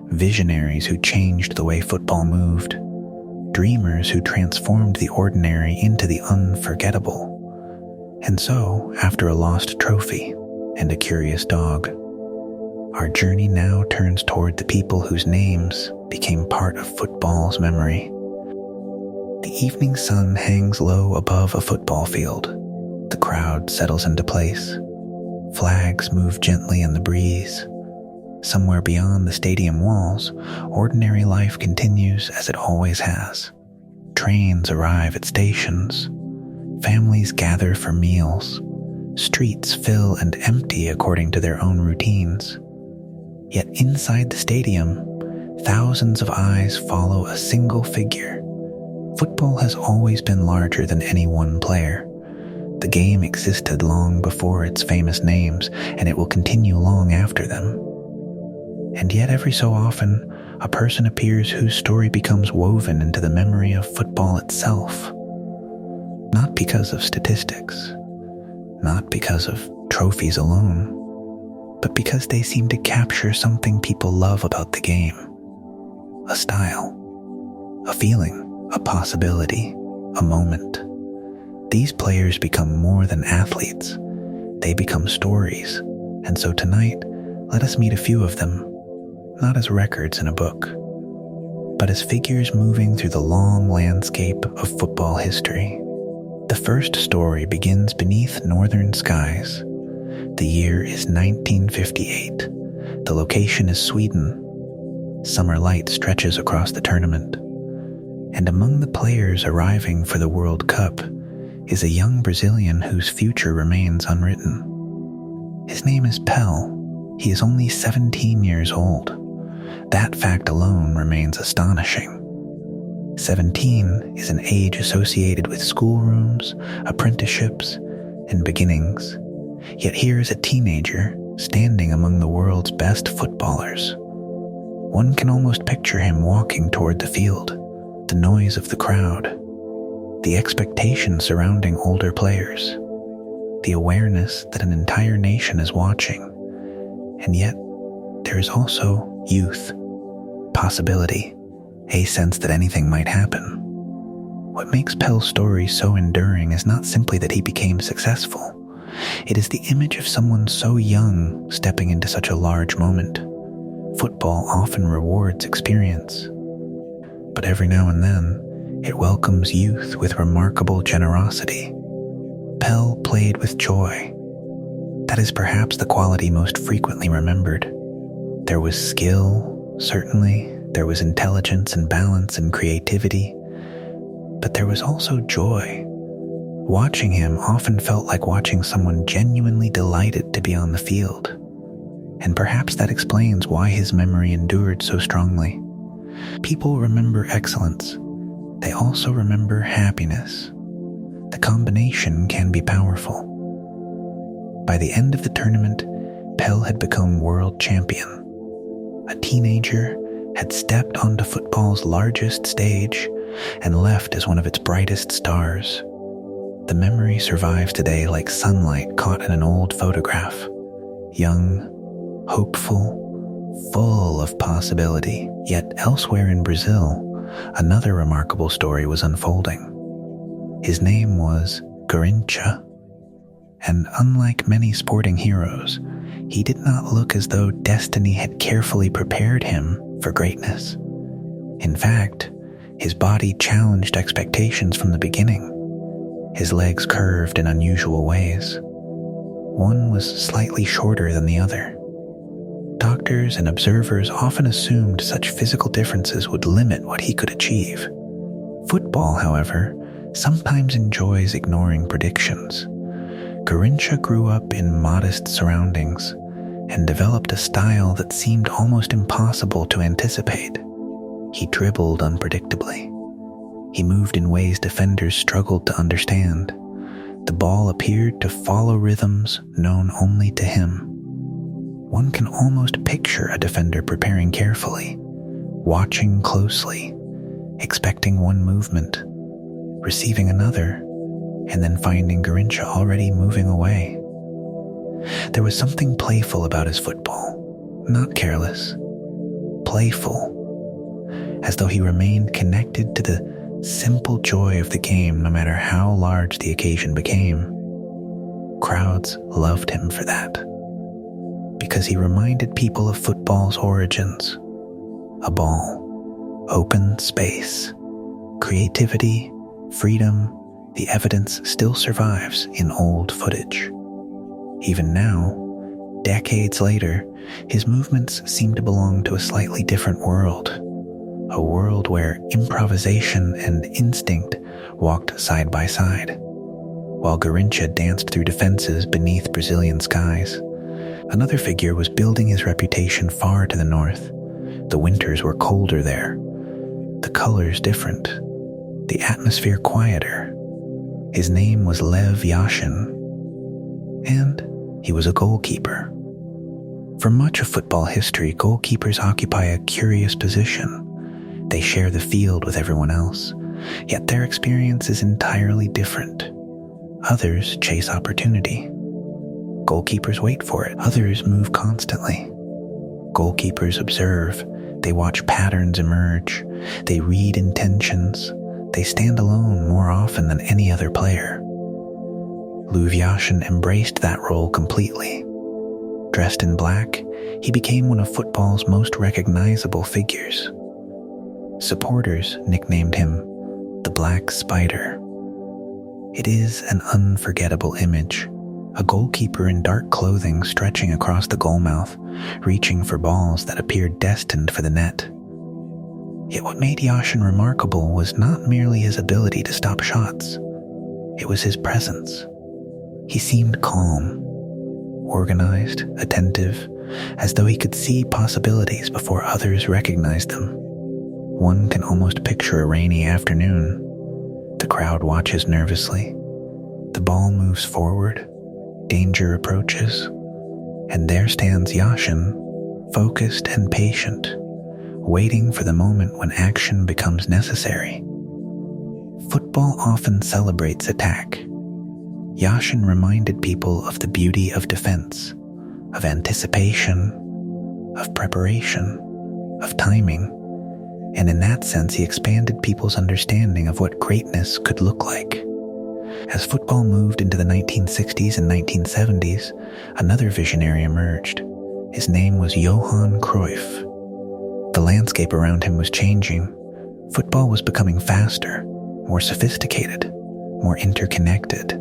visionaries who changed the way football moved, dreamers who transformed the ordinary into the unforgettable. And so, after a lost trophy and a curious dog, our journey now turns toward the people whose names became part of football's memory. The evening sun hangs low above a football field. The crowd settles into place. Flags move gently in the breeze. Somewhere beyond the stadium walls, ordinary life continues as it always has. Trains arrive at stations. Families gather for meals. Streets fill and empty according to their own routines. Yet inside the stadium, thousands of eyes follow a single figure. Football has always been larger than any one player. The game existed long before its famous names, and it will continue long after them. And yet every so often, a person appears whose story becomes woven into the memory of football itself. Not because of statistics, not because of trophies alone, but because they seem to capture something people love about the game. A style, a feeling, a possibility, a moment. These players become more than athletes. They become stories. And so tonight, let us meet a few of them, not as records in a book, but as figures moving through the long landscape of football history. The first story begins beneath northern skies. The year is 1958. The location is Sweden. Summer light stretches across the tournament. And among the players arriving for the World Cup is a young Brazilian whose future remains unwritten. His name is Pell. He is only 17 years old. That fact alone remains astonishing. 17 is an age associated with schoolrooms, apprenticeships, and beginnings. Yet here is a teenager standing among the world's best footballers. One can almost picture him walking toward the field, the noise of the crowd, the expectation surrounding older players. the awareness that an entire nation is watching. And yet, there is also youth, possibility, a sense that anything might happen. What makes Pell's story so enduring is not simply that he became successful. It is the image of someone so young stepping into such a large moment. Football often rewards experience, but every now and then, it welcomes youth with remarkable generosity. Pell played with joy. That is perhaps the quality most frequently remembered. There was skill, certainly. There was intelligence and balance and creativity. But there was also joy. Watching him often felt like watching someone genuinely delighted to be on the field. And perhaps that explains why his memory endured so strongly. People remember excellence. They also remember happiness. The combination can be powerful. By the end of the tournament, Pell had become world champion. A teenager had stepped onto football's largest stage and left as one of its brightest stars. The memory survives today like sunlight caught in an old photograph. Young, hopeful, full of possibility. Yet elsewhere in Brazil, another remarkable story was unfolding. His name was Garrincha, and unlike many sporting heroes, he did not look as though destiny had carefully prepared him for greatness. In fact, his body challenged expectations from the beginning. His legs curved in unusual ways. One was slightly shorter than the other. Doctors and observers often assumed such physical differences would limit what he could achieve. Football, however, sometimes enjoys ignoring predictions. Garrincha grew up in modest surroundings and developed a style that seemed almost impossible to anticipate. He dribbled unpredictably. He moved in ways defenders struggled to understand. The ball appeared to follow rhythms known only to him. One can almost picture a defender preparing carefully, watching closely, expecting one movement, receiving another, and then finding Garrincha already moving away. There was something playful about his football, not careless, playful, as though he remained connected to the simple joy of the game no matter how large the occasion became. Crowds loved him for that, because he reminded people of football's origins. A ball, open space, creativity, freedom. The evidence still survives in old footage. Even now, decades later, his movements seem to belong to a slightly different world. A world where improvisation and instinct walked side by side, while Garrincha danced through defenses beneath Brazilian skies. Another figure was building his reputation far to the north. The winters were colder there, the colors different, the atmosphere quieter. His name was Lev Yashin, and he was a goalkeeper. For much of football history, goalkeepers occupy a curious position. They share the field with everyone else, yet their experience is entirely different. Others chase opportunity. Goalkeepers wait for it. Others move constantly. Goalkeepers observe. They watch patterns emerge. They read intentions. They stand alone more often than any other player. Lev Yashin embraced that role completely. Dressed in black, he became one of football's most recognizable figures. Supporters nicknamed him the Black Spider. It is an unforgettable image, a goalkeeper in dark clothing stretching across the goalmouth, reaching for balls that appeared destined for the net. Yet what made Yashin remarkable was not merely his ability to stop shots. It was his presence. He seemed calm, organized, attentive, as though he could see possibilities before others recognized them. One can almost picture a rainy afternoon. The crowd watches nervously. The ball moves forward. Danger approaches. And there stands Yashin, focused and patient, waiting for the moment when action becomes necessary. Football often celebrates attack. Yashin reminded people of the beauty of defense, of anticipation, of preparation, of timing, and in that sense he expanded people's understanding of what greatness could look like. As football moved into the 1960s and 1970s, another visionary emerged. His name was Johan Cruyff. The landscape around him was changing. Football was becoming faster, more sophisticated, more interconnected.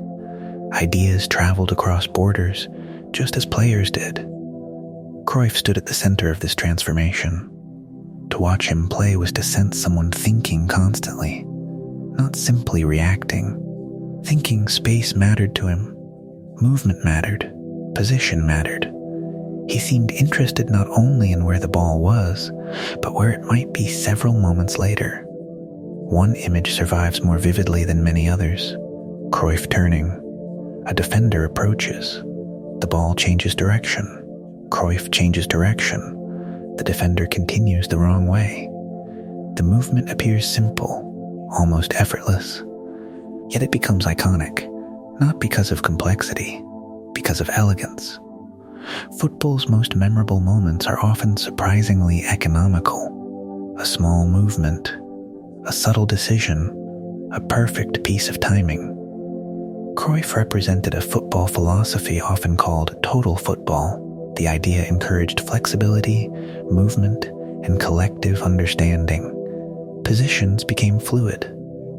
Ideas traveled across borders, just as players did. Cruyff stood at the center of this transformation. To watch him play was to sense someone thinking constantly, not simply reacting. Thinking space mattered to him. Movement mattered. Position mattered. He seemed interested not only in where the ball was, but where it might be several moments later. One image survives more vividly than many others. Cruyff turning. A defender approaches. The ball changes direction. Cruyff changes direction. The defender continues the wrong way. The movement appears simple, almost effortless. Yet it becomes iconic, not because of complexity, because of elegance. Football's most memorable moments are often surprisingly economical. A small movement, a subtle decision, a perfect piece of timing. Cruyff represented a football philosophy often called total football. The idea encouraged flexibility, movement, and collective understanding. Positions became fluid.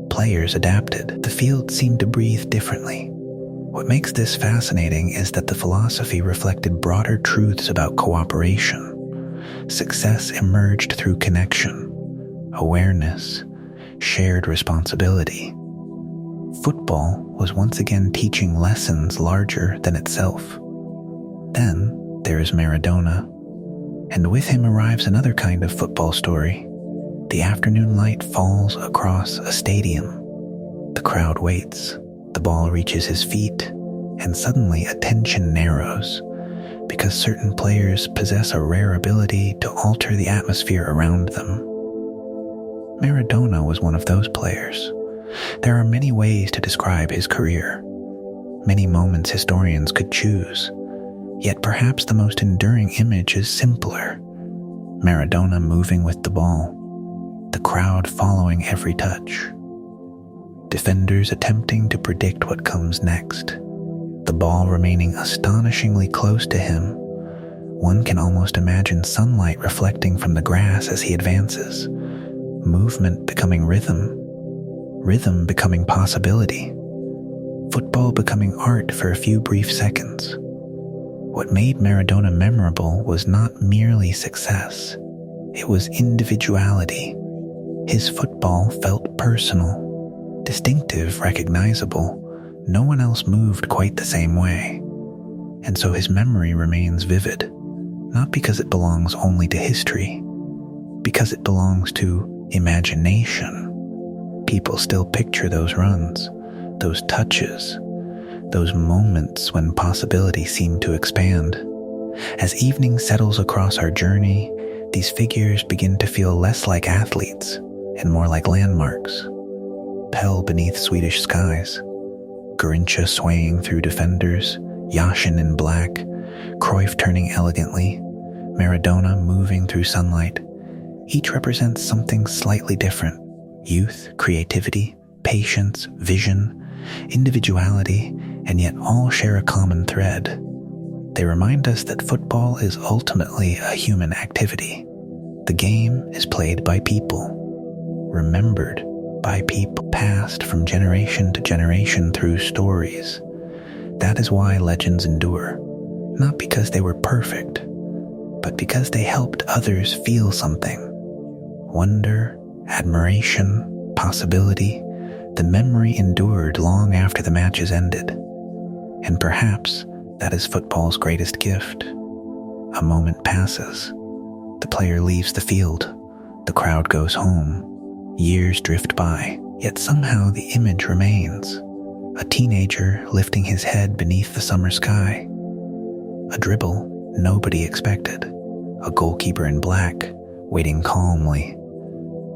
Players adapted. The field seemed to breathe differently. What makes this fascinating is that the philosophy reflected broader truths about cooperation. Success emerged through connection, awareness, shared responsibility. Football was once again teaching lessons larger than itself. Then there is Maradona, and with him arrives another kind of football story. The afternoon light falls across a stadium. The crowd waits. The ball reaches his feet, and suddenly attention narrows, because certain players possess a rare ability to alter the atmosphere around them. Maradona was one of those players. There are many ways to describe his career. Many moments historians could choose, yet perhaps the most enduring image is simpler. Maradona moving with the ball, the crowd following every touch. Defenders attempting to predict what comes next. The ball remaining astonishingly close to him. One can almost imagine sunlight reflecting from the grass as he advances. Movement becoming rhythm. Rhythm becoming possibility. Football becoming art for a few brief seconds. What made Maradona memorable was not merely success. It was individuality. His football felt personal, distinctive, recognizable. No one else moved quite the same way. And so his memory remains vivid, not because it belongs only to history, because it belongs to imagination. People still picture those runs, those touches, those moments when possibility seemed to expand. As evening settles across our journey, these figures begin to feel less like athletes and more like landmarks. Pell beneath Swedish skies, Garincha swaying through defenders, Yashin in black, Cruyff turning elegantly, Maradona moving through sunlight. Each represents something slightly different. Youth, creativity, patience, vision, individuality, and yet all share a common thread. They remind us that football is ultimately a human activity. The game is played by people, remembered by people, passed from generation to generation through stories. That is why legends endure, not because they were perfect, but because they helped others feel something. Wonder, admiration, possibility. The memory endured long after the matches ended. And perhaps that is football's greatest gift. A moment passes. The player leaves the field. The crowd goes home. Years drift by, yet somehow the image remains. A teenager lifting his head beneath the summer sky. A dribble nobody expected. A goalkeeper in black, waiting calmly.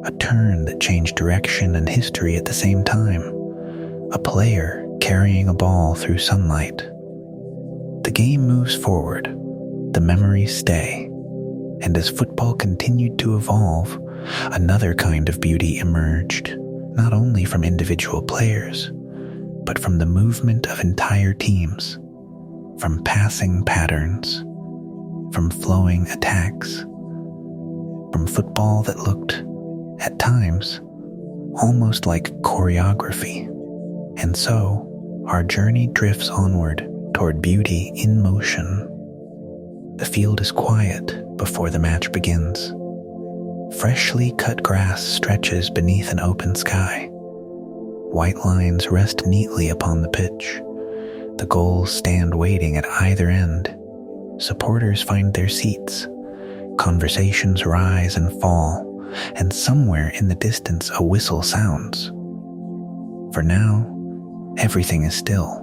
A turn that changed direction and history at the same time. A player carrying a ball through sunlight. The game moves forward, the memories stay, and as football continued to evolve, another kind of beauty emerged, not only from individual players, but from the movement of entire teams, from passing patterns, from flowing attacks, from football that looked, at times, almost like choreography. And so, our journey drifts onward toward beauty in motion. The field is quiet before the match begins. Freshly cut grass stretches beneath an open sky. White lines rest neatly upon the pitch. The goals stand waiting at either end. Supporters find their seats. Conversations rise and fall, and somewhere in the distance a whistle sounds. For now, everything is still.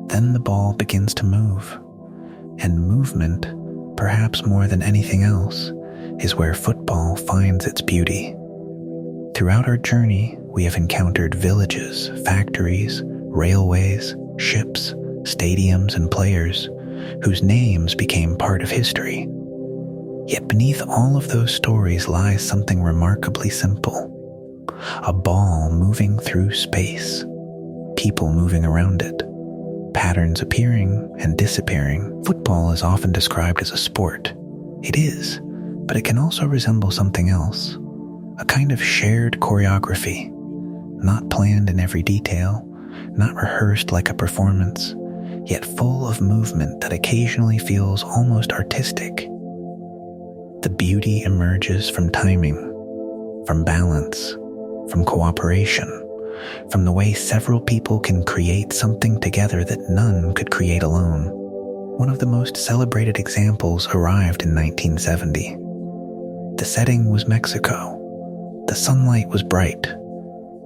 Then the ball begins to move, and movement, perhaps more than anything else, is where football finds its beauty. Throughout our journey, we have encountered villages, factories, railways, ships, stadiums, and players whose names became part of history. Yet beneath all of those stories lies something remarkably simple. A ball moving through space, people moving around it, patterns appearing and disappearing. Football is often described as a sport. It is, but it can also resemble something else, a kind of shared choreography, not planned in every detail, not rehearsed like a performance, yet full of movement that occasionally feels almost artistic. The beauty emerges from timing, from balance, from cooperation, from the way several people can create something together that none could create alone. One of the most celebrated examples arrived in 1970. The setting was Mexico. The sunlight was bright.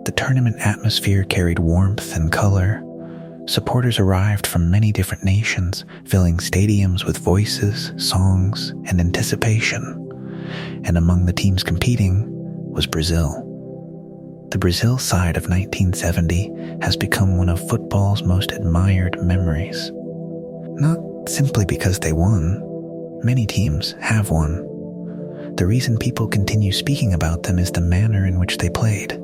The tournament atmosphere carried warmth and color. Supporters arrived from many different nations, filling stadiums with voices, songs, and anticipation. And among the teams competing was Brazil. The Brazil side of 1970 has become one of football's most admired memories. Not simply because they won. Many teams have won. The reason people continue speaking about them is the manner in which they played.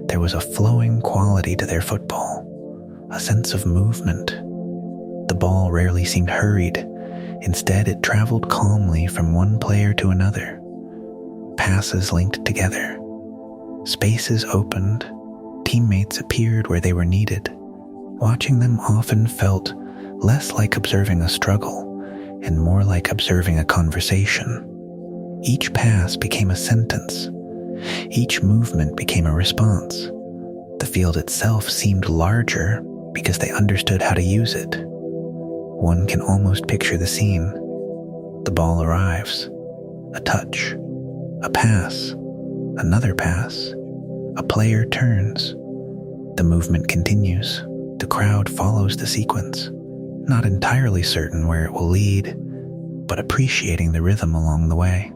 There was a flowing quality to their football, a sense of movement. The ball rarely seemed hurried. Instead, it traveled calmly from one player to another. Passes linked together. Spaces opened. Teammates appeared where they were needed. Watching them often felt less like observing a struggle and more like observing a conversation. Each pass became a sentence. Each movement became a response. The field itself seemed larger because they understood how to use it. One can almost picture the scene. The ball arrives. A touch. A pass. Another pass. A player turns. The movement continues. The crowd follows the sequence, not entirely certain where it will lead, but appreciating the rhythm along the way.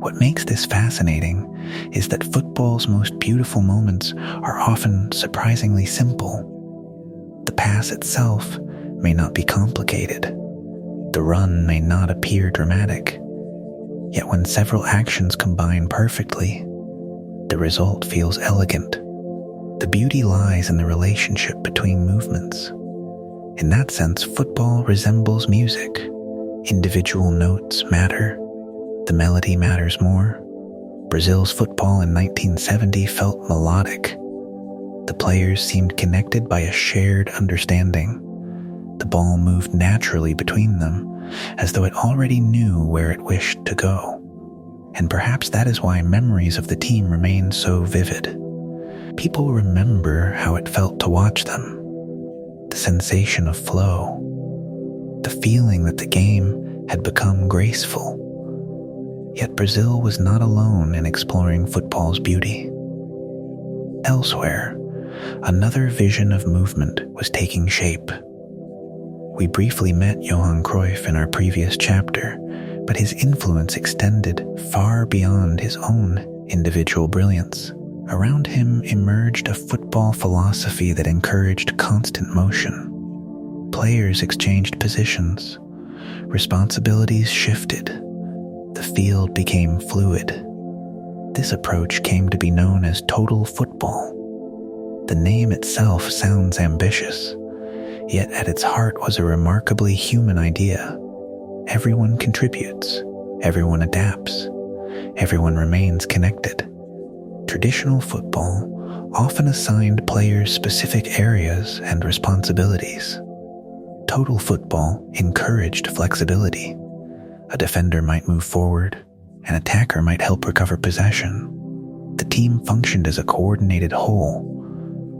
What makes this fascinating is that football's most beautiful moments are often surprisingly simple. The pass itself may not be complicated. The run may not appear dramatic. Yet when several actions combine perfectly, the result feels elegant. The beauty lies in the relationship between movements. In that sense, football resembles music. Individual notes matter. The melody matters more. Brazil's football in 1970 felt melodic. The players seemed connected by a shared understanding. The ball moved naturally between them, as though it already knew where it wished to go. And perhaps that is why memories of the team remain so vivid. People remember how it felt to watch them. The sensation of flow. The feeling that the game had become graceful. Yet Brazil was not alone in exploring football's beauty. Elsewhere, another vision of movement was taking shape. We briefly met Johan Cruyff in our previous chapter, but his influence extended far beyond his own individual brilliance. Around him emerged a football philosophy that encouraged constant motion. Players exchanged positions. Responsibilities shifted. The field became fluid. This approach came to be known as total football. The name itself sounds ambitious, yet at its heart was a remarkably human idea. Everyone contributes, everyone adapts, everyone remains connected. Traditional football often assigned players specific areas and responsibilities. Total football encouraged flexibility. A defender might move forward, an attacker might help recover possession. The team functioned as a coordinated whole.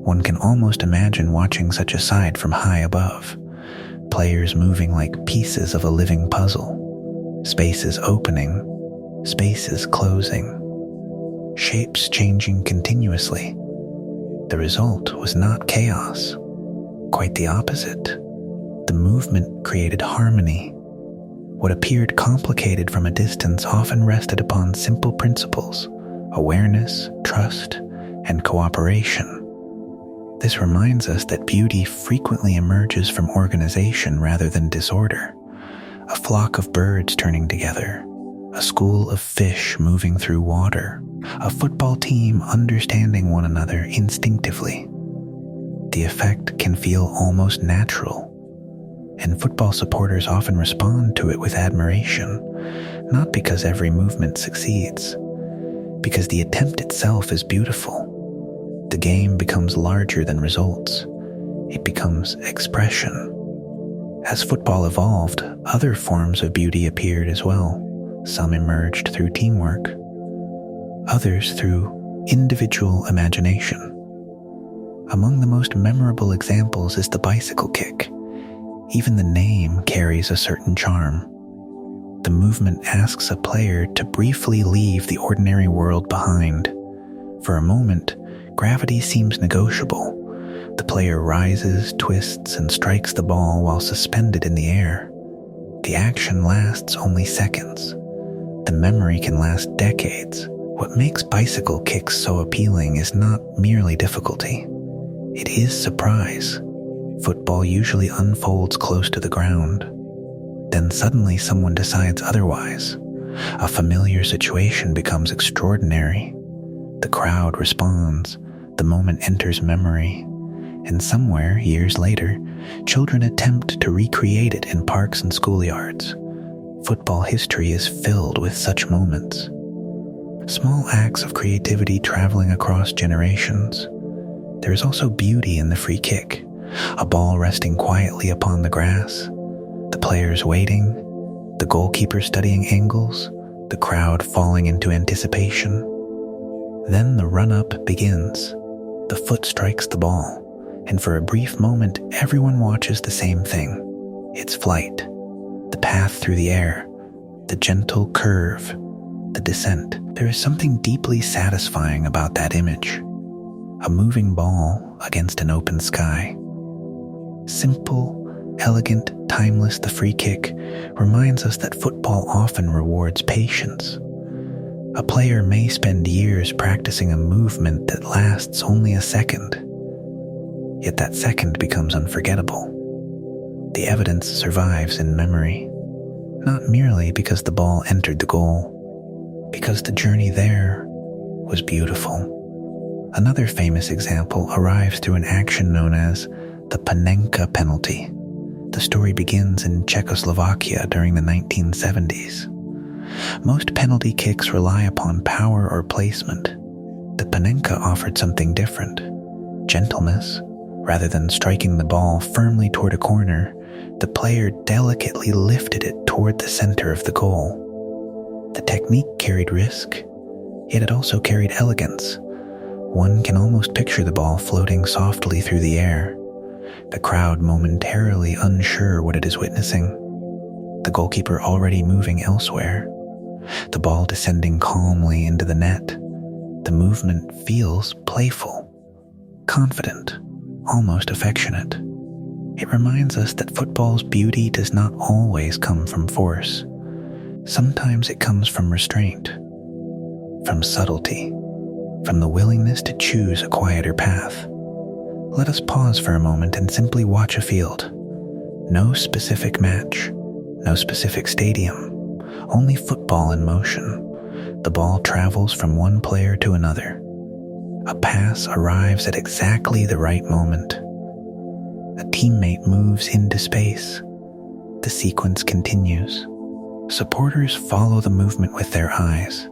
One can almost imagine watching such a side from high above, players moving like pieces of a living puzzle, spaces opening, spaces closing, shapes changing continuously. The result was not chaos, quite the opposite. The movement created harmony. What appeared complicated from a distance often rested upon simple principles: awareness, trust, and cooperation. This reminds us that beauty frequently emerges from organization rather than disorder. A flock of birds turning together, a school of fish moving through water, a football team understanding one another instinctively. The effect can feel almost natural, and football supporters often respond to it with admiration, not because every movement succeeds, because the attempt itself is beautiful. The game becomes larger than results. It becomes expression. As football evolved, other forms of beauty appeared as well. Some emerged through teamwork, others through individual imagination. Among the most memorable examples is the bicycle kick. Even the name carries a certain charm. The movement asks a player to briefly leave the ordinary world behind. For a moment, gravity seems negotiable. The player rises, twists, and strikes the ball while suspended in the air. The action lasts only seconds. The memory can last decades. What makes bicycle kicks so appealing is not merely difficulty. It is surprise. Football usually unfolds close to the ground. Then suddenly someone decides otherwise. A familiar situation becomes extraordinary. The crowd responds. The moment enters memory. And somewhere, years later, children attempt to recreate it in parks and schoolyards. Football history is filled with such moments. Small acts of creativity traveling across generations. There is also beauty in the free kick. A ball resting quietly upon the grass, the players waiting, the goalkeeper studying angles, the crowd falling into anticipation. Then the run-up begins. The foot strikes the ball, and for a brief moment everyone watches the same thing. Its flight, the path through the air, the gentle curve, the descent. There is something deeply satisfying about that image. A moving ball against an open sky. Simple, elegant, timeless, the free kick reminds us that football often rewards patience. A player may spend years practicing a movement that lasts only a second, yet that second becomes unforgettable. The evidence survives in memory, not merely because the ball entered the goal, because the journey there was beautiful. Another famous example arrives through an action known as the Panenka penalty. The story begins in Czechoslovakia during the 1970s. Most penalty kicks rely upon power or placement. The Panenka offered something different. Gentleness. Rather than striking the ball firmly toward a corner, the player delicately lifted it toward the center of the goal. The technique carried risk, yet it also carried elegance. One can almost picture the ball floating softly through the air, the crowd momentarily unsure what it is witnessing, the goalkeeper already moving elsewhere, the ball descending calmly into the net. The movement feels playful, confident, almost affectionate. It reminds us that football's beauty does not always come from force. Sometimes it comes from restraint, from subtlety, from the willingness to choose a quieter path. Let us pause for a moment and simply watch a field. No specific match, no specific stadium, only football in motion. The ball travels from one player to another. A pass arrives at exactly the right moment. A teammate moves into space. The sequence continues. Supporters follow the movement with their eyes.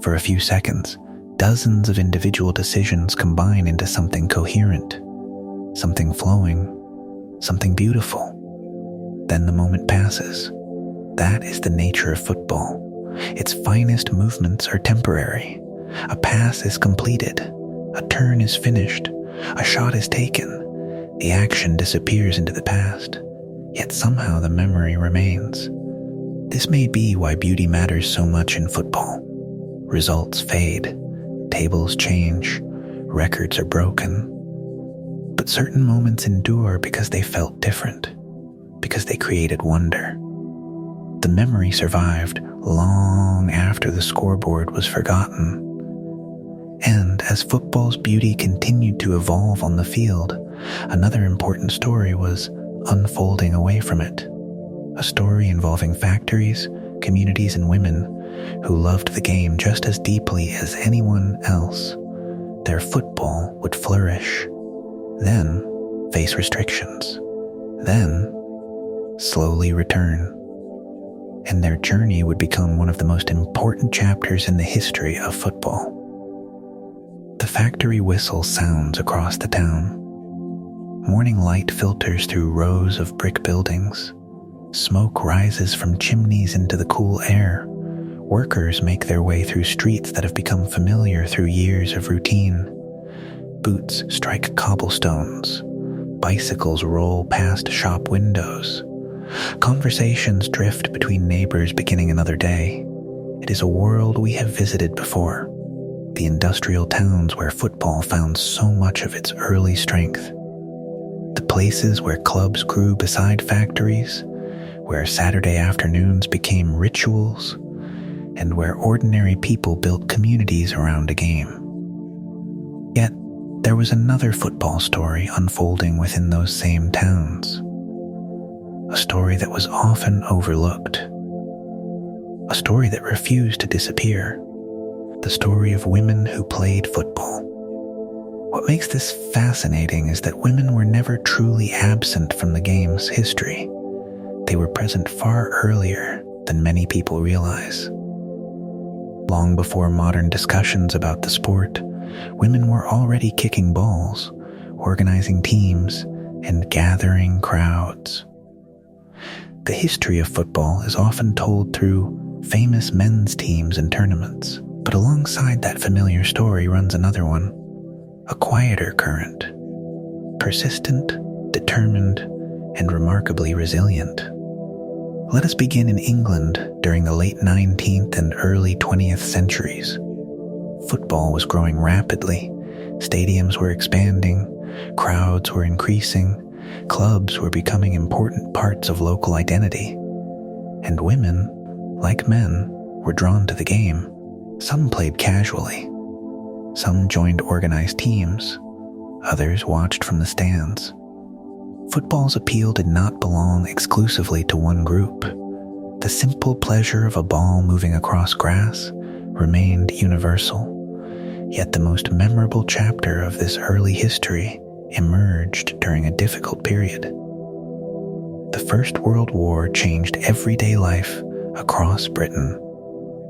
For a few seconds, dozens of individual decisions combine into something coherent, something flowing, something beautiful. Then the moment passes. That is the nature of football. Its finest movements are temporary. A pass is completed. A turn is finished. A shot is taken. The action disappears into the past. Yet somehow the memory remains. This may be why beauty matters so much in football. Results fade. Tables change. Records are broken. But certain moments endure because they felt different. Because they created wonder. The memory survived long after the scoreboard was forgotten. And as football's beauty continued to evolve on the field, another important story was unfolding away from it. A story involving factories, communities, and women who loved the game just as deeply as anyone else. Their football would flourish, then face restrictions, then slowly return. And their journey would become one of the most important chapters in the history of football. The factory whistle sounds across the town. Morning light filters through rows of brick buildings. Smoke rises from chimneys into the cool air. Workers make their way through streets that have become familiar through years of routine. Boots strike cobblestones. Bicycles roll past shop windows. Conversations drift between neighbors beginning another day. It is a world we have visited before. The industrial towns where football found so much of its early strength. The places where clubs grew beside factories, where Saturday afternoons became rituals, and where ordinary people built communities around a game. Yet, there was another football story unfolding within those same towns. A story that was often overlooked. A story that refused to disappear. The story of women who played football. What makes this fascinating is that women were never truly absent from the game's history. They were present far earlier than many people realize. Long before modern discussions about the sport, women were already kicking balls, organizing teams, and gathering crowds. The history of football is often told through famous men's teams and tournaments, but alongside that familiar story runs another one, a quieter current, persistent, determined, and remarkably resilient. Let us begin in England during the late 19th and early 20th centuries. Football was growing rapidly, stadiums were expanding, crowds were increasing, clubs were becoming important parts of local identity, and women, like men, were drawn to the game. Some played casually. Some joined organized teams. Others watched from the stands. Football's appeal did not belong exclusively to one group. The simple pleasure of a ball moving across grass remained universal. Yet the most memorable chapter of this early history emerged during a difficult period. The First World War changed everyday life across Britain.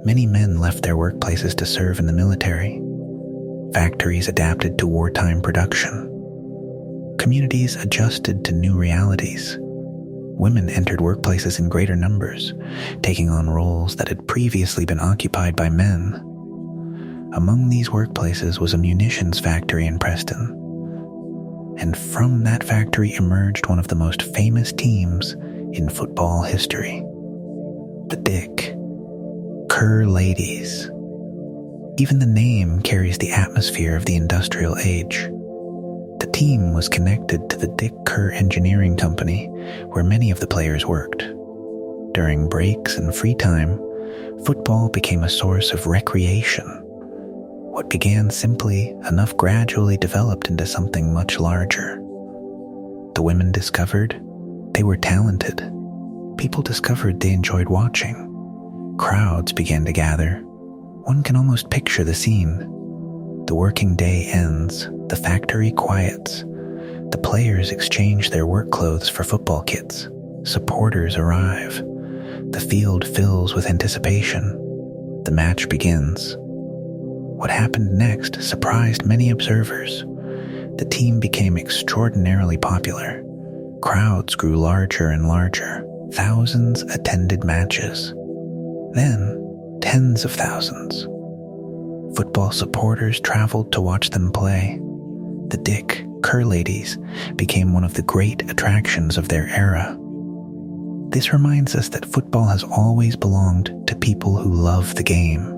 Many men left their workplaces to serve in the military. Factories adapted to wartime production. Communities adjusted to new realities. Women entered workplaces in greater numbers, taking on roles that had previously been occupied by men. Among these workplaces was a munitions factory in Preston. And from that factory emerged one of the most famous teams in football history. The Dick Cur Ladies. Even the name carries the atmosphere of the industrial age. The team was connected to the Dick Kerr Engineering Company, where many of the players worked. During breaks and free time, football became a source of recreation. What began simply enough gradually developed into something much larger. The women discovered they were talented. People discovered they enjoyed watching. Crowds began to gather. One can almost picture the scene. The working day ends, the factory quiets. The players exchange their work clothes for football kits. Supporters arrive. The field fills with anticipation. The match begins. What happened next surprised many observers. The team became extraordinarily popular. Crowds grew larger and larger. Thousands attended matches. Then, tens of thousands. Football supporters traveled to watch them play. The Dick Kerr ladies became one of the great attractions of their era. This reminds us that football has always belonged to people who love the game.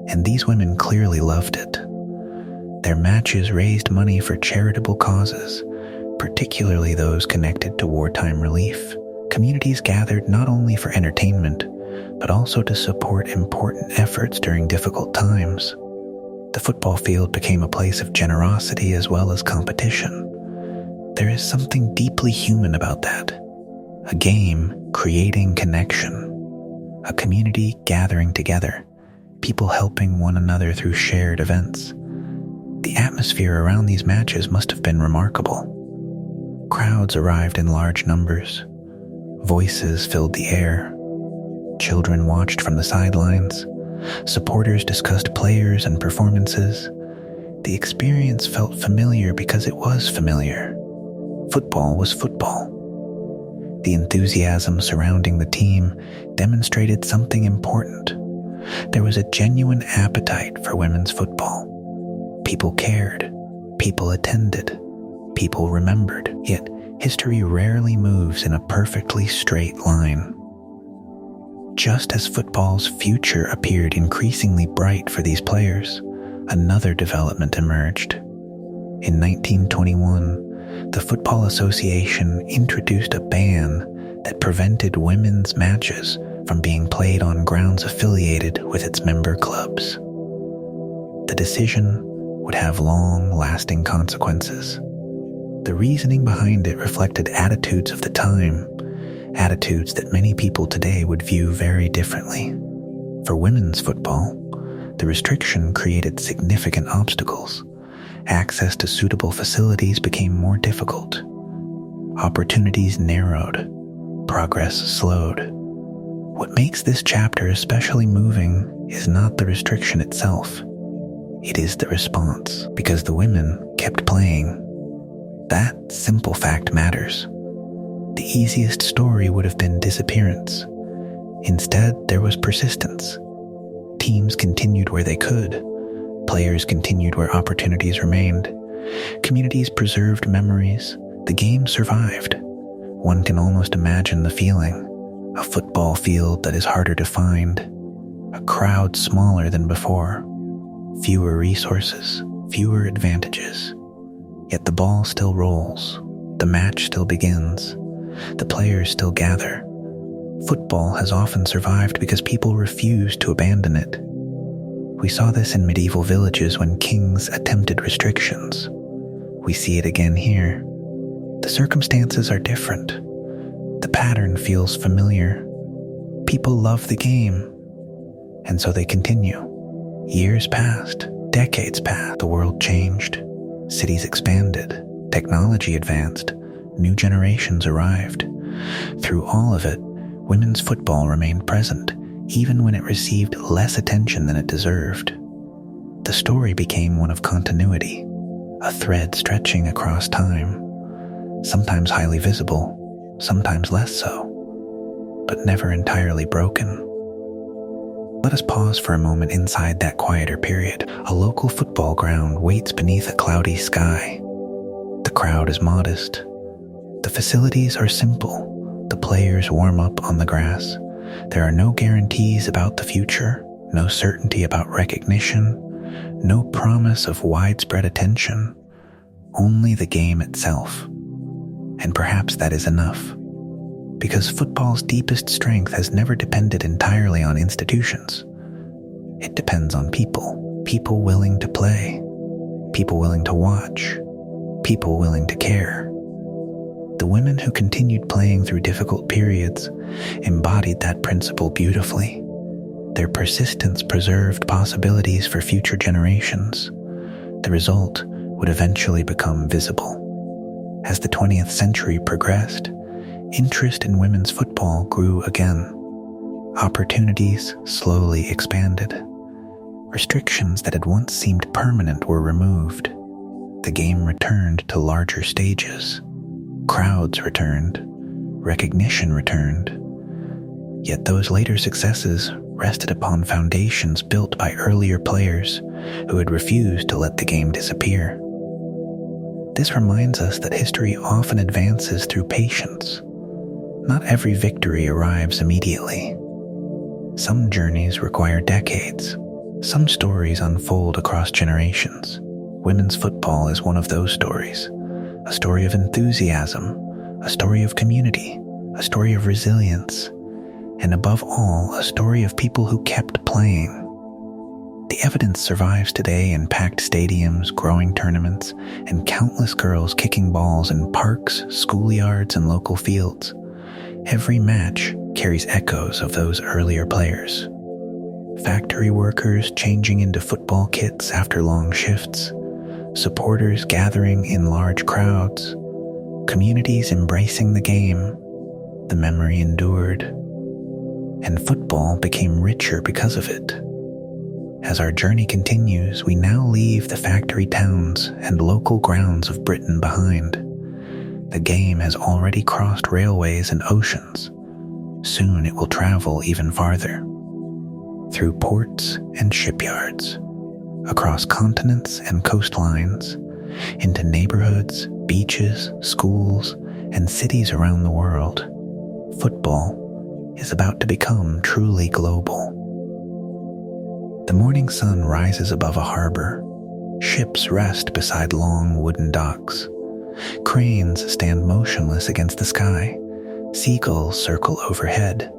And these women clearly loved it. Their matches raised money for charitable causes, particularly those connected to wartime relief. Communities gathered not only for entertainment, but also to support important efforts during difficult times. The football field became a place of generosity as well as competition. There is something deeply human about that. A game creating connection. A community gathering together. People helping one another through shared events. The atmosphere around these matches must have been remarkable. Crowds arrived in large numbers. Voices filled the air. Children watched from the sidelines. Supporters discussed players and performances. The experience felt familiar because it was familiar. Football was football. The enthusiasm surrounding the team demonstrated something important. There was a genuine appetite for women's football. People cared. People attended. People remembered. Yet, history rarely moves in a perfectly straight line. Just as football's future appeared increasingly bright for these players, another development emerged. In 1921, the Football Association introduced a ban that prevented women's matches from being played on grounds affiliated with its member clubs. The decision would have long-lasting consequences. The reasoning behind it reflected attitudes of the time, attitudes that many people today would view very differently. For women's football, the restriction created significant obstacles. Access to suitable facilities became more difficult. Opportunities narrowed. Progress slowed. What makes this chapter especially moving is not the restriction itself. It is the response, because the women kept playing. That simple fact matters. The easiest story would have been disappearance. Instead, there was persistence. Teams continued where they could. Players continued where opportunities remained. Communities preserved memories. The game survived. One can almost imagine the feeling. A football field that is harder to find. A crowd smaller than before. Fewer resources, fewer advantages. Yet the ball still rolls. The match still begins. The players still gather. Football has often survived because people refused to abandon it. We saw this in medieval villages when kings attempted restrictions. We see it again here. The circumstances are different. The pattern feels familiar. People love the game, and so they continue. Years passed, decades passed, the world changed, cities expanded, technology advanced, new generations arrived. Through all of it, women's football remained present, even when it received less attention than it deserved. The story became one of continuity, a thread stretching across time, sometimes highly visible, sometimes less so, but never entirely broken. Let us pause for a moment inside that quieter period. A local football ground waits beneath a cloudy sky. The crowd is modest. The facilities are simple. The players warm up on the grass. There are no guarantees about the future, no certainty about recognition, no promise of widespread attention, only the game itself. And perhaps that is enough, because football's deepest strength has never depended entirely on institutions. It depends on people, People willing to play, people willing to watch, people willing to care. The women who continued playing through difficult periods embodied that principle beautifully. Their persistence preserved possibilities for future generations. The result would eventually become visible. As the 20th century progressed, interest in women's football grew again. Opportunities slowly expanded. Restrictions that had once seemed permanent were removed. The game returned to larger stages. Crowds returned. Recognition returned. Yet those later successes rested upon foundations built by earlier players who had refused to let the game disappear. This reminds us that history often advances through patience. Not every victory arrives immediately. Some journeys require decades. Some stories unfold across generations. Women's football is one of those stories. A story of enthusiasm, a story of community, a story of resilience, and above all, a story of people who kept playing. The evidence survives today in packed stadiums, growing tournaments, and countless girls kicking balls in parks, schoolyards, and local fields. Every match carries echoes of those earlier players. Factory workers changing into football kits after long shifts, supporters gathering in large crowds, communities embracing the game. The memory endured, and football became richer because of it. As our journey continues, we now leave the factory towns and local grounds of Britain behind. The game has already crossed railways and oceans. Soon it will travel even farther. Through ports and shipyards, across continents and coastlines, into neighborhoods, beaches, schools, and cities around the world. Football is about to become truly global. The morning sun rises above a harbor. Ships rest beside long wooden docks. Cranes stand motionless against the sky. Seagulls circle overhead.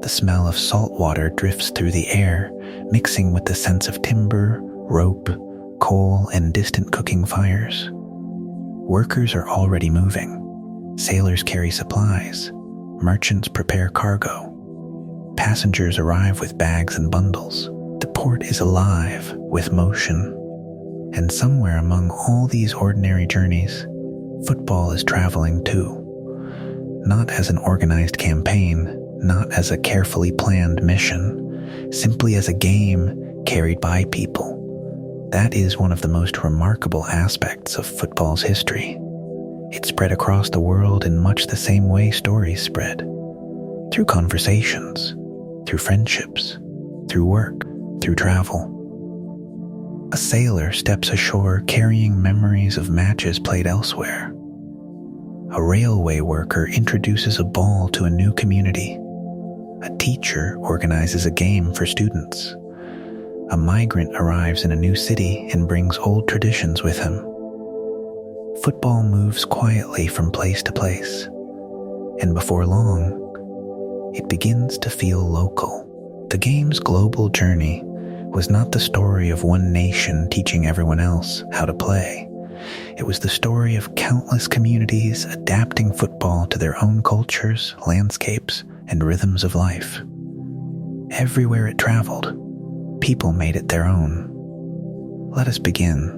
The smell of salt water drifts through the air, mixing with the sense of timber, rope, coal, and distant cooking fires. Workers are already moving. Sailors carry supplies. Merchants prepare cargo. Passengers arrive with bags and bundles. The port is alive with motion. And somewhere among all these ordinary journeys, football is traveling too. Not as an organized campaign, not as a carefully planned mission, simply as a game carried by people. That is one of the most remarkable aspects of football's history. It spread across the world in much the same way stories spread. Through conversations, through friendships, through work, through travel. A sailor steps ashore carrying memories of matches played elsewhere. A railway worker introduces a ball to a new community. A teacher organizes a game for students. A migrant arrives in a new city and brings old traditions with him. Football moves quietly from place to place, and before long, it begins to feel local. The game's global journey was not the story of one nation teaching everyone else how to play. It was the story of countless communities adapting football to their own cultures, landscapes, and rhythms of life. Everywhere it traveled, people made it their own. Let us begin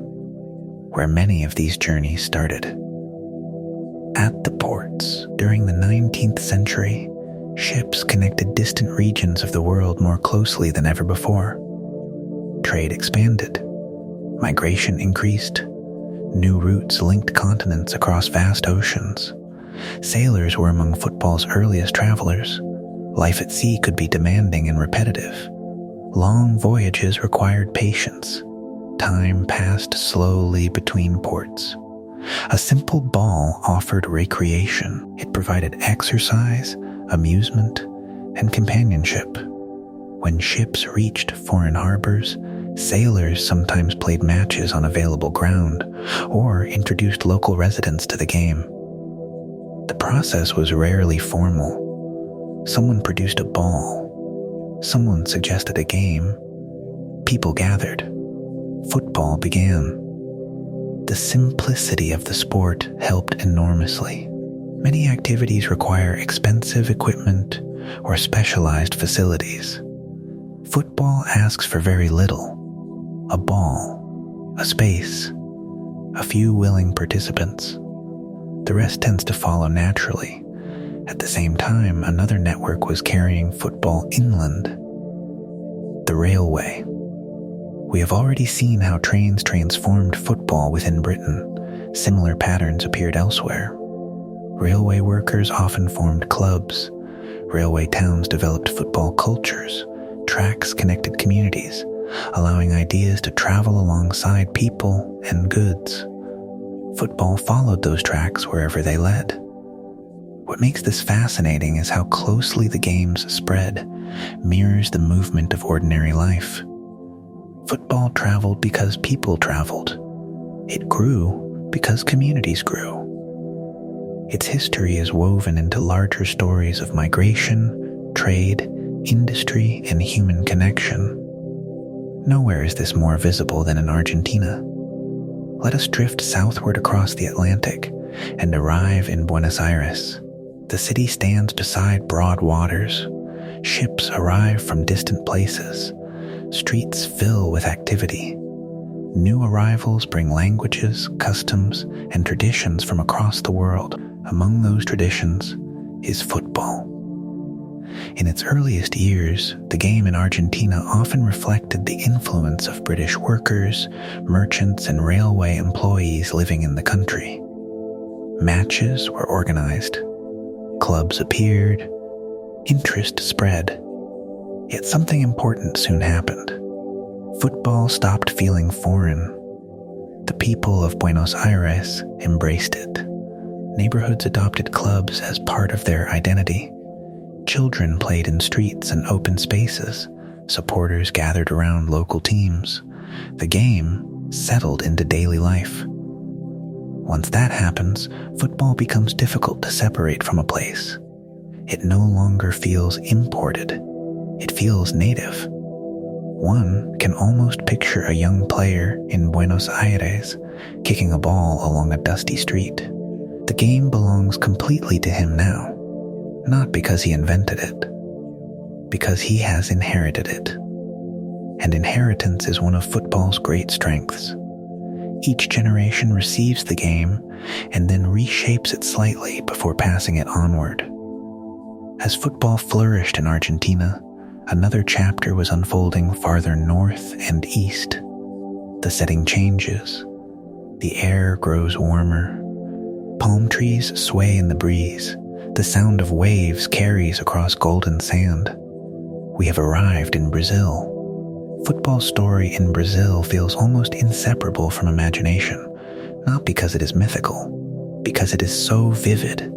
where many of these journeys started. At the ports, during the 19th century, ships connected distant regions of the world more closely than ever before. Trade expanded. Migration increased. New routes linked continents across vast oceans. Sailors were among football's earliest travelers. Life at sea could be demanding and repetitive. Long voyages required patience. Time passed slowly between ports. A simple ball offered recreation. It provided exercise, amusement, and companionship. When ships reached foreign harbors, sailors sometimes played matches on available ground or introduced local residents to the game. The process was rarely formal. Someone produced a ball. Someone suggested a game. People gathered. football began. The simplicity of the sport helped enormously. Many activities require expensive equipment or specialized facilities. Football asks for very little: a ball, a space, a few willing participants. The rest tends to follow naturally. At the same time, another network was carrying football inland: the railway. We have already seen how trains transformed football within Britain. Similar patterns appeared elsewhere. Railway workers often formed clubs. Railway towns developed football cultures. Tracks connected communities, allowing ideas to travel alongside people and goods. Football followed those tracks wherever they led. What makes this fascinating is how closely the game's spread mirrors the movement of ordinary life. Football traveled because people traveled. It grew because communities grew. Its history is woven into larger stories of migration, trade, industry, and human connection. Nowhere is this more visible than in Argentina. Let us drift southward across the Atlantic and arrive in Buenos Aires. The city stands beside broad waters. Ships arrive from distant places. Streets fill with activity. New arrivals bring languages, customs, and traditions from across the world. Among those traditions is football. In its earliest years, the game in Argentina often reflected the influence of British workers, merchants, and railway employees living in the country. Matches were organized. Clubs appeared. Interest spread. Yet something important soon happened. Football stopped feeling foreign. The people of Buenos Aires embraced it. Neighborhoods adopted clubs as part of their identity. Children played in streets and open spaces. Supporters gathered around local teams. The game settled into daily life. Once that happens, football becomes difficult to separate from a place. It no longer feels imported. It feels native. One can almost picture a young player in Buenos Aires kicking a ball along a dusty street. The game belongs completely to him now, not because he invented it, because he has inherited it. And inheritance is one of football's great strengths. Each generation receives the game and then reshapes it slightly before passing it onward. As football flourished in Argentina, another chapter was unfolding farther north and east. The setting changes. The air grows warmer. Palm trees sway in the breeze. The sound of waves carries across golden sand. We have arrived in Brazil. Football's story in Brazil feels almost inseparable from imagination, not because it is mythical, because it is so vivid.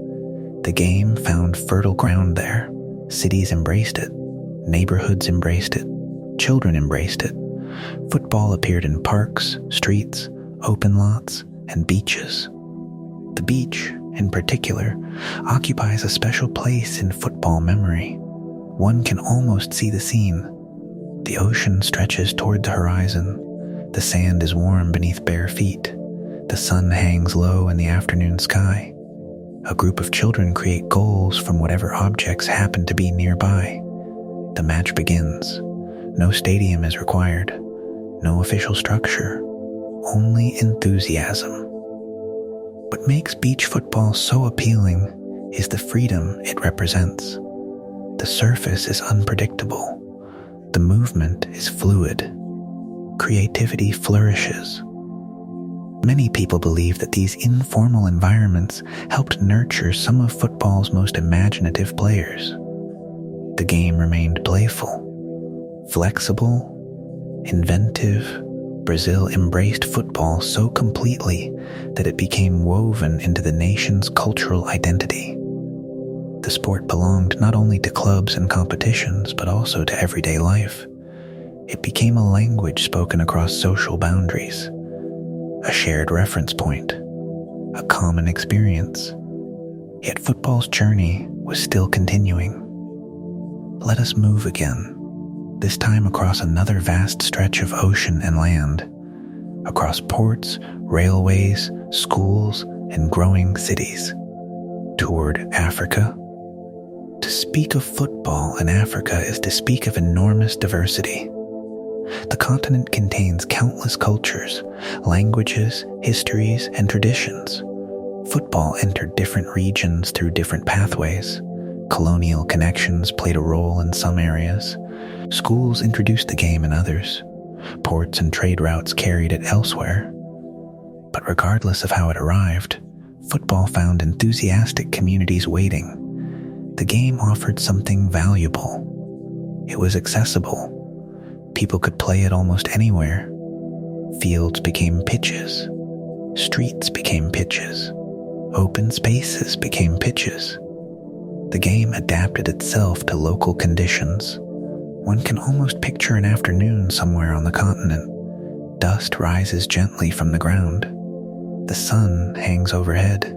The game found fertile ground there. Cities embraced it. Neighborhoods embraced it. Children embraced it. Football appeared in parks, streets, open lots, and beaches. The beach, in particular, occupies a special place in football memory. One can almost see the scene. The ocean stretches toward the horizon. The sand is warm beneath bare feet. The sun hangs low in the afternoon sky. A group of children create goals from whatever objects happen to be nearby. The match begins. No stadium is required. No official structure. Only enthusiasm. What makes beach football so appealing is the freedom it represents. The surface is unpredictable. The movement is fluid. Creativity flourishes. Many people believe that these informal environments helped nurture some of football's most imaginative players. The game remained playful, flexible, inventive. Brazil embraced football so completely that it became woven into the nation's cultural identity. The sport belonged not only to clubs and competitions, but also to everyday life. It became a language spoken across social boundaries, a shared reference point, a common experience. Yet football's journey was still continuing. Let us move again, this time across another vast stretch of ocean and land. across ports, railways, schools, and growing cities. Toward Africa. To speak of football in Africa is to speak of enormous diversity. The continent contains countless cultures, languages, histories, and traditions. Football entered different regions through different pathways. Colonial connections played a role in some areas. Schools introduced the game in others. Ports and trade routes carried it elsewhere. But regardless of how it arrived, football found enthusiastic communities waiting. The game offered something valuable. It was accessible. People could play it almost anywhere. Fields became pitches. Streets became pitches. Open spaces became pitches. The game adapted itself to local conditions. One can almost picture an afternoon somewhere on the continent. Dust rises gently from the ground. The sun hangs overhead.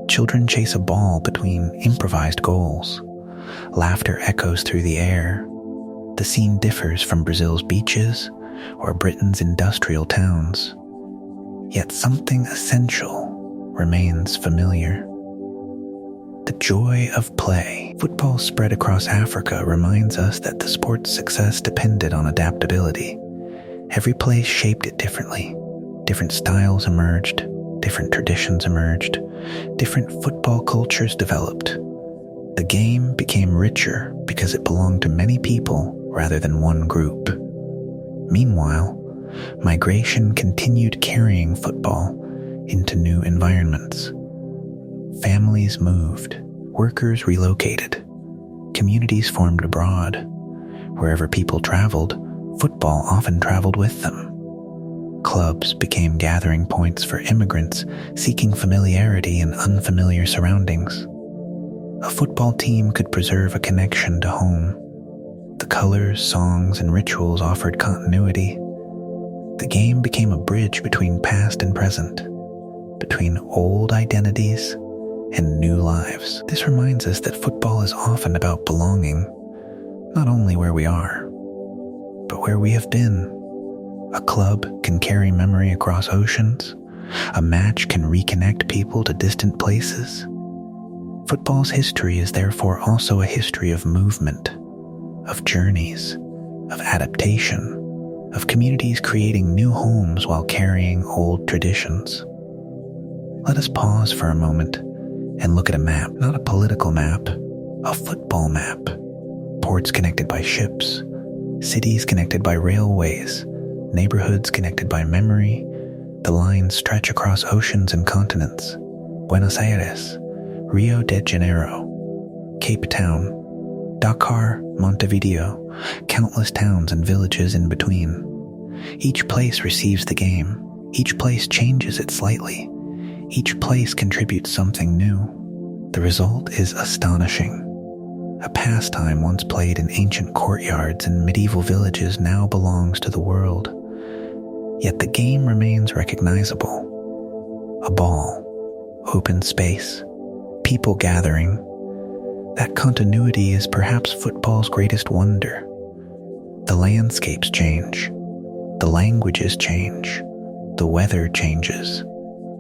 Children chase a ball between improvised goals. Laughter echoes through the air. The scene differs from Brazil's beaches or Britain's industrial towns. Yet something essential remains familiar. The joy of play. Football spread across Africa reminds us that the sport's success depended on adaptability. Every place shaped it differently. Different styles emerged. Different traditions emerged. Different football cultures developed. The game became richer because it belonged to many people rather than one group. Meanwhile, migration continued carrying football into new environments. Families moved. Workers relocated. Communities formed abroad. Wherever people traveled, football often traveled with them. Clubs became gathering points for immigrants seeking familiarity in unfamiliar surroundings. A football team could preserve a connection to home. The colors, songs, and rituals offered continuity. The game became a bridge between past and present, between old identities and new lives. This reminds us that football is often about belonging, not only where we are, but where we have been. A club can carry memory across oceans. A match can reconnect people to distant places. Football's history is therefore also a history of movement, of journeys, of adaptation, of communities creating new homes while carrying old traditions. Let us pause for a moment and look at a map, not a political map, a football map. Ports connected by ships, cities connected by railways, neighborhoods connected by memory. The lines stretch across oceans and continents. Buenos Aires, Rio de Janeiro, Cape Town, Dakar, Montevideo, countless towns and villages in between. Each place receives the game. Each place changes it slightly. Each place contributes something new. The result is astonishing. A pastime once played in ancient courtyards and medieval villages now belongs to the world. Yet the game remains recognizable. A ball, open space, people gathering. That continuity is perhaps football's greatest wonder. The landscapes change. The languages change. The weather changes.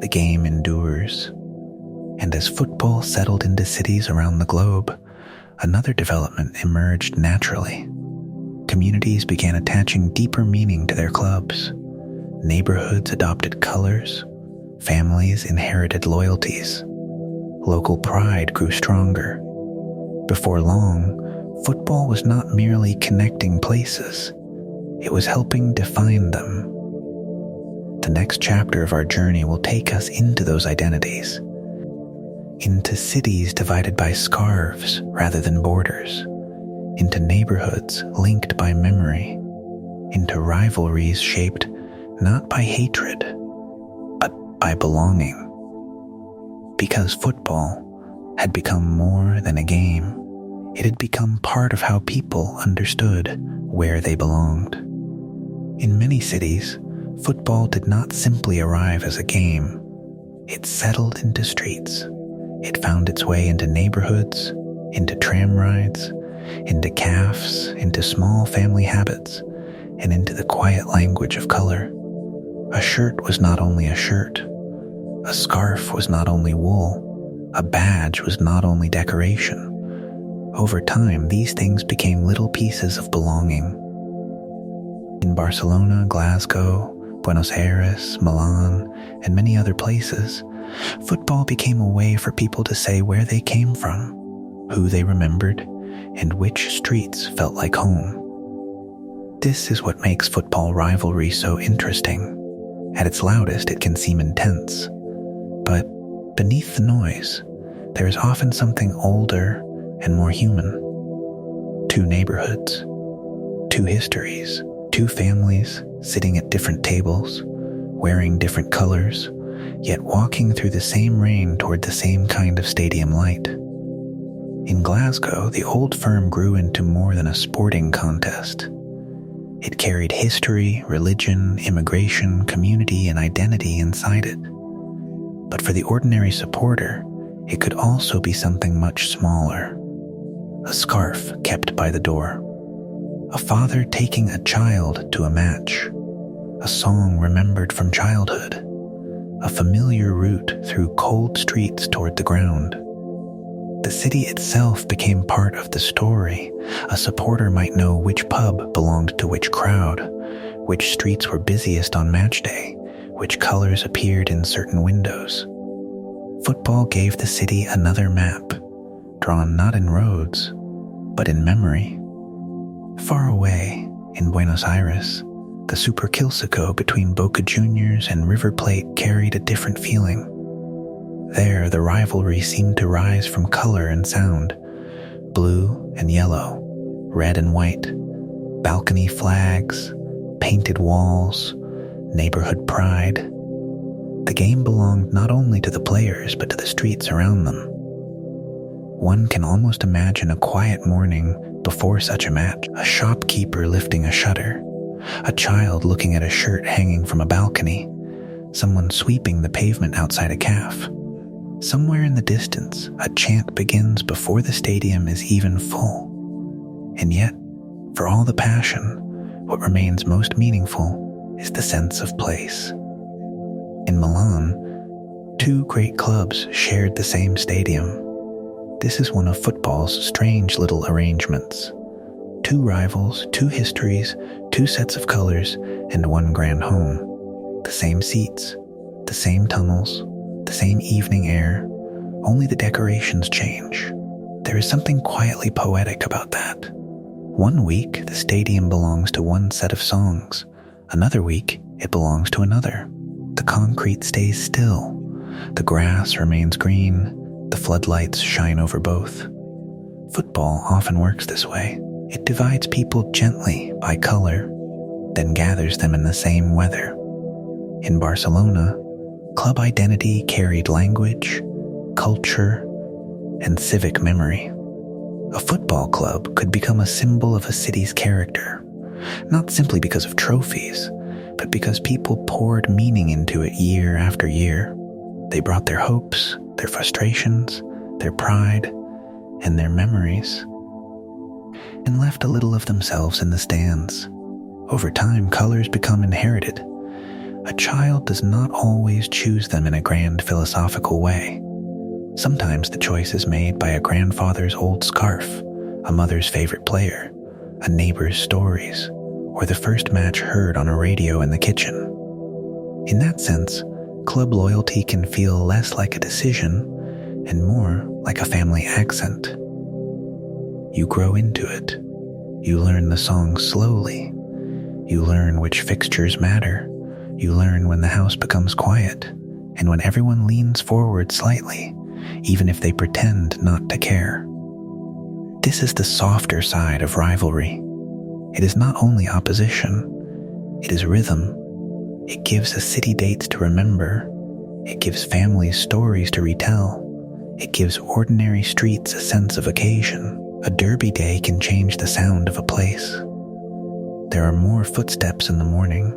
The game endures. And as football settled into cities around the globe, another development emerged naturally. Communities began attaching deeper meaning to their clubs. Neighborhoods adopted colors. Families inherited loyalties. Local pride grew stronger. Before long, football was not merely connecting places. It was helping define them. The next chapter of our journey will take us into those identities, into cities divided by scarves rather than borders, into neighborhoods linked by memory, into rivalries shaped not by hatred, but by belonging. Because football had become more than a game, it had become part of how people understood where they belonged. In many cities, football did not simply arrive as a game. It settled into streets. It found its way into neighborhoods, into tram rides, into cafes, into small family habits, and into the quiet language of color. A shirt was not only a shirt. A scarf was not only wool. A badge was not only decoration. Over time, these things became little pieces of belonging. In Barcelona, Glasgow, Buenos Aires, Milan, and many other places, football became a way for people to say where they came from, who they remembered, and which streets felt like home. This is what makes football rivalry so interesting. At its loudest, it can seem intense. But beneath the noise, there is often something older and more human. Two neighborhoods, two histories, two families sitting at different tables, wearing different colors, yet walking through the same rain toward the same kind of stadium light. In Glasgow, the old firm grew into more than a sporting contest. It carried history, religion, immigration, community, and identity inside it. But for the ordinary supporter, it could also be something much smaller. A scarf kept by the door. A father taking a child to a match. A song remembered from childhood. A familiar route through cold streets toward the ground. The city itself became part of the story. A supporter might know which pub belonged to which crowd, which streets were busiest on match day, which colors appeared in certain windows. Football gave the city another map, drawn not in roads, but in memory. Far away, in Buenos Aires, the Super Kilsico between Boca Juniors and River Plate carried a different feeling. There, the rivalry seemed to rise from color and sound, blue and yellow, red and white, balcony flags, painted walls, neighborhood pride. The game belonged not only to the players, but to the streets around them. One can almost imagine a quiet morning before such a match, a shopkeeper lifting a shutter, a child looking at a shirt hanging from a balcony, someone sweeping the pavement outside a cafe. Somewhere in the distance, a chant begins before the stadium is even full. And yet, for all the passion, what remains most meaningful is the sense of place. In Milan, two great clubs shared the same stadium. This is one of football's strange little arrangements. Two rivals, two histories, two sets of colors, and one grand home. The same seats, the same tunnels, the same evening air, only the decorations change. There is something quietly poetic about that. One week, the stadium belongs to one set of songs. Another week, it belongs to another. The concrete stays still. The grass remains green. The floodlights shine over both. Football often works this way. It divides people gently by color, then gathers them in the same weather. In Barcelona, club identity carried language, culture, and civic memory. A football club could become a symbol of a city's character, not simply because of trophies, but because people poured meaning into it year after year. They brought their hopes, their frustrations, their pride, and their memories, and left a little of themselves in the stands. Over time, colors become inherited. A child does not always choose them in a grand philosophical way. Sometimes the choice is made by a grandfather's old scarf, a mother's favorite player, a neighbor's stories, or the first match heard on a radio in the kitchen. In that sense, club loyalty can feel less like a decision and more like a family accent. You grow into it. You learn the songs slowly. You learn which fixtures matter. You learn when the house becomes quiet and when everyone leans forward slightly, even if they pretend not to care. This is the softer side of rivalry. It is not only opposition, it is rhythm. It gives a city dates to remember. It gives families stories to retell. It gives ordinary streets a sense of occasion. A derby day can change the sound of a place. There are more footsteps in the morning,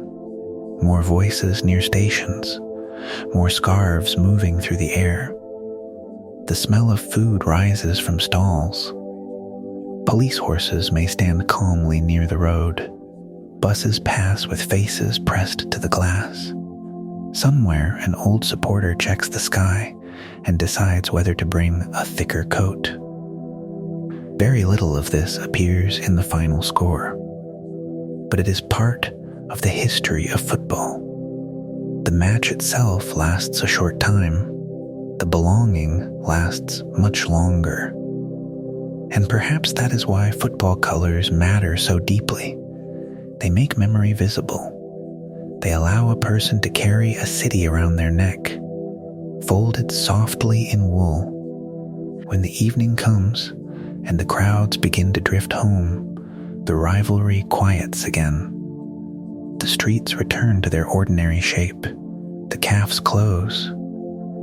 more voices near stations, more scarves moving through the air. The smell of food rises from stalls. Police horses may stand calmly near the road. Buses pass with faces pressed to the glass. Somewhere, an old supporter checks the sky and decides whether to bring a thicker coat. Very little of this appears in the final score, but it is part of the history of football. The match itself lasts a short time. The belonging lasts much longer. And perhaps that is why football colors matter so deeply. They make memory visible. They allow a person to carry a city around their neck, folded softly in wool. When the evening comes and the crowds begin to drift home, the rivalry quiets again. The streets return to their ordinary shape. The calves close.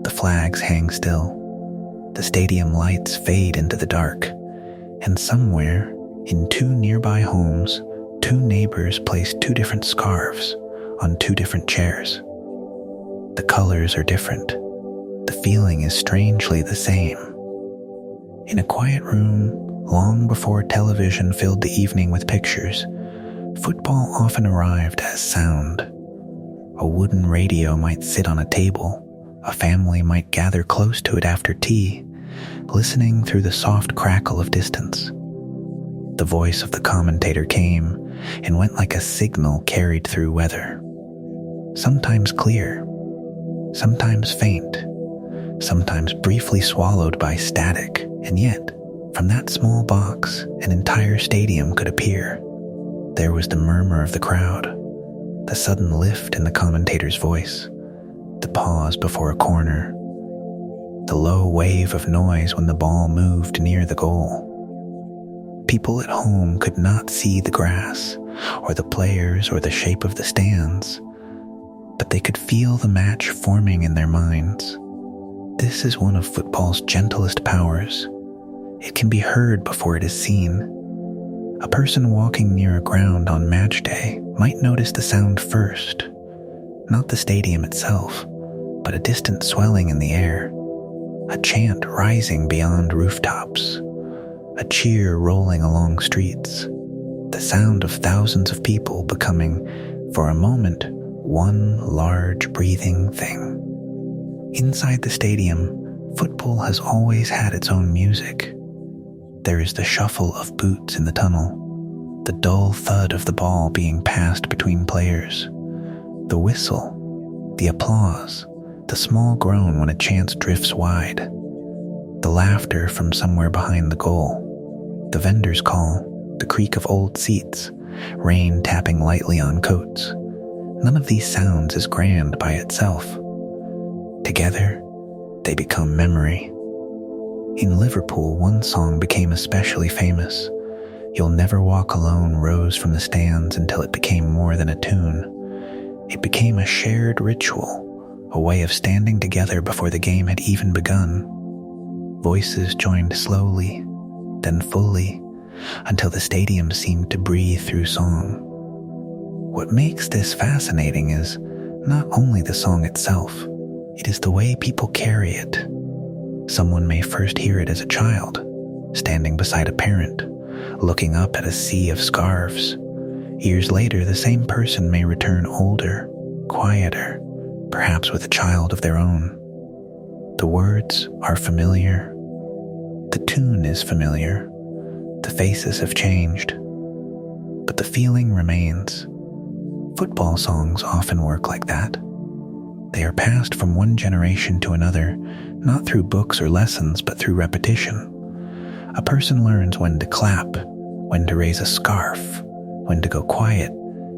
The flags hang still. The stadium lights fade into the dark. And somewhere, in two nearby homes, two neighbors place two different scarves on two different chairs. The colors are different. The feeling is strangely the same. In a quiet room, long before television filled the evening with pictures, football often arrived as sound. A wooden radio might sit on a table. A family might gather close to it after tea, listening through the soft crackle of distance. The voice of the commentator came and went like a signal carried through weather. Sometimes clear, sometimes faint, sometimes briefly swallowed by static, and yet, from that small box, an entire stadium could appear. There was the murmur of the crowd, the sudden lift in the commentator's voice, the pause before a corner, the low wave of noise when the ball moved near the goal. People at home could not see the grass, or the players, or the shape of the stands, but they could feel the match forming in their minds. This is one of football's gentlest powers. It can be heard before it is seen. A person walking near a ground on match day might notice the sound first, not the stadium itself, but a distant swelling in the air, a chant rising beyond rooftops, a cheer rolling along streets, the sound of thousands of people becoming, for a moment, one large breathing thing. Inside the stadium, football has always had its own music. There is the shuffle of boots in the tunnel, the dull thud of the ball being passed between players, the whistle, the applause, the small groan when a chance drifts wide, the laughter from somewhere behind the goal, the vendor's call, the creak of old seats, rain tapping lightly on coats. None of these sounds is grand by itself. Together, they become memory. In Liverpool, one song became especially famous. You'll Never Walk Alone rose from the stands until it became more than a tune. It became a shared ritual, a way of standing together before the game had even begun. Voices joined slowly, then fully, until the stadium seemed to breathe through song. What makes this fascinating is not only the song itself, it is the way people carry it. Someone may first hear it as a child, standing beside a parent, looking up at a sea of scarves. Years later, the same person may return older, quieter, perhaps with a child of their own. The words are familiar. The tune is familiar. The faces have changed, but the feeling remains. Football songs often work like that. They are passed from one generation to another, not through books or lessons, but through repetition. A person learns when to clap, when to raise a scarf, when to go quiet,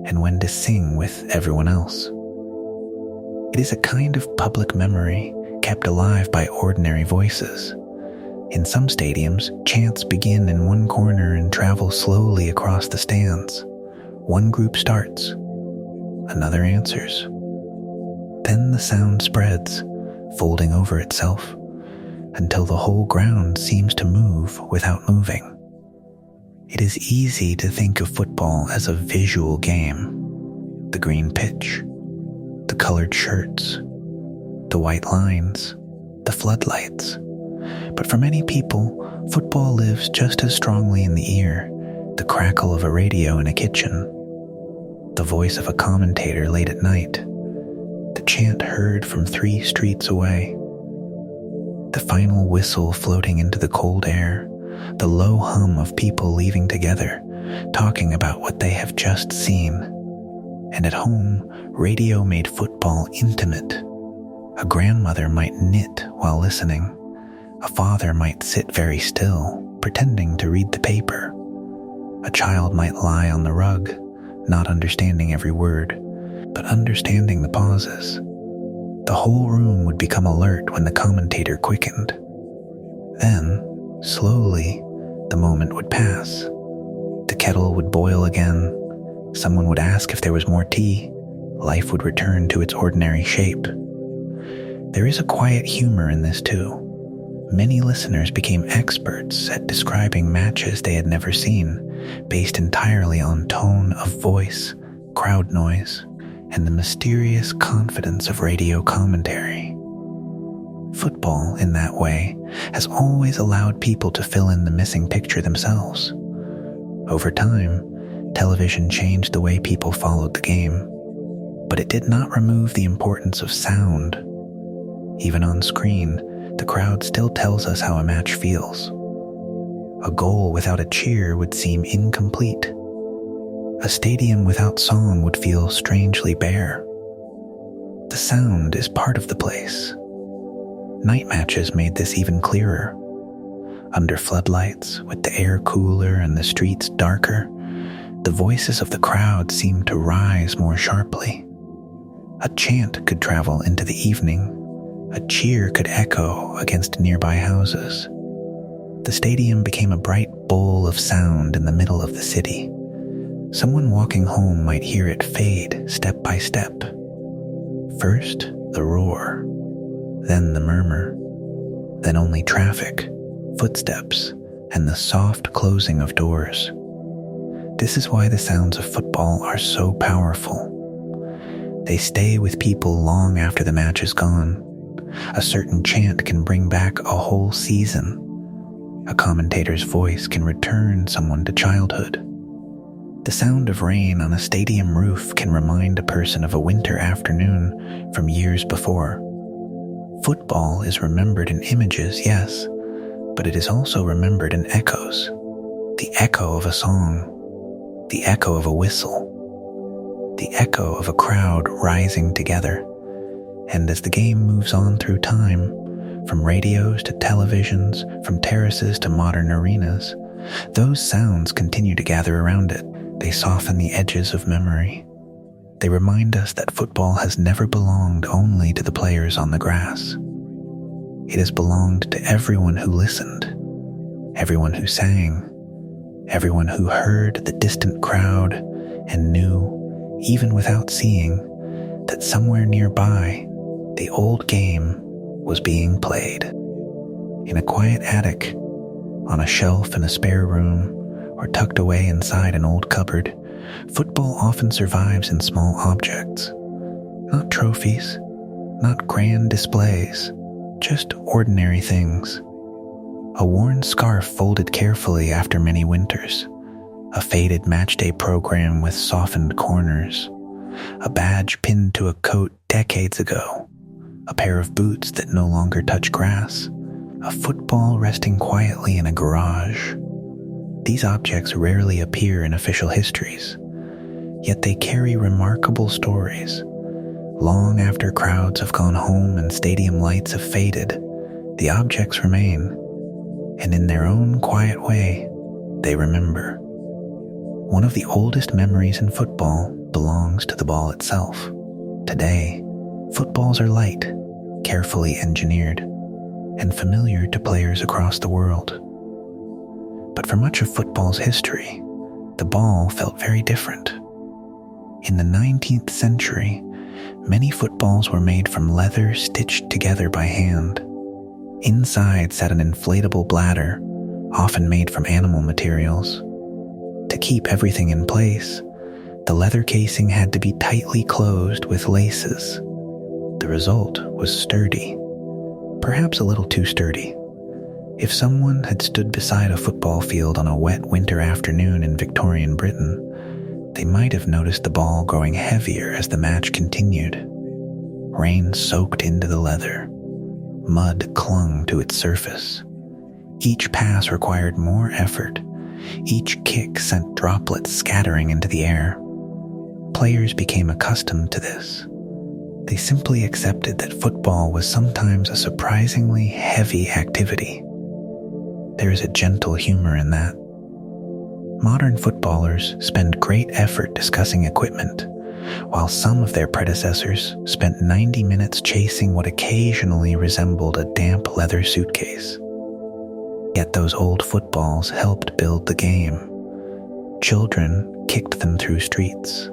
and when to sing with everyone else. It is a kind of public memory kept alive by ordinary voices. In some stadiums, chants begin in one corner and travel slowly across the stands. One group starts, another answers. Then the sound spreads, folding over itself, until the whole ground seems to move without moving. It is easy to think of football as a visual game. The green pitch, the colored shirts, the white lines, the floodlights. But for many people, football lives just as strongly in the ear, the crackle of a radio in a kitchen, the voice of a commentator late at night, the the chant heard from 3 streets away. The final whistle floating into the cold air, the low hum of people leaving together, talking about what they have just seen. And at home, radio made football intimate. A grandmother might knit while listening. A father might sit very still, pretending to read the paper. A child might lie on the rug, not understanding every word, but understanding the pauses. The whole room would become alert when the commentator quickened. Then, slowly, the moment would pass. The kettle would boil again. Someone would ask if there was more tea. Life would return to its ordinary shape. There is a quiet humor in this too. Many listeners became experts at describing matches they had never seen, based entirely on tone of voice, crowd noise, and the mysterious confidence of radio commentary. Football, in that way, has always allowed people to fill in the missing picture themselves. Over time, television changed the way people followed the game, but it did not remove the importance of sound. Even on screen, the crowd still tells us how a match feels. A goal without a cheer would seem incomplete. A stadium without song would feel strangely bare. The sound is part of the place. Night matches made this even clearer. Under floodlights, with the air cooler and the streets darker, the voices of the crowd seemed to rise more sharply. A chant could travel into the evening. A cheer could echo against nearby houses. The stadium became a bright bowl of sound in the middle of the city. Someone walking home might hear it fade step by step. First, the roar, then the murmur, then only traffic, footsteps, and the soft closing of doors. This is why the sounds of football are so powerful. They stay with people long after the match is gone. A certain chant can bring back a whole season. A commentator's voice can return someone to childhood. The sound of rain on a stadium roof can remind a person of a winter afternoon from years before. Football is remembered in images, yes, but it is also remembered in echoes. The echo of a song, the echo of a whistle, the echo of a crowd rising together. And as the game moves on through time, from radios to televisions, from terraces to modern arenas, those sounds continue to gather around it. They soften the edges of memory. They remind us that football has never belonged only to the players on the grass. It has belonged to everyone who listened, everyone who sang, everyone who heard the distant crowd and knew, even without seeing, that somewhere nearby, the old game was being played. In a quiet attic, on a shelf in a spare room, or tucked away inside an old cupboard, football often survives in small objects. Not trophies, not grand displays, just ordinary things. A worn scarf folded carefully after many winters, a faded matchday program with softened corners, a badge pinned to a coat decades ago, a pair of boots that no longer touch grass, a football resting quietly in a garage. These objects rarely appear in official histories, yet they carry remarkable stories. Long after crowds have gone home and stadium lights have faded, the objects remain, and in their own quiet way, they remember. One of the oldest memories in football belongs to the ball itself. Today, footballs are light, carefully engineered, and familiar to players across the world. But for much of football's history, the ball felt very different. In the 19th century, many footballs were made from leather stitched together by hand. Inside sat an inflatable bladder, often made from animal materials. To keep everything in place, the leather casing had to be tightly closed with laces. The result was sturdy, perhaps a little too sturdy. If someone had stood beside a football field on a wet winter afternoon in Victorian Britain, they might have noticed the ball growing heavier as the match continued. Rain soaked into the leather. Mud clung to its surface. Each pass required more effort. Each kick sent droplets scattering into the air. Players became accustomed to this. They simply accepted that football was sometimes a surprisingly heavy activity. There is a gentle humor in that. Modern footballers spend great effort discussing equipment, while some of their predecessors spent 90 minutes chasing what occasionally resembled a damp leather suitcase. Yet those old footballs helped build the game. Children kicked them through streets.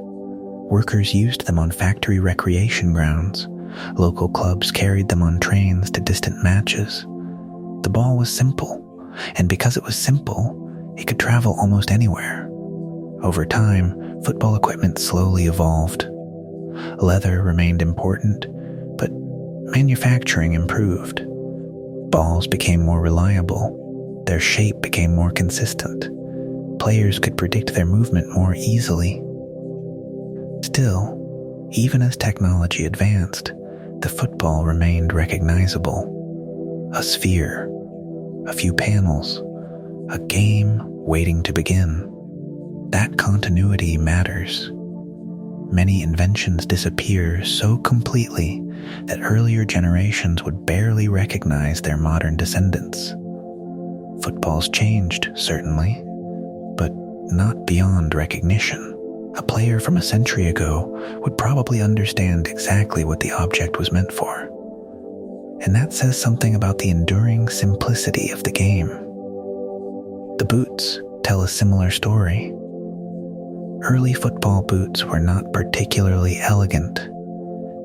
Workers used them on factory recreation grounds. Local clubs carried them on trains to distant matches. The ball was simple, and because it was simple, it could travel almost anywhere. Over time, football equipment slowly evolved. Leather remained important, but manufacturing improved. Balls became more reliable. Their shape became more consistent. Players could predict their movement more easily. Still, even as technology advanced, the football remained recognizable. A sphere, a few panels, a game waiting to begin. That continuity matters. Many inventions disappear so completely that earlier generations would barely recognize their modern descendants. Football's changed, certainly, but not beyond recognition. A player from a century ago would probably understand exactly what the object was meant for. And that says something about the enduring simplicity of the game. The boots tell a similar story. Early football boots were not particularly elegant.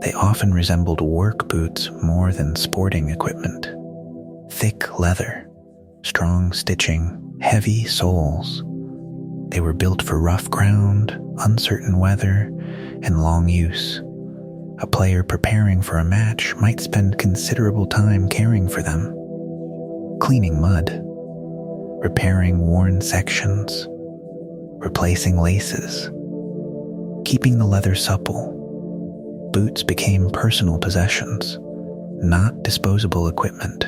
They often resembled work boots more than sporting equipment. Thick leather, strong stitching, heavy soles. They were built for rough ground, uncertain weather, and long use. A player preparing for a match might spend considerable time caring for them, cleaning mud, repairing worn sections, replacing laces, keeping the leather supple. Boots became personal possessions, not disposable equipment.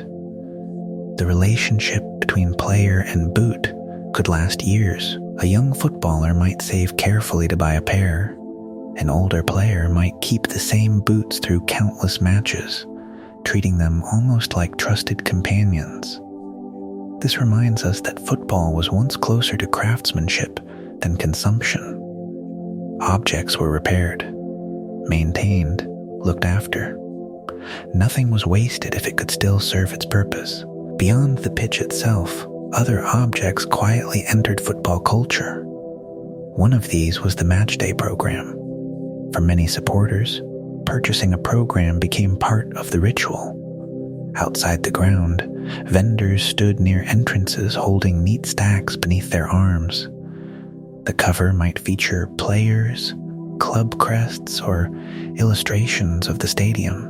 The relationship between player and boot could last years. A young footballer might save carefully to buy a pair. An older player might keep the same boots through countless matches, treating them almost like trusted companions. This reminds us that football was once closer to craftsmanship than consumption. Objects were repaired, maintained, looked after. Nothing was wasted if it could still serve its purpose. Beyond the pitch itself, other objects quietly entered football culture. One of these was the matchday program. For many supporters, purchasing a program became part of the ritual. Outside the ground, vendors stood near entrances holding neat stacks beneath their arms. The cover might feature players, club crests, or illustrations of the stadium.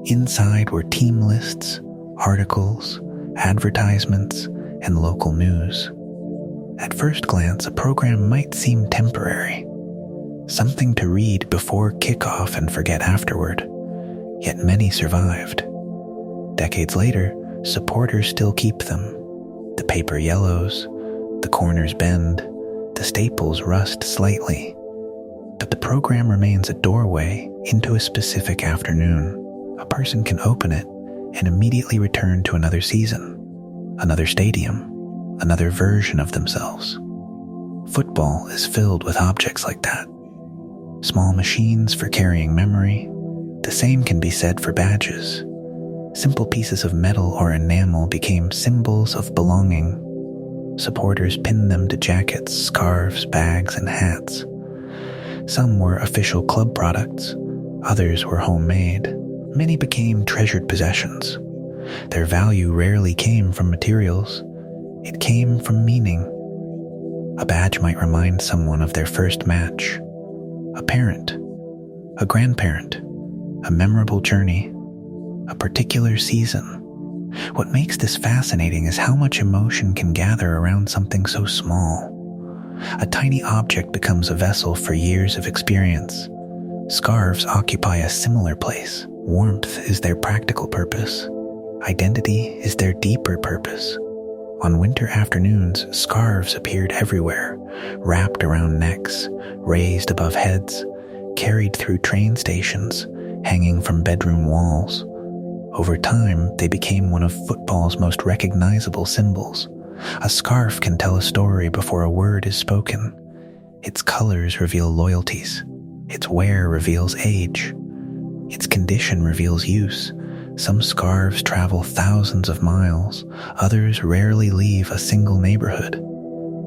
Inside were team lists, articles, advertisements, and local news. At first glance, a program might seem temporary, something to read before kickoff and forget afterward. Yet many survived. Decades later, supporters still keep them. The paper yellows, the corners bend, the staples rust slightly. But the program remains a doorway into a specific afternoon. A person can open it and immediately return to another season, another stadium, another version of themselves. Football is filled with objects like that. Small machines for carrying memory. The same can be said for badges. Simple pieces of metal or enamel became symbols of belonging. Supporters pinned them to jackets, scarves, bags, and hats. Some were official club products. Others were homemade. Many became treasured possessions. Their value rarely came from materials. It came from meaning. A badge might remind someone of their first match, a parent, a grandparent, a memorable journey, a particular season. What makes this fascinating is how much emotion can gather around something so small. A tiny object becomes a vessel for years of experience. Scarves occupy a similar place. Warmth is their practical purpose. Identity is their deeper purpose. On winter afternoons, scarves appeared everywhere, wrapped around necks, raised above heads, carried through train stations, hanging from bedroom walls. Over time, they became one of football's most recognizable symbols. A scarf can tell a story before a word is spoken. Its colors reveal loyalties. Its wear reveals age. Its condition reveals use. Some scarves travel thousands of miles. Others rarely leave a single neighborhood.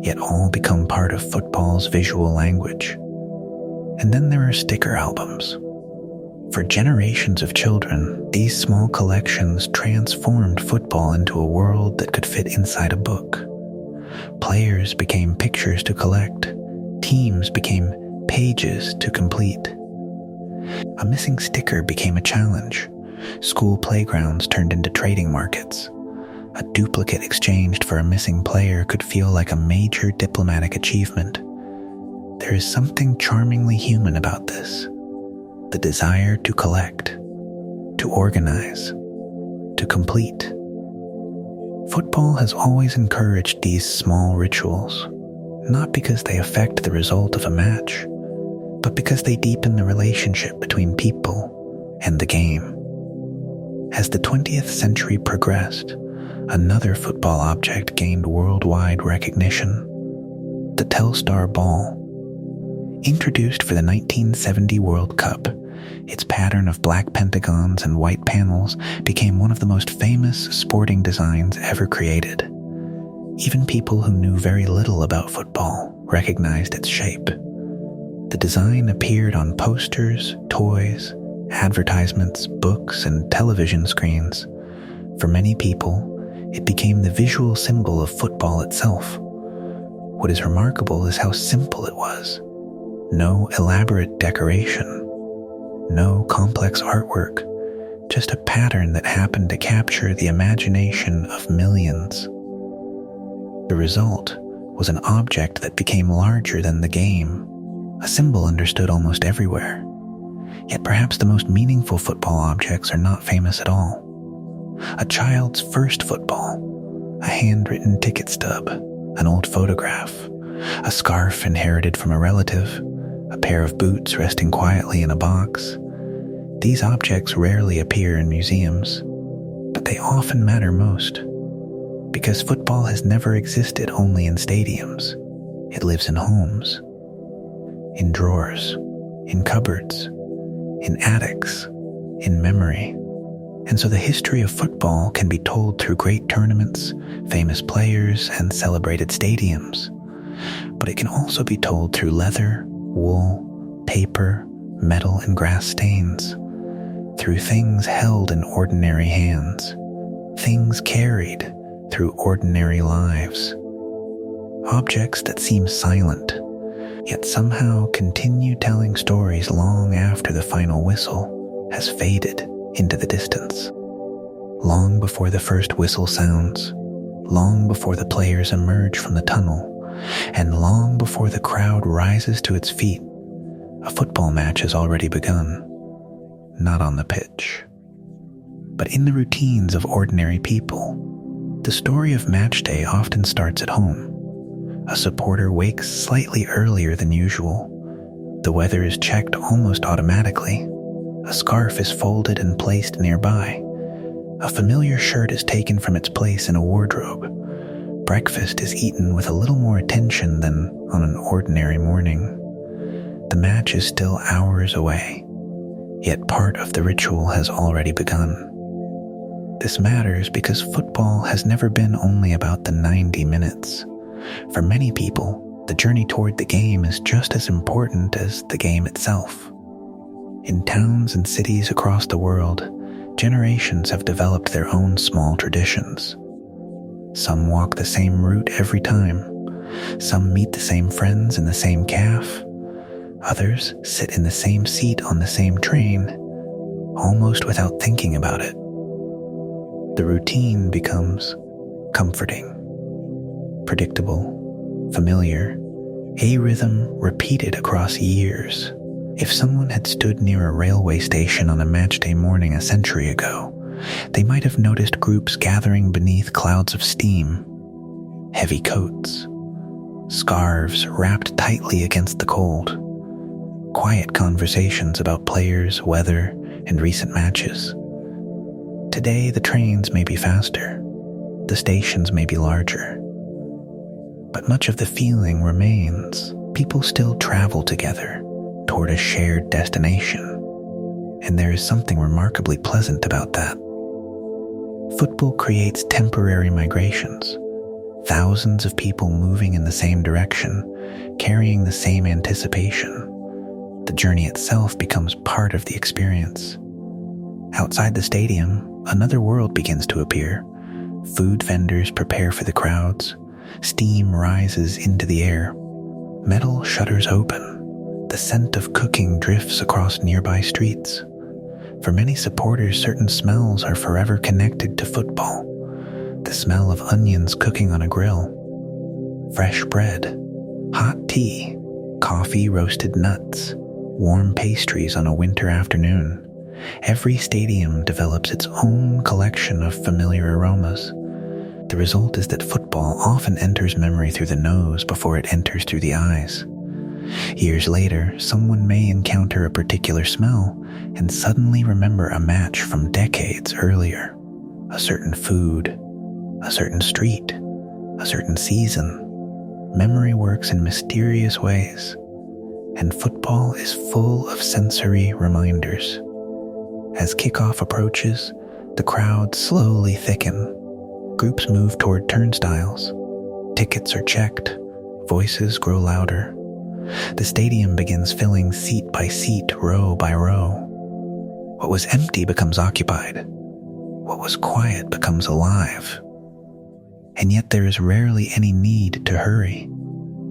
Yet all become part of football's visual language. And then there are sticker albums. For generations of children, these small collections transformed football into a world that could fit inside a book. Players became pictures to collect. Teams became pages to complete. A missing sticker became a challenge. School playgrounds turned into trading markets. A duplicate exchanged for a missing player could feel like a major diplomatic achievement. There is something charmingly human about this. The desire to collect, to organize, to complete. Football has always encouraged these small rituals, not because they affect the result of a match, but because they deepen the relationship between people and the game. As the 20th century progressed, another football object gained worldwide recognition: the Telstar ball. Introduced for the 1970 World Cup, its pattern of black pentagons and white panels became one of the most famous sporting designs ever created. Even people who knew very little about football recognized its shape. The design appeared on posters, toys, advertisements, books, and television screens. For many people, it became the visual symbol of football itself. What is remarkable is how simple it was. No elaborate decoration, no complex artwork, just a pattern that happened to capture the imagination of millions. The result was an object that became larger than the game, a symbol understood almost everywhere. Yet perhaps the most meaningful football objects are not famous at all. A child's first football, a handwritten ticket stub, an old photograph, a scarf inherited from a relative, a pair of boots resting quietly in a box. These objects rarely appear in museums, but they often matter most. Because football has never existed only in stadiums. It lives in homes, in drawers, in cupboards, in attics, in memory. And so the history of football can be told through great tournaments, famous players, and celebrated stadiums. But it can also be told through leather, wool, paper, metal, and grass stains, through things held in ordinary hands, things carried through ordinary lives. Objects that seem silent, yet somehow continue telling stories long after the final whistle has faded into the distance. Long before the first whistle sounds, long before the players emerge from the tunnel, and long before the crowd rises to its feet, a football match has already begun. Not on the pitch, but in the routines of ordinary people. The story of match day often starts at home. A supporter wakes slightly earlier than usual. The weather is checked almost automatically. A scarf is folded and placed nearby. A familiar shirt is taken from its place in a wardrobe. Breakfast is eaten with a little more attention than on an ordinary morning. The match is still hours away, yet part of the ritual has already begun. This matters because football has never been only about the 90 minutes. For many people, the journey toward the game is just as important as the game itself. In towns and cities across the world, generations have developed their own small traditions. Some walk the same route every time. Some meet the same friends in the same cafe. Others sit in the same seat on the same train, almost without thinking about it. The routine becomes comforting, predictable, familiar, a rhythm repeated across years. If someone had stood near a railway station on a matchday morning a century ago, they might have noticed groups gathering beneath clouds of steam, heavy coats, scarves wrapped tightly against the cold, quiet conversations about players, weather, and recent matches. Today, the trains may be faster, the stations may be larger, but much of the feeling remains. People still travel together toward a shared destination, and there is something remarkably pleasant about that. Football creates temporary migrations, thousands of people moving in the same direction, carrying the same anticipation. The journey itself becomes part of the experience. Outside the stadium, another world begins to appear. Food vendors prepare for the crowds. Steam rises into the air. Metal shutters open. The scent of cooking drifts across nearby streets. For many supporters, certain smells are forever connected to football. The smell of onions cooking on a grill, fresh bread, hot tea, coffee, roasted nuts, warm pastries on a winter afternoon. Every stadium develops its own collection of familiar aromas. The result is that football often enters memory through the nose before it enters through the eyes. Years later, someone may encounter a particular smell and suddenly remember a match from decades earlier, a certain food, a certain street, a certain season. Memory works in mysterious ways, and football is full of sensory reminders. As kickoff approaches, the crowds slowly thicken. Groups move toward turnstiles. Tickets are checked. Voices grow louder. The stadium begins filling seat by seat, row by row. What was empty becomes occupied. What was quiet becomes alive. And yet there is rarely any need to hurry.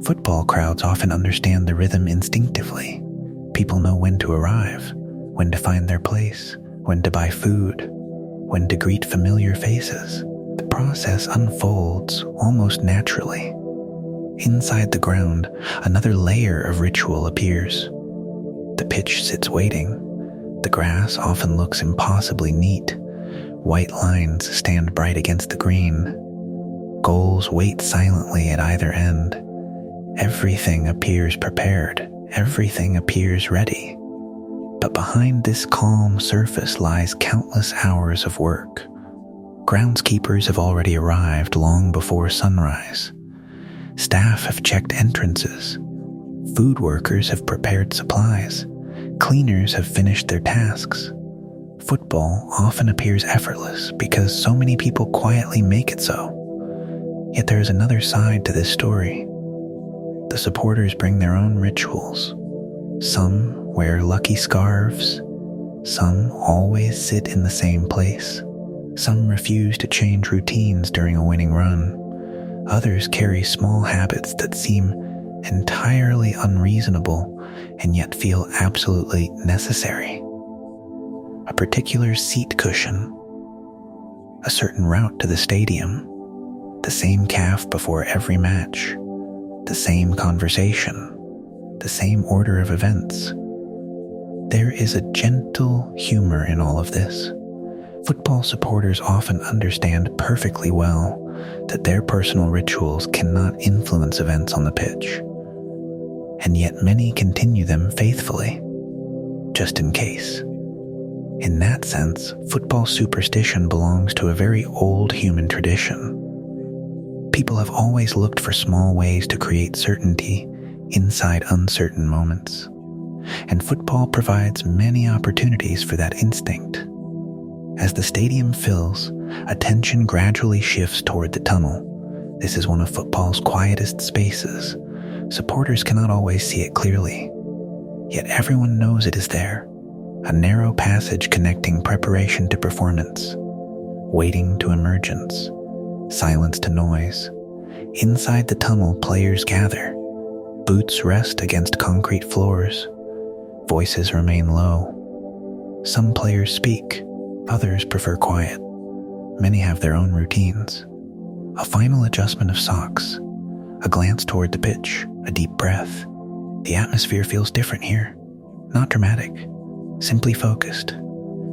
Football crowds often understand the rhythm instinctively. People know when to arrive, when to find their place, when to buy food, when to greet familiar faces. The process unfolds almost naturally. Inside the ground, another layer of ritual appears. The pitch sits waiting. The grass often looks impossibly neat. White lines stand bright against the green. Goals wait silently at either end. Everything appears prepared. Everything appears ready. But behind this calm surface lies countless hours of work. Groundskeepers have already arrived long before sunrise. Staff have checked entrances. Food workers have prepared supplies. Cleaners have finished their tasks. Football often appears effortless because so many people quietly make it so. Yet there is another side to this story. The supporters bring their own rituals. Some wear lucky scarves. Some always sit in the same place. Some refuse to change routines during a winning run. Others carry small habits that seem entirely unreasonable and yet feel absolutely necessary. A particular seat cushion, a certain route to the stadium, the same calf before every match, the same conversation, the same order of events. There is a gentle humor in all of this. Football supporters often understand perfectly well that their personal rituals cannot influence events on the pitch, and yet many continue them faithfully, just in case. In that sense, football superstition belongs to a very old human tradition. People have always looked for small ways to create certainty inside uncertain moments, and football provides many opportunities for that instinct. As the stadium fills, attention gradually shifts toward the tunnel. This is one of football's quietest spaces. Supporters cannot always see it clearly, yet everyone knows it is there. A narrow passage connecting preparation to performance, waiting to emergence, silence to noise. Inside the tunnel, players gather. Boots rest against concrete floors. Voices remain low. Some players speak. Others prefer quiet. Many have their own routines. A final adjustment of socks, a glance toward the pitch, a deep breath. The atmosphere feels different here. Not dramatic, simply focused.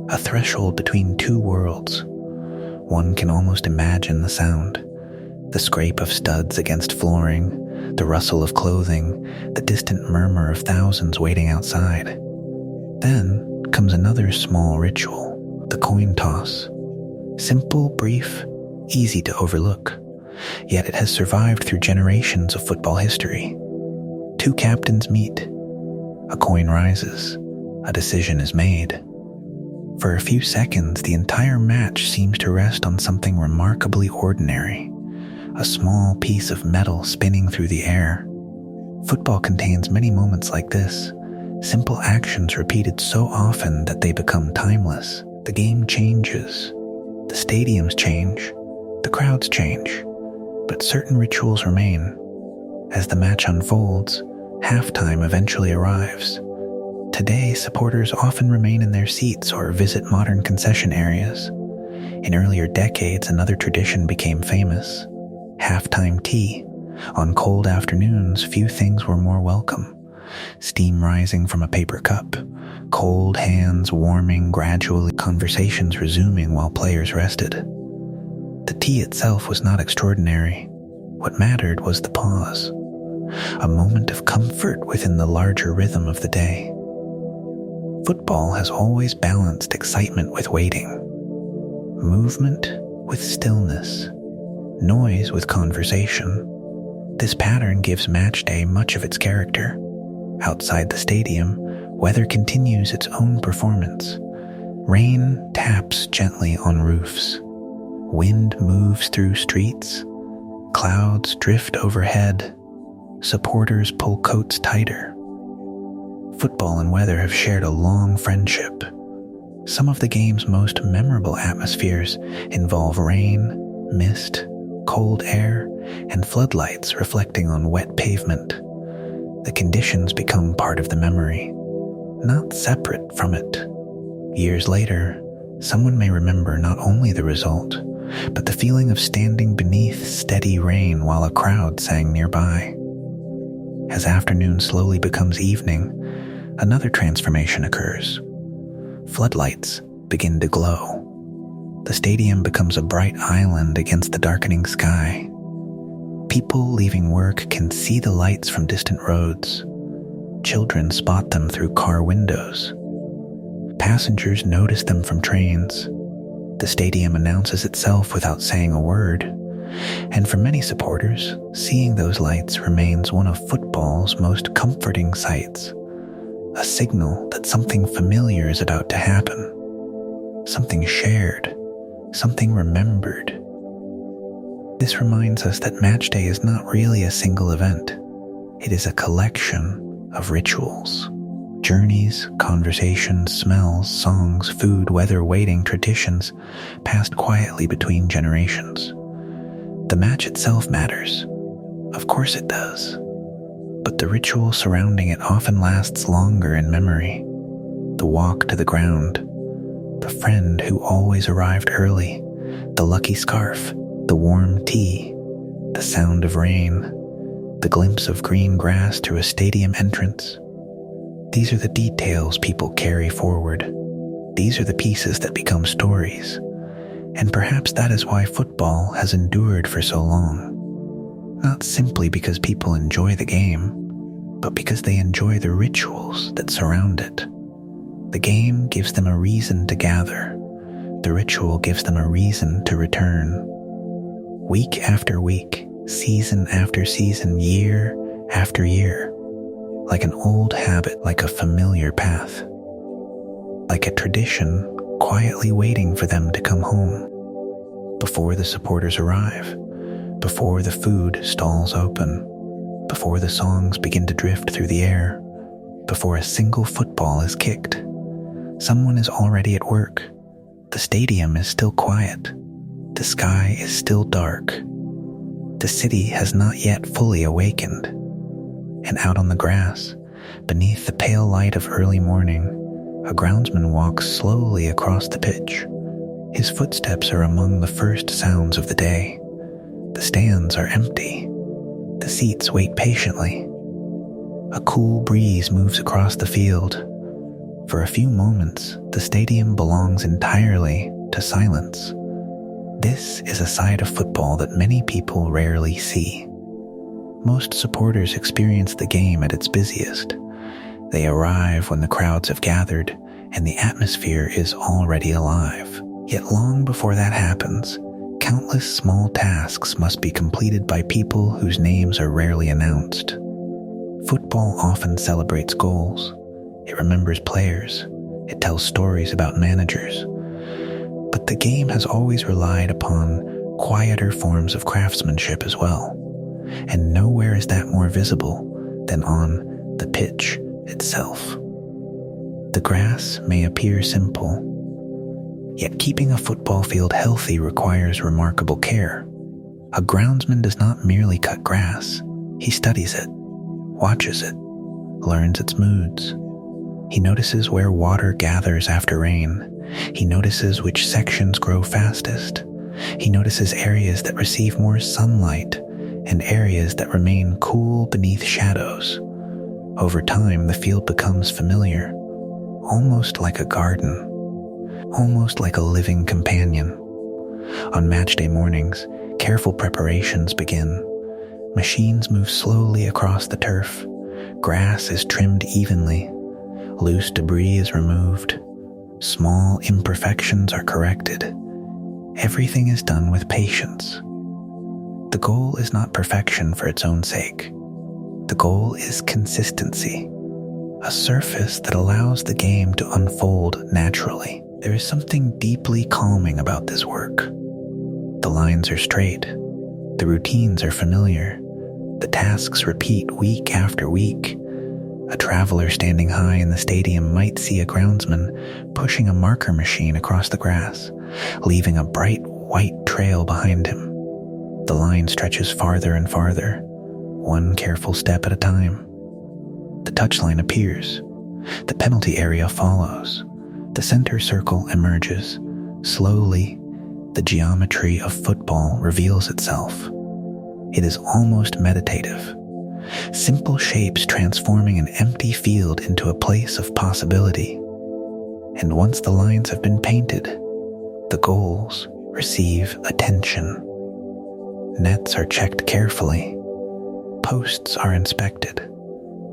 A threshold between two worlds. One can almost imagine the sound. The scrape of studs against flooring, the rustle of clothing, the distant murmur of thousands waiting outside. Then comes another small ritual, the coin toss. Simple, brief, easy to overlook. Yet it has survived through generations of football history. Two captains meet. A coin rises. A decision is made. For a few seconds, the entire match seems to rest on something remarkably ordinary. A small piece of metal spinning through the air. Football contains many moments like this. Simple actions repeated so often that they become timeless. The game changes. The stadiums change. The crowds change. But certain rituals remain. As the match unfolds, halftime eventually arrives. Today, supporters often remain in their seats or visit modern concession areas. In earlier decades, another tradition became famous: halftime tea. On cold afternoons, few things were more welcome. Steam rising from a paper cup, cold hands warming gradually, conversations resuming while players rested. The tea itself was not extraordinary. What mattered was the pause, a moment of comfort within the larger rhythm of the day. Football has always balanced excitement with waiting, movement with stillness, noise with conversation. This pattern gives match day much of its character. Outside the stadium, weather continues its own performance. Rain taps gently on roofs. Wind moves through streets. Clouds drift overhead. Supporters pull coats tighter. Football and weather have shared a long friendship. Some of the game's most memorable atmospheres involve rain, mist, cold air, and floodlights reflecting on wet pavement. The conditions become part of the memory, not separate from it. Years later, someone may remember not only the result, but the feeling of standing beneath steady rain while a crowd sang nearby. As afternoon slowly becomes evening, another transformation occurs. Floodlights begin to glow. The stadium becomes a bright island against the darkening sky. People leaving work can see the lights from distant roads. Children spot them through car windows. Passengers notice them from trains. The stadium announces itself without saying a word. And for many supporters, seeing those lights remains one of football's most comforting sights. A signal that something familiar is about to happen. Something shared. Something remembered. This reminds us that match day is not really a single event. It is a collection of rituals. Journeys, conversations, smells, songs, food, weather, waiting, traditions, passed quietly between generations. The match itself matters. Of course it does. But the ritual surrounding it often lasts longer in memory. The walk to the ground, the friend who always arrived early, the lucky scarf, the warm tea, the sound of rain, the glimpse of green grass through a stadium entrance. These are the details people carry forward. These are the pieces that become stories. And perhaps that is why football has endured for so long. Not simply because people enjoy the game, but because they enjoy the rituals that surround it. The game gives them a reason to gather. The ritual gives them a reason to return. Week after week, season after season, year after year. Like an old habit, like a familiar path. Like a tradition quietly waiting for them to come home. Before the supporters arrive, before the food stalls open, before the songs begin to drift through the air, before a single football is kicked, someone is already at work. The stadium is still quiet. The sky is still dark. The city has not yet fully awakened. And out on the grass, beneath the pale light of early morning, a groundsman walks slowly across the pitch. His footsteps are among the first sounds of the day. The stands are empty. The seats wait patiently. A cool breeze moves across the field, For a few moments, the stadium belongs entirely to silence. This is a side of football that many people rarely see. Most supporters experience the game at its busiest. They arrive when the crowds have gathered and the atmosphere is already alive. Yet long before that happens, countless small tasks must be completed by people whose names are rarely announced. Football often celebrates goals. It remembers players. It tells stories about managers. But the game has always relied upon quieter forms of craftsmanship as well. And nowhere is that more visible than on the pitch itself. The grass may appear simple, yet keeping a football field healthy requires remarkable care. A groundsman does not merely cut grass. He studies it, watches it, learns its moods. He notices where water gathers after rain. He notices which sections grow fastest. He notices areas that receive more sunlight and areas that remain cool beneath shadows. Over time, the field becomes familiar, almost like a garden, almost like a living companion. On matchday mornings, careful preparations begin. Machines move slowly across the turf. Grass is trimmed evenly. Loose debris is removed. Small imperfections are corrected. Everything is done with patience. The goal is not perfection for its own sake. The goal is consistency, a surface that allows the game to unfold naturally. There is something deeply calming about this work. The lines are straight. The routines are familiar. The tasks repeat week after week. A traveler standing high in the stadium might see a groundsman pushing a marker machine across the grass, leaving a bright white trail behind him. The line stretches farther and farther, one careful step at a time. The touchline appears. The penalty area follows. The center circle emerges. Slowly, the geometry of football reveals itself. It is almost meditative. Simple shapes transforming an empty field into a place of possibility. And once the lines have been painted, the goals receive attention. Nets are checked carefully. Posts are inspected.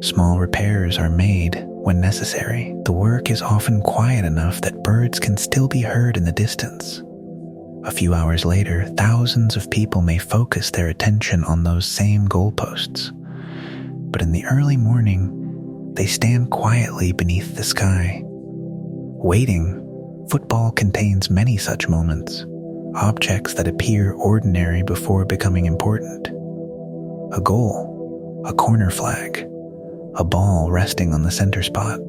Small repairs are made when necessary. The work is often quiet enough that birds can still be heard in the distance. A few hours later, thousands of people may focus their attention on those same goalposts. But in the early morning, they stand quietly beneath the sky. Waiting, football contains many such moments, objects that appear ordinary before becoming important. A goal, a corner flag, a ball resting on the center spot.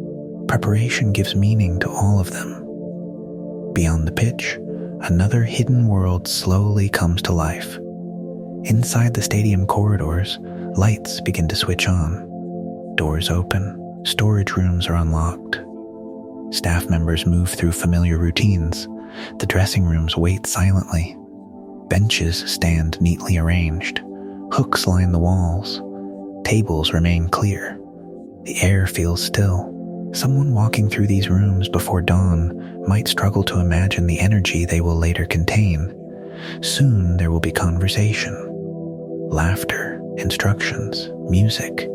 Preparation gives meaning to all of them. Beyond the pitch, another hidden world slowly comes to life. Inside the stadium corridors, lights begin to switch on. Doors open. Storage rooms are unlocked. Staff members move through familiar routines. The dressing rooms wait silently. Benches stand neatly arranged. Hooks line the walls. Tables remain clear. The air feels still. Someone walking through these rooms before dawn might struggle to imagine the energy they will later contain. Soon there will be conversation. Laughter, instructions, music,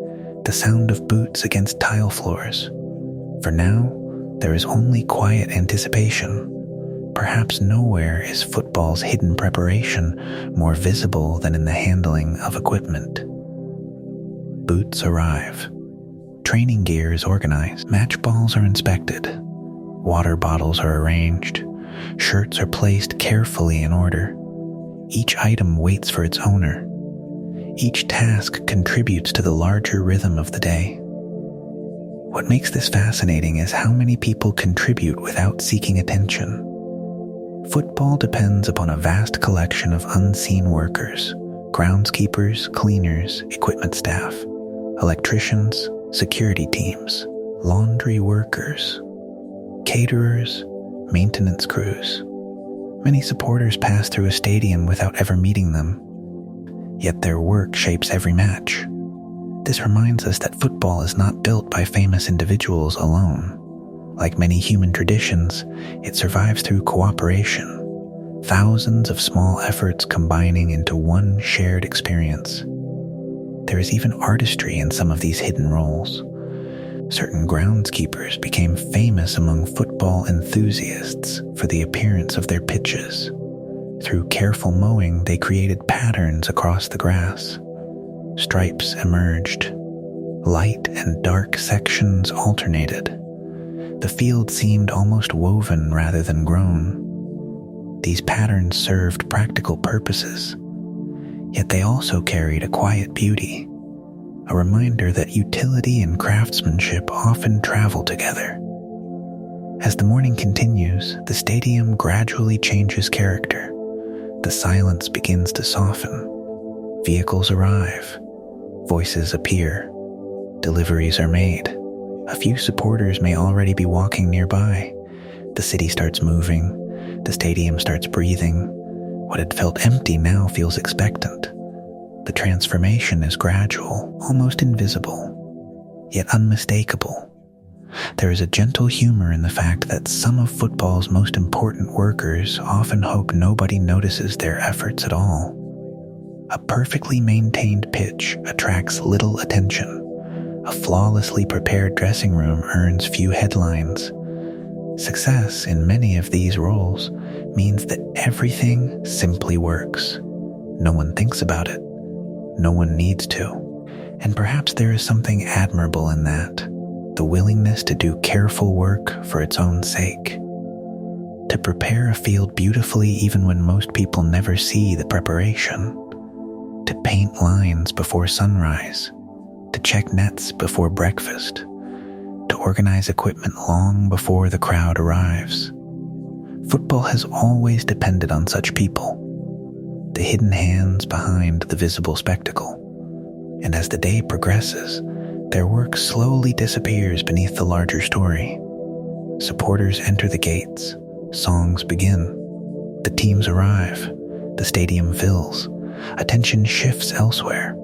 the sound of boots against tile floors. For now, there is only quiet anticipation. Perhaps nowhere is football's hidden preparation more visible than in the handling of equipment. Boots arrive. Training gear is organized. Match balls are inspected. Water bottles are arranged. Shirts are placed carefully in order. Each item waits for its owner. Each task contributes to the larger rhythm of the day. What makes this fascinating is how many people contribute without seeking attention. Football depends upon a vast collection of unseen workers: groundskeepers, cleaners, equipment staff, electricians, security teams, laundry workers, caterers, maintenance crews. Many supporters pass through a stadium without ever meeting them. Yet their work shapes every match. This reminds us that football is not built by famous individuals alone. Like many human traditions, it survives through cooperation, thousands of small efforts combining into one shared experience. There is even artistry in some of these hidden roles. Certain groundskeepers became famous among football enthusiasts for the appearance of their pitches. Through careful mowing, they created patterns across the grass. Stripes emerged. Light and dark sections alternated. The field seemed almost woven rather than grown. These patterns served practical purposes, yet they also carried a quiet beauty, a reminder that utility and craftsmanship often travel together. As the morning continues, the stadium gradually changes character. The silence begins to soften. Vehicles arrive. Voices appear. Deliveries are made. A few supporters may already be walking nearby. The city starts moving. The stadium starts breathing. What had felt empty now feels expectant. The transformation is gradual, almost invisible, yet unmistakable. There is a gentle humor in the fact that some of football's most important workers often hope nobody notices their efforts at all. A perfectly maintained pitch attracts little attention. A flawlessly prepared dressing room earns few headlines. Success in many of these roles means that everything simply works. No one thinks about it. No one needs to. And perhaps there is something admirable in that, the willingness to do careful work for its own sake. To prepare a field beautifully even when most people never see the preparation. To paint lines before sunrise. To check nets before breakfast. To organize equipment long before the crowd arrives. Football has always depended on such people, the hidden hands behind the visible spectacle. And as the day progresses, their work slowly disappears beneath the larger story. Supporters enter the gates, songs begin, the teams arrive, the stadium fills, attention shifts elsewhere.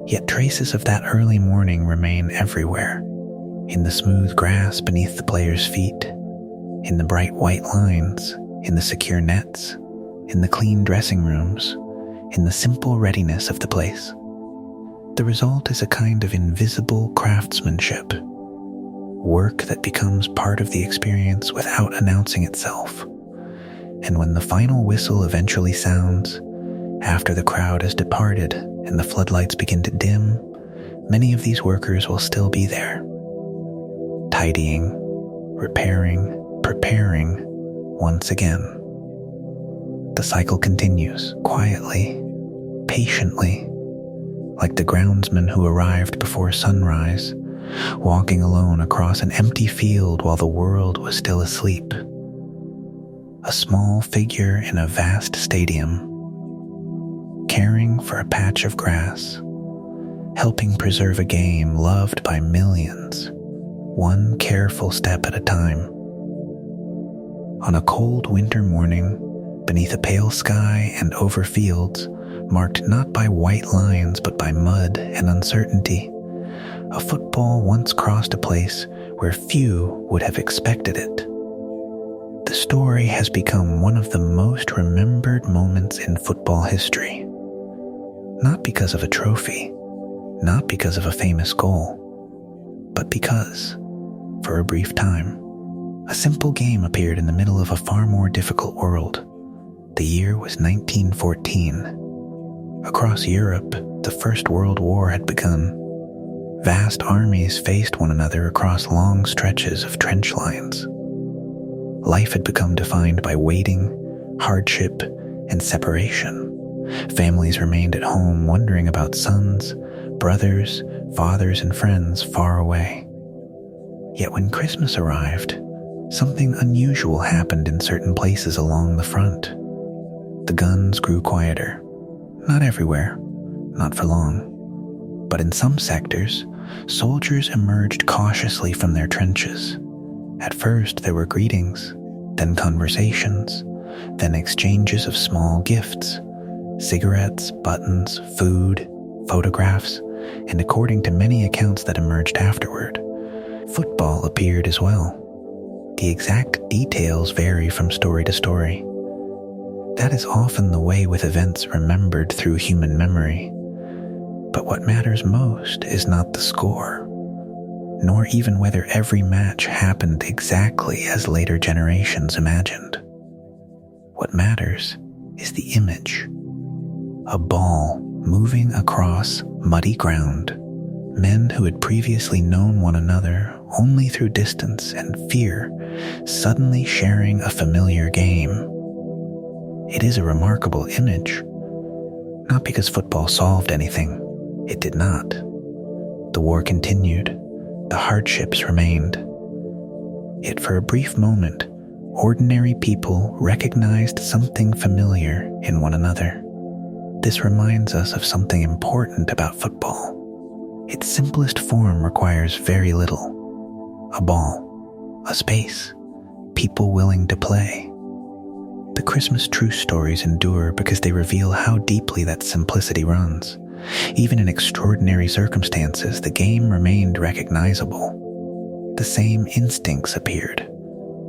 Yet traces of that early morning remain everywhere, in the smooth grass beneath the players' feet, in the bright white lines, in the secure nets, in the clean dressing rooms, in the simple readiness of the place. The result is a kind of invisible craftsmanship, work that becomes part of the experience without announcing itself. And when the final whistle eventually sounds, after the crowd has departed and the floodlights begin to dim, many of these workers will still be there, tidying, repairing, preparing once again. The cycle continues, quietly, patiently, like the groundsman who arrived before sunrise, walking alone across an empty field while the world was still asleep. A small figure in a vast stadium, caring for a patch of grass, helping preserve a game loved by millions, one careful step at a time. On a cold winter morning, beneath a pale sky and over fields, marked not by white lines but by mud and uncertainty, a football once crossed a place where few would have expected it. The story has become one of the most remembered moments in football history. Not because of a trophy, not because of a famous goal, but because, for a brief time, a simple game appeared in the middle of a far more difficult world. The year was 1914. Across Europe, the First World War had begun. Vast armies faced one another across long stretches of trench lines. Life had become defined by waiting, hardship, and separation. Families remained at home wondering about sons, brothers, fathers, and friends far away. Yet when Christmas arrived, something unusual happened in certain places along the front. The guns grew quieter. Not everywhere, not for long. But in some sectors, soldiers emerged cautiously from their trenches. At first there were greetings, then conversations, then exchanges of small gifts, cigarettes, buttons, food, photographs, and according to many accounts that emerged afterward, football appeared as well. the exact details vary from story to story. That is often the way with events remembered through human memory. But what matters most is not the score, nor even whether every match happened exactly as later generations imagined. What matters is the image. A ball moving across muddy ground, men who had previously known one another only through distance and fear suddenly sharing a familiar game. It is a remarkable image, not because football solved anything. It did not. The war continued. The hardships remained. Yet for a brief moment, ordinary people recognized something familiar in one another. This reminds us of something important about football. Its simplest form requires very little. A ball, a space, people willing to play. The Christmas truce stories endure because they reveal how deeply that simplicity runs. Even in extraordinary circumstances, the game remained recognizable. The same instincts appeared: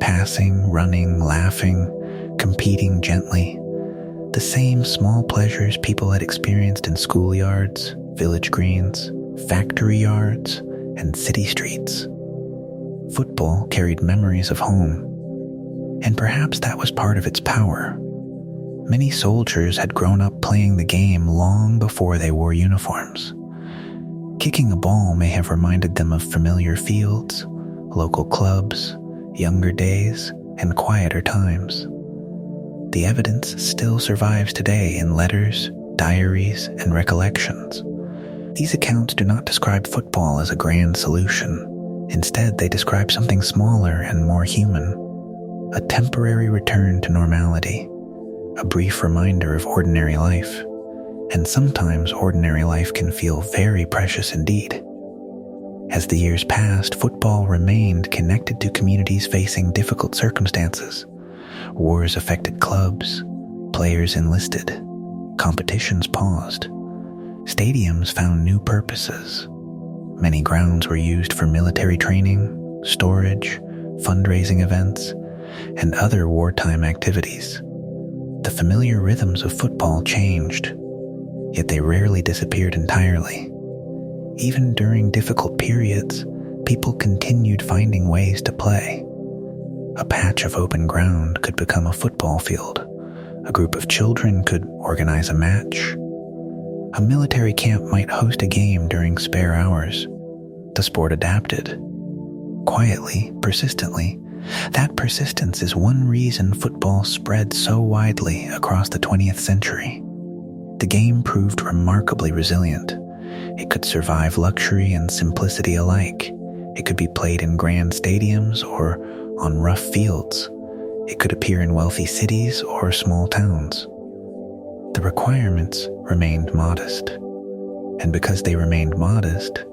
passing, running, laughing, competing gently. The same small pleasures people had experienced in schoolyards, village greens, factory yards, and city streets. Football carried memories of home, and perhaps that was part of its power. Many soldiers had grown up playing the game long before they wore uniforms. Kicking a ball may have reminded them of familiar fields, local clubs, younger days, and quieter times. The evidence still survives today in letters, diaries, and recollections. These accounts do not describe football as a grand solution. Instead, they describe something smaller and more human. A temporary return to normality. A brief reminder of ordinary life, and sometimes ordinary life can feel very precious indeed. As the years passed, football remained connected to communities facing difficult circumstances. Wars affected clubs, players enlisted, competitions paused. Stadiums found new purposes. Many grounds were used for military training, storage, fundraising events, and other wartime activities. The familiar rhythms of football changed, yet they rarely disappeared entirely. Even during difficult periods, people continued finding ways to play. A patch of open ground could become a football field. A group of children could organize a match. A military camp might host a game during spare hours. The sport adapted. Quietly, persistently. That persistence is one reason football spread so widely across the 20th century. The game proved remarkably resilient. It could survive luxury and simplicity alike. It could be played in grand stadiums or on rough fields. It could appear in wealthy cities or small towns. The requirements remained modest. And because they remained modest,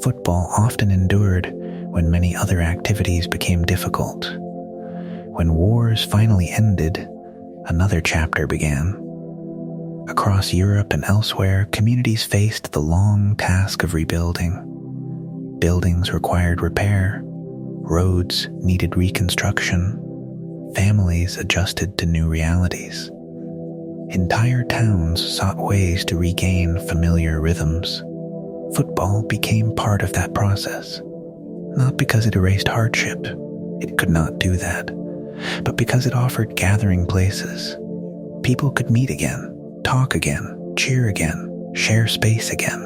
football often endured when many other activities became difficult. When wars finally ended, another chapter began. Across Europe and elsewhere, communities faced the long task of rebuilding. Buildings required repair, roads needed reconstruction, families adjusted to new realities. Entire towns sought ways to regain familiar rhythms. Football became part of that process. Not because it erased hardship, it could not do that, but because it offered gathering places. People could meet again, talk again, cheer again, share space again.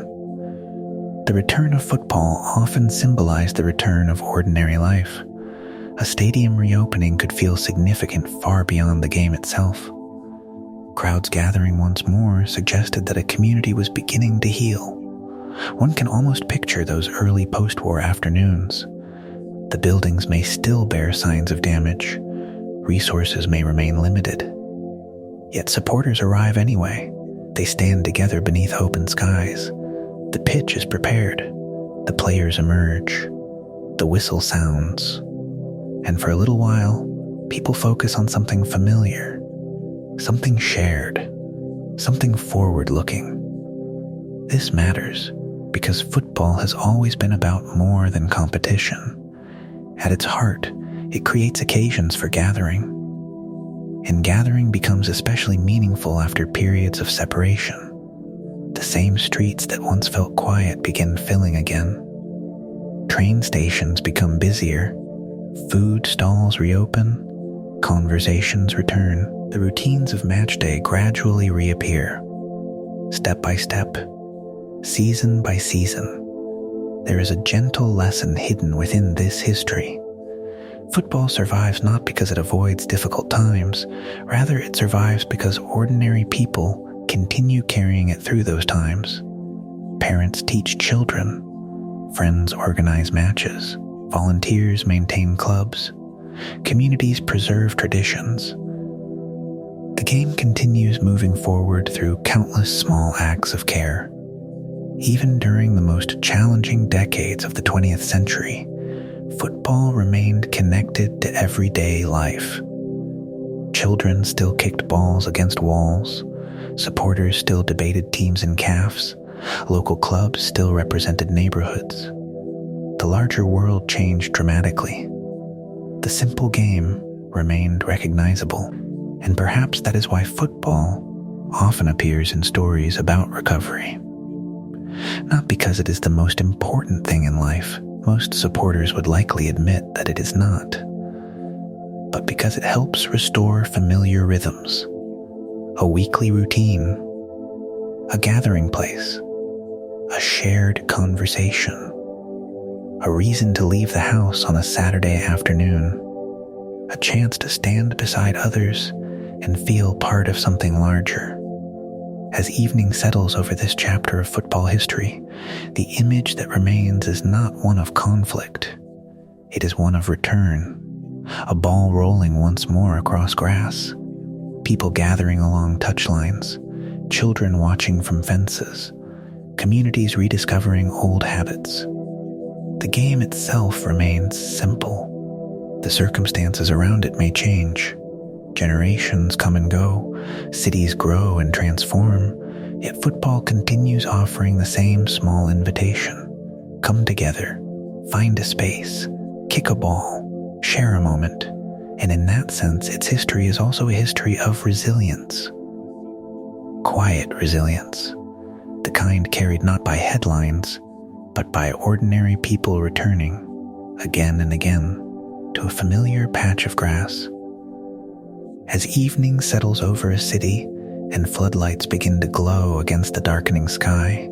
The return of football often symbolized the return of ordinary life. A stadium reopening could feel significant far beyond the game itself. Crowds gathering once more suggested that a community was beginning to heal. One can almost picture those early post-war afternoons. The buildings may still bear signs of damage. Resources may remain limited. Yet supporters arrive anyway. They stand together beneath open skies. The pitch is prepared. The players emerge. The whistle sounds. And for a little while, people focus on something familiar, something shared, something forward-looking. This matters because football has always been about more than competition. At its heart, It creates occasions for gathering, and gathering becomes especially meaningful after periods of separation. The same streets that once felt quiet begin filling again. Train stations become busier, food stalls reopen, conversations return. The routines of match day gradually reappear. Step by step, season by season, there is a gentle lesson hidden within this history. Football survives not because it avoids difficult times, rather it survives because ordinary people continue carrying it through those times. Parents teach children, friends organize matches, volunteers maintain clubs, communities preserve traditions. The game continues moving forward through countless small acts of care. Even during the most challenging decades of the 20th century, football remained connected to everyday life. Children still kicked balls against walls, supporters still debated teams in cafes, local clubs still represented neighborhoods. The larger world changed dramatically. The simple game remained recognizable, and perhaps that is why football often appears in stories about recovery. Not because it is the most important thing in life, most supporters would likely admit that it is not, but because it helps restore familiar rhythms, a weekly routine, a gathering place, a shared conversation, a reason to leave the house on a Saturday afternoon, a chance to stand beside others and feel part of something larger. As evening settles over this chapter of football history, the image that remains is not one of conflict. It is one of return, a ball rolling once more across grass, people gathering along touchlines, children watching from fences, communities rediscovering old habits. The game itself remains simple. The circumstances around it may change. Generations come and go, cities grow and transform, yet football continues offering the same small invitation. Come together, find a space, kick a ball, share a moment, and in that sense, its history is also a history of resilience. Quiet resilience, the kind carried not by headlines, but by ordinary people returning, again and again, to a familiar patch of grass. As evening settles over a city and floodlights begin to glow against the darkening sky,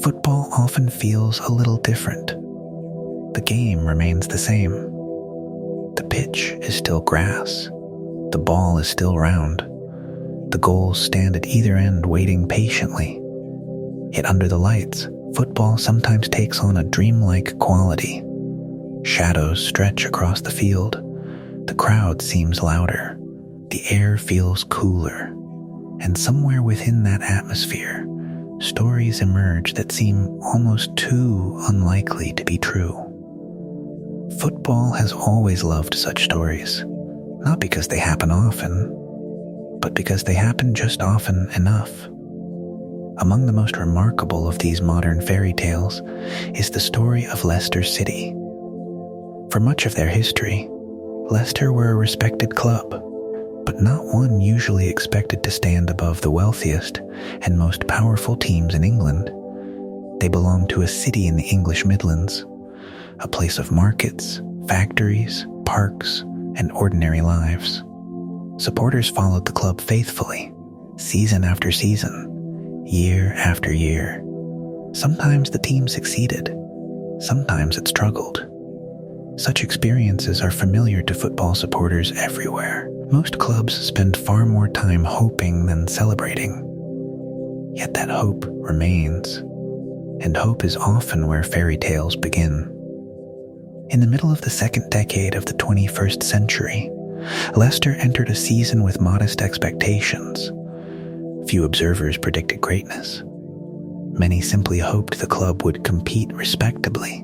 football often feels a little different. The game remains the same. The pitch is still grass. The ball is still round. The goals stand at either end waiting patiently. Yet under the lights, football sometimes takes on a dreamlike quality. Shadows stretch across the field. The crowd seems louder. The air feels cooler, and somewhere within that atmosphere, stories emerge that seem almost too unlikely to be true. Football has always loved such stories, not because they happen often, but because they happen just often enough. Among the most remarkable of these modern fairy tales is the story of Leicester City. For much of their history, Leicester were a respected club, but not one usually expected to stand above the wealthiest and most powerful teams in England. They belonged to a city in the English Midlands, a place of markets, factories, parks, and ordinary lives. Supporters followed the club faithfully, season after season, year after year. Sometimes the team succeeded, sometimes it struggled. Such experiences are familiar to football supporters everywhere. Most clubs spend far more time hoping than celebrating. Yet that hope remains, and hope is often where fairy tales begin. In the middle of the second decade of the 21st century, Leicester entered a season with modest expectations. Few observers predicted greatness. Many simply hoped the club would compete respectably.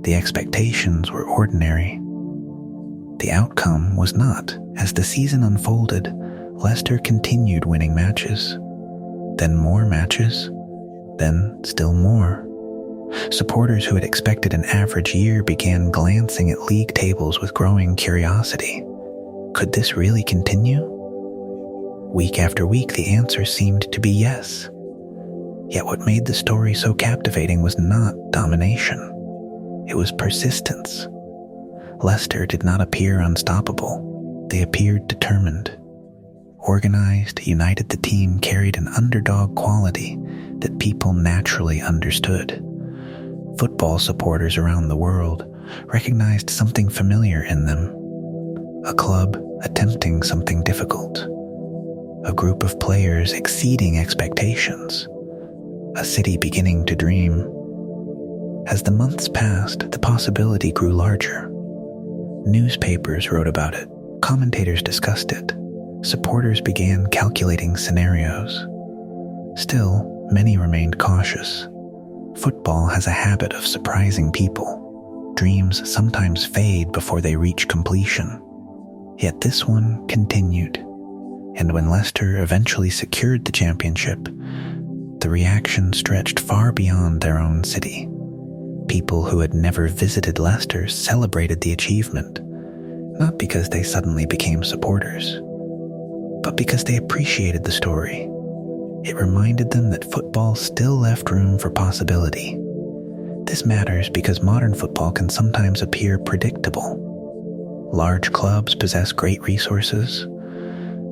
The expectations were ordinary. The outcome was not. As the season unfolded, Leicester continued winning matches. Then more matches. Then still more. Supporters who had expected an average year began glancing at league tables with growing curiosity. Could this really continue? Week after week, the answer seemed to be yes. Yet what made the story so captivating was not domination. It was persistence. Leicester did not appear unstoppable. They appeared determined. Organized, united, the team carried an underdog quality that people naturally understood. Football supporters around the world recognized something familiar in them. A club attempting something difficult. A group of players exceeding expectations. A city beginning to dream. As the months passed, the possibility grew larger. Newspapers wrote about it. Commentators discussed it. Supporters began calculating scenarios. Still, many remained cautious. Football has a habit of surprising people. Dreams sometimes fade before they reach completion. Yet this one continued. And when Leicester eventually secured the championship, the reaction stretched far beyond their own city. People who had never visited Leicester celebrated the achievement, not because they suddenly became supporters, but because they appreciated the story. It reminded them that football still left room for possibility. This matters because modern football can sometimes appear predictable. Large clubs possess great resources.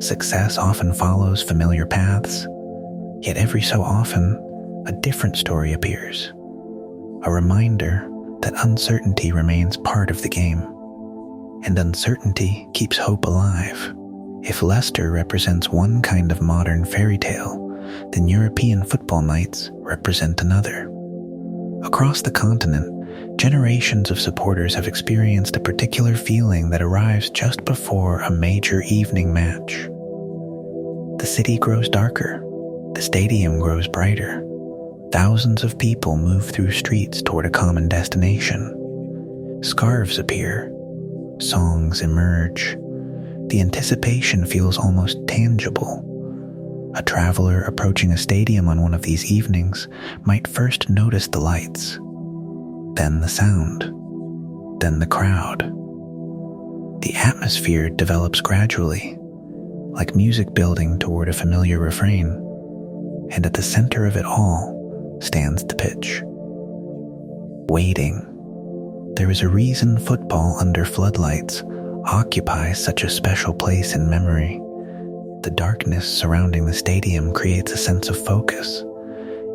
Success often follows familiar paths. Yet every so often, a different story appears. A reminder that uncertainty remains part of the game. And uncertainty keeps hope alive. If Leicester represents one kind of modern fairy tale, then European football nights represent another. Across the continent, generations of supporters have experienced a particular feeling that arrives just before a major evening match. The city grows darker. The stadium grows brighter. Thousands of people move through streets toward a common destination. Scarves appear. Songs emerge. The anticipation feels almost tangible. A traveler approaching a stadium on one of these evenings might first notice the lights, then the sound, then the crowd. The atmosphere develops gradually, like music building toward a familiar refrain, and at the center of it all stands the pitch. Waiting. There is a reason football under floodlights occupies such a special place in memory. The darkness surrounding the stadium creates a sense of focus.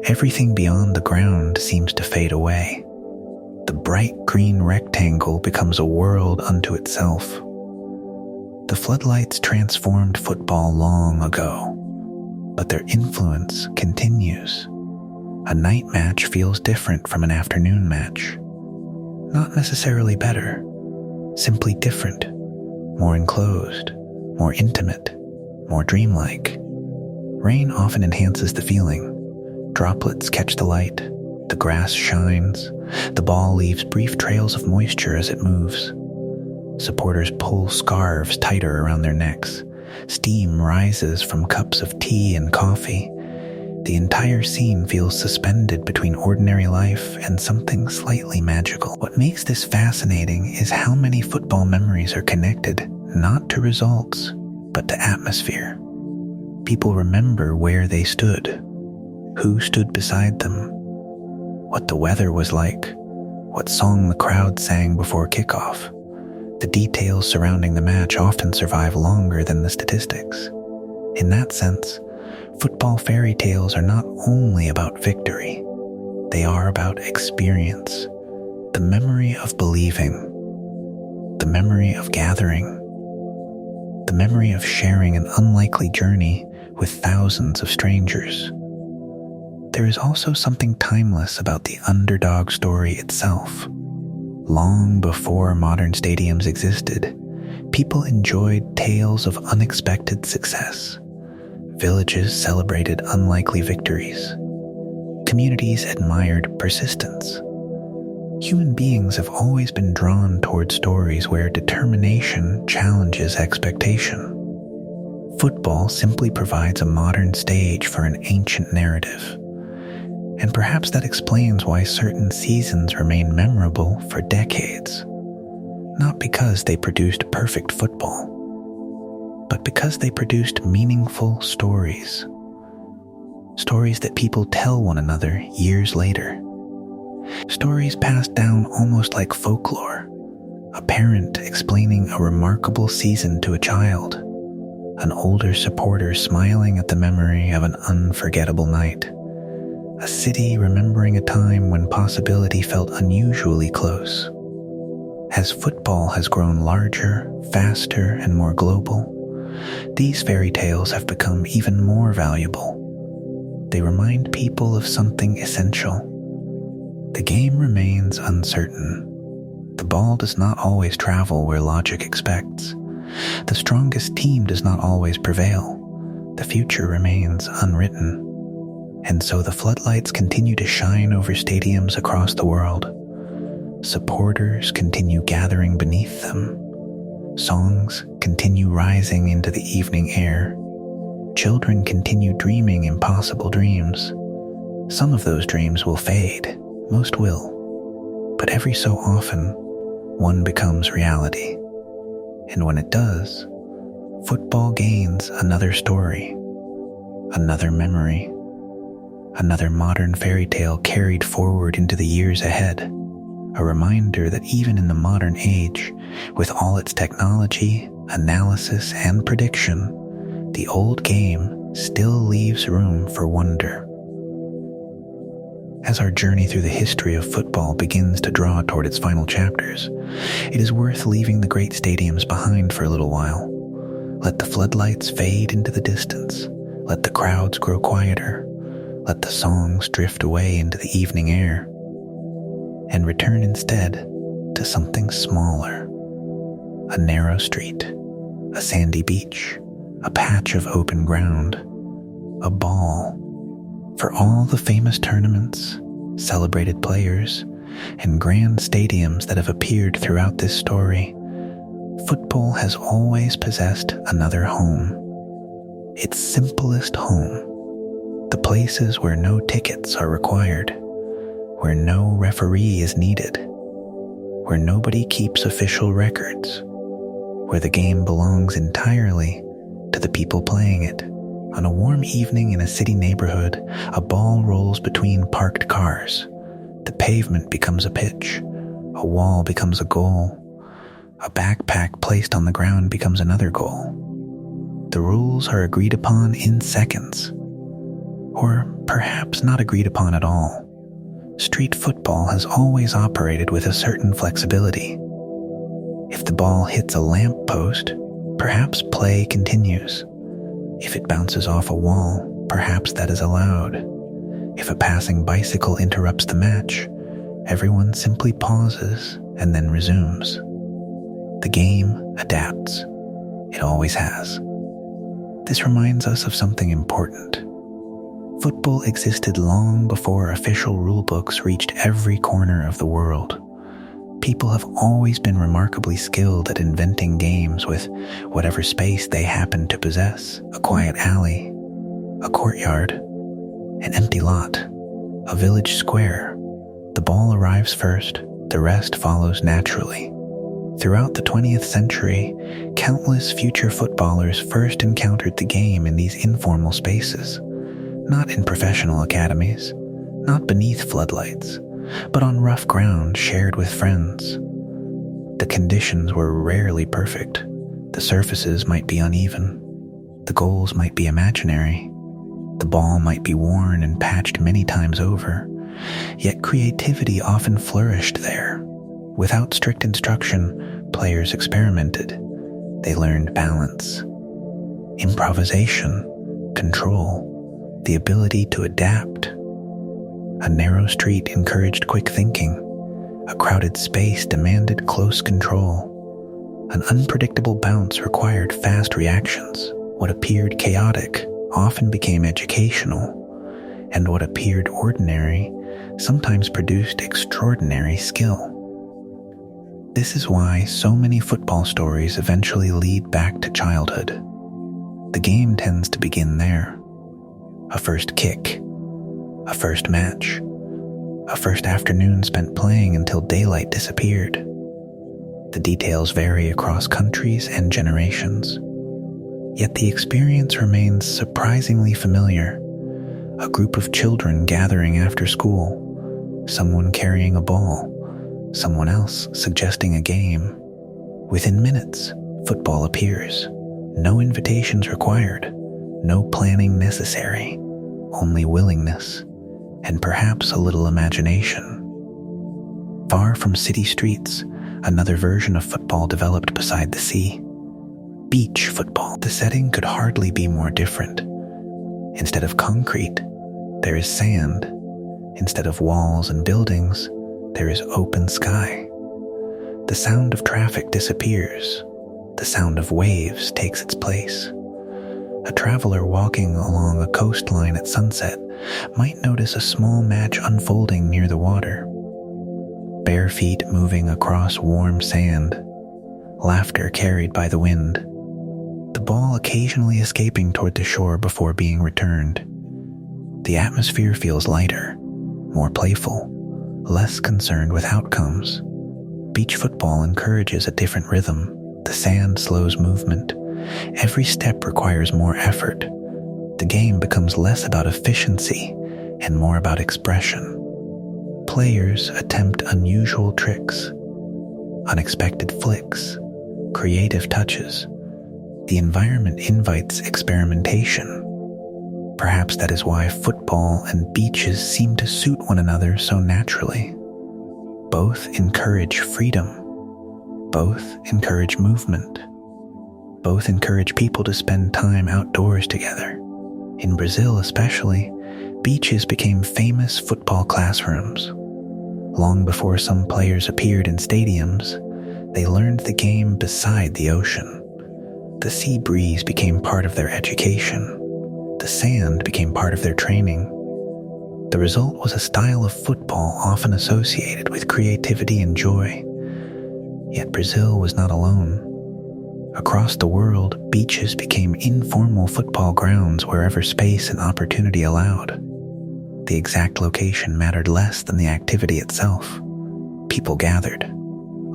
Everything beyond the ground seems to fade away. The bright green rectangle becomes a world unto itself. The floodlights transformed football long ago, but their influence continues. A night match feels different from an afternoon match. Not necessarily better, simply different, more enclosed, more intimate, more dreamlike. Rain often enhances the feeling. Droplets catch the light, the grass shines, the ball leaves brief trails of moisture as it moves. Supporters pull scarves tighter around their necks. Steam rises from cups of tea and coffee. The entire scene feels suspended between ordinary life and something slightly magical. What makes this fascinating is how many football memories are connected, not to results, but to atmosphere. People remember where they stood, who stood beside them, what the weather was like, what song the crowd sang before kickoff. The details surrounding the match often survive longer than the statistics. In that sense, football fairy tales are not only about victory, they are about experience, the memory of believing, the memory of gathering, the memory of sharing an unlikely journey with thousands of strangers. There is also something timeless about the underdog story itself. Long before modern stadiums existed, people enjoyed tales of unexpected success. Villages celebrated unlikely victories. Communities admired persistence. Human beings have always been drawn toward stories where determination challenges expectation. Football simply provides a modern stage for an ancient narrative. And perhaps that explains why certain seasons remain memorable for decades. Not because they produced perfect football, but because they produced meaningful stories. Stories that people tell one another years later. Stories passed down almost like folklore. A parent explaining a remarkable season to a child. An older supporter smiling at the memory of an unforgettable night. A city remembering a time when possibility felt unusually close. As football has grown larger, faster, and more global, these fairy tales have become even more valuable. They remind people of something essential. The game remains uncertain. The ball does not always travel where logic expects. The strongest team does not always prevail. The future remains unwritten. And so the floodlights continue to shine over stadiums across the world. Supporters continue gathering beneath them. Songs continue rising into the evening air. Children continue dreaming impossible dreams. Some of those dreams will fade, most will. But every so often, one becomes reality. And when it does, football gains another story, another memory, another modern fairy tale carried forward into the years ahead, a reminder that even in the modern age, with all its technology, analysis, and prediction, the old game still leaves room for wonder. As our journey through the history of football begins to draw toward its final chapters, it is worth leaving the great stadiums behind for a little while. Let the floodlights fade into the distance. Let the crowds grow quieter. Let the songs drift away into the evening air. And return instead to something smaller. A narrow street, a sandy beach, a patch of open ground, a ball. For all the famous tournaments, celebrated players, and grand stadiums that have appeared throughout this story, football has always possessed another home. Its simplest home. The places where no tickets are required, where no referee is needed, where nobody keeps official records, where the game belongs entirely to the people playing it. On a warm evening in a city neighborhood, a ball rolls between parked cars. The pavement becomes a pitch. A wall becomes a goal. A backpack placed on the ground becomes another goal. The rules are agreed upon in seconds. Or perhaps not agreed upon at all. Street football has always operated with a certain flexibility. If the ball hits a lamp post, perhaps play continues. If it bounces off a wall, perhaps that is allowed. If a passing bicycle interrupts the match, everyone simply pauses and then resumes. The game adapts. It always has. This reminds us of something important. Football existed long before official rulebooks reached every corner of the world. People have always been remarkably skilled at inventing games with whatever space they happen to possess. A quiet alley, a courtyard, an empty lot, a village square. The ball arrives first, the rest follows naturally. Throughout the 20th century, countless future footballers first encountered the game in these informal spaces, not in professional academies, not beneath floodlights, but on rough ground shared with friends. The conditions were rarely perfect. The surfaces might be uneven. The goals might be imaginary. The ball might be worn and patched many times over. Yet creativity often flourished there. Without strict instruction, players experimented. They learned balance, improvisation, control, the ability to adapt. A narrow street encouraged quick thinking. A crowded space demanded close control. An unpredictable bounce required fast reactions. What appeared chaotic often became educational, and what appeared ordinary sometimes produced extraordinary skill. This is why so many football stories eventually lead back to childhood. The game tends to begin there. A first kick, a first match, a first afternoon spent playing until daylight disappeared. The details vary across countries and generations, yet the experience remains surprisingly familiar. A group of children gathering after school, someone carrying a ball, someone else suggesting a game. Within minutes, football appears. No invitations required, no planning necessary, only willingness, and perhaps a little imagination. Far from city streets, another version of football developed beside the sea. Beach football. The setting could hardly be more different. Instead of concrete, there is sand. Instead of walls and buildings, there is open sky. The sound of traffic disappears. The sound of waves takes its place. A traveler walking along a coastline at sunset might notice a small match unfolding near the water. Bare feet moving across warm sand, laughter carried by the wind, the ball occasionally escaping toward the shore before being returned. The atmosphere feels lighter, more playful, less concerned with outcomes. Beach football encourages a different rhythm. The sand slows movement. Every step requires more effort. The game becomes less about efficiency and more about expression. Players attempt unusual tricks, unexpected flicks, creative touches. The environment invites experimentation. Perhaps that is why football and beaches seem to suit one another so naturally. Both encourage freedom. Both encourage movement. Both encourage people to spend time outdoors together. In Brazil especially, beaches became famous football classrooms. Long before some players appeared in stadiums, they learned the game beside the ocean. The sea breeze became part of their education. The sand became part of their training. The result was a style of football often associated with creativity and joy. Yet Brazil was not alone. Across the world, beaches became informal football grounds wherever space and opportunity allowed. The exact location mattered less than the activity itself. People gathered.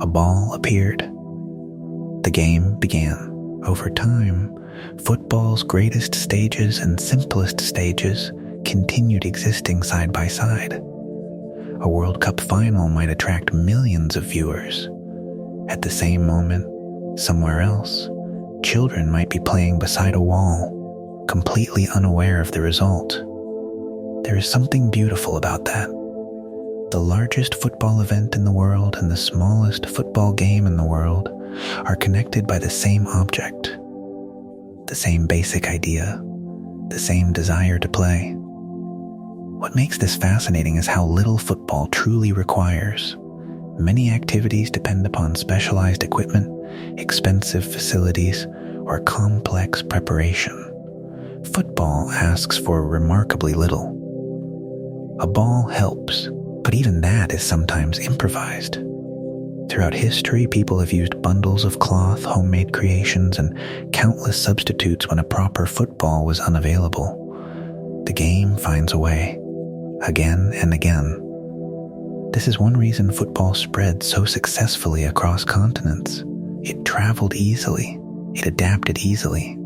A ball appeared. The game began. Over time, football's greatest stages and simplest stages continued existing side by side. A World Cup final might attract millions of viewers. At the same moment, somewhere else, children might be playing beside a wall, completely unaware of the result. There is something beautiful about that. The largest football event in the world and the smallest football game in the world are connected by the same object, the same basic idea, the same desire to play. What makes this fascinating is how little football truly requires. Many activities depend upon specialized equipment, expensive facilities, or complex preparation. Football asks for remarkably little. A ball helps, but even that is sometimes improvised. Throughout history, people have used bundles of cloth, homemade creations, and countless substitutes when a proper football was unavailable. The game finds a way, again and again. This is one reason football spread so successfully across continents. It traveled easily. It adapted easily.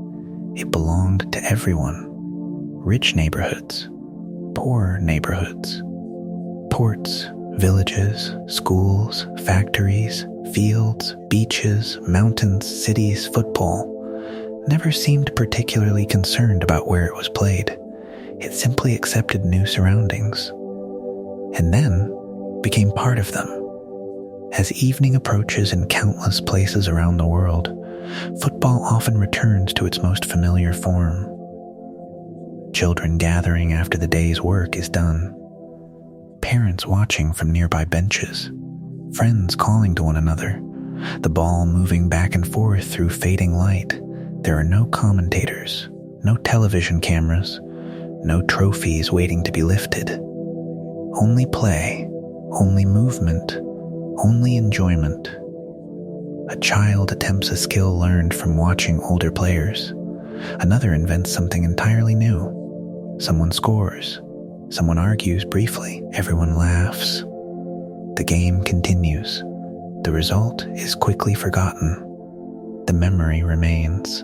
It belonged to everyone. Rich neighborhoods, poor neighborhoods, ports, villages, schools, factories, fields, beaches, mountains, cities, football never seemed particularly concerned about where it was played. It simply accepted new surroundings, and then became part of them. As evening approaches in countless places around the world, football often returns to its most familiar form. Children gathering after the day's work is done. Parents watching from nearby benches. Friends calling to one another. The ball moving back and forth through fading light. There are no commentators, no television cameras, no trophies waiting to be lifted. Only play, only movement, only enjoyment. A child attempts a skill learned from watching older players. Another invents something entirely new. Someone scores. Someone argues briefly, everyone laughs. The game continues. The result is quickly forgotten. The memory remains.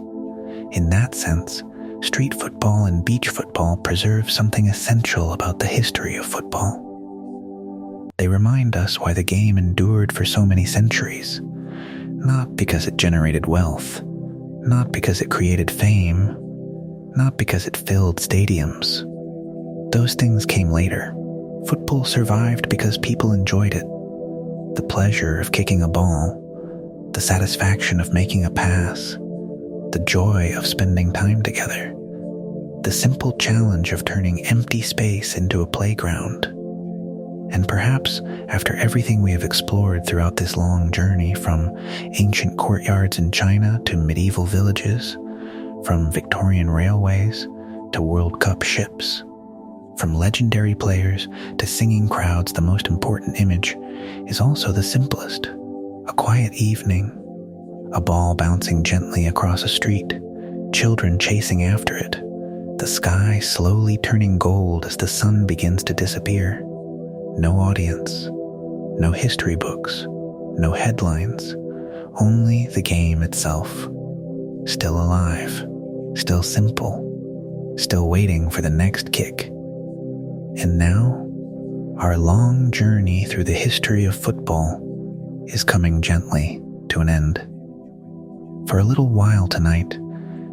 In that sense, street football and beach football preserve something essential about the history of football. They remind us why the game endured for so many centuries, not because it generated wealth, not because it created fame, not because it filled stadiums. Those things came later. Football survived because people enjoyed it. The pleasure of kicking a ball, the satisfaction of making a pass, the joy of spending time together, the simple challenge of turning empty space into a playground. And perhaps, after everything we have explored throughout this long journey, from ancient courtyards in China to medieval villages, from Victorian railways to World Cup ships, from legendary players to singing crowds, the most important image is also the simplest. A quiet evening, a ball bouncing gently across a street, children chasing after it, the sky slowly turning gold as the sun begins to disappear. No audience, no history books, no headlines, only the game itself. Still alive, still simple, still waiting for the next kick. And now, our long journey through the history of football is coming gently to an end. For a little while tonight,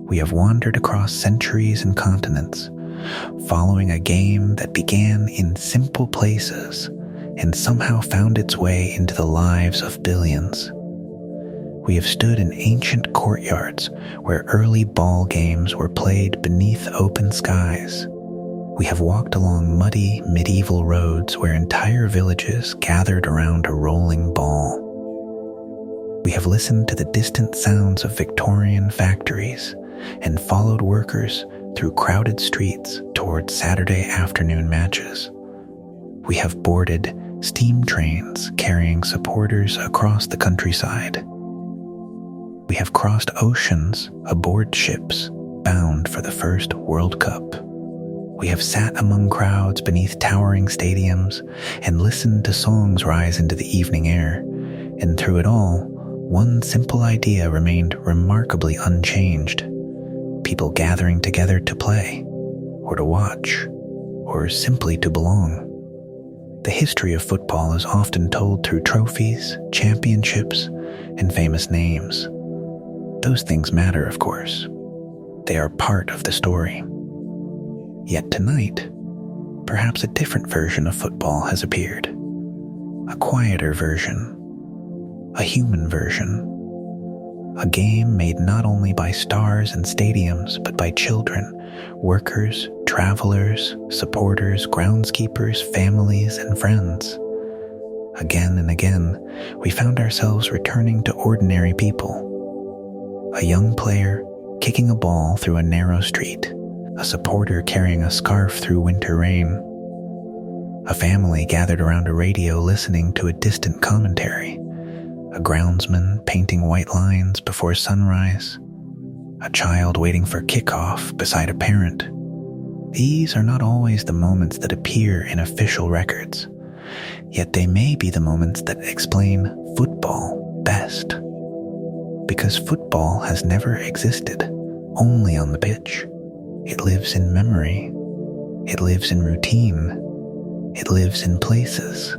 we have wandered across centuries and continents, following a game that began in simple places and somehow found its way into the lives of billions. We have stood in ancient courtyards where early ball games were played beneath open skies. We have walked along muddy medieval roads where entire villages gathered around a rolling ball. We have listened to the distant sounds of Victorian factories and followed workers through crowded streets towards Saturday afternoon matches. We have boarded steam trains carrying supporters across the countryside. We have crossed oceans aboard ships bound for the first World Cup. We have sat among crowds beneath towering stadiums and listened to songs rise into the evening air, and through it all, one simple idea remained remarkably unchanged. People gathering together to play, or to watch, or simply to belong. The history of football is often told through trophies, championships, and famous names. Those things matter, of course. They are part of the story. Yet tonight, perhaps a different version of football has appeared. A quieter version. A human version. A game made not only by stars and stadiums, but by children, workers, travelers, supporters, groundskeepers, families, and friends. Again and again, we found ourselves returning to ordinary people. A young player kicking a ball through a narrow street, a supporter carrying a scarf through winter rain, a family gathered around a radio listening to a distant commentary, a groundsman painting white lines before sunrise, a child waiting for kickoff beside a parent. These are not always the moments that appear in official records, yet they may be the moments that explain football best. Because football has never existed only on the pitch. It lives in memory. It lives in routine. It lives in places.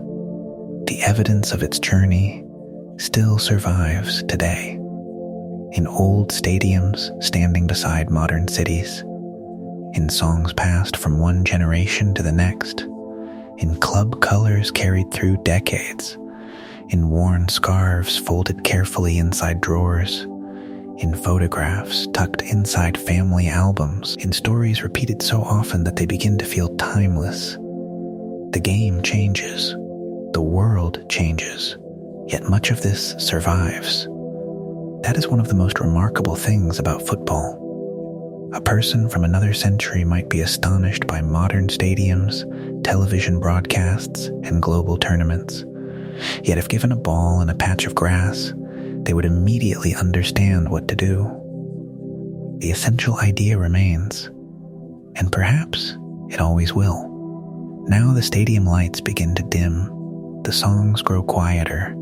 The evidence of its journey still survives today. In old stadiums standing beside modern cities. In songs passed from one generation to the next. In club colors carried through decades. In worn scarves folded carefully inside drawers. In photographs tucked inside family albums, in stories repeated so often that they begin to feel timeless. The game changes. The world changes. Yet much of this survives. That is one of the most remarkable things about football. A person from another century might be astonished by modern stadiums, television broadcasts, and global tournaments. Yet if given a ball and a patch of grass, they would immediately understand what to do. The essential idea remains, and perhaps it always will. Now the stadium lights begin to dim, the songs grow quieter,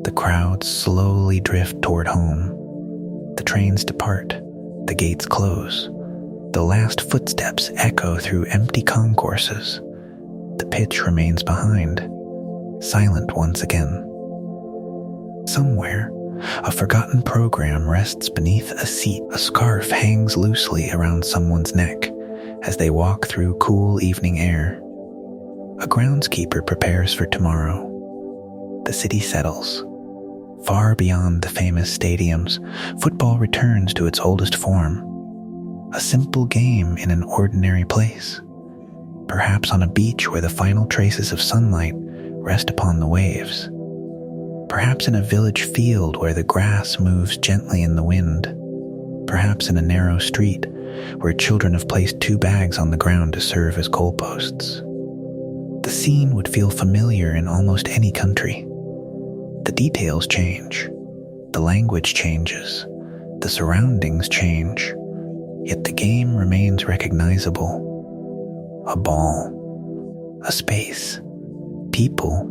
the crowds slowly drift toward home. The trains depart, the gates close, the last footsteps echo through empty concourses. The pitch remains behind, silent once again. Somewhere, a forgotten program rests beneath a seat. A scarf hangs loosely around someone's neck as they walk through cool evening air. A groundskeeper prepares for tomorrow. The city settles. Far beyond the famous stadiums, football returns to its oldest form. A simple game in an ordinary place. Perhaps on a beach where the final traces of sunlight rest upon the waves. Perhaps in a village field where the grass moves gently in the wind. Perhaps in a narrow street where children have placed 2 bags on the ground to serve as goalposts. The scene would feel familiar in almost any country. The details change, the language changes, the surroundings change, yet the game remains recognizable. A ball, a space, people.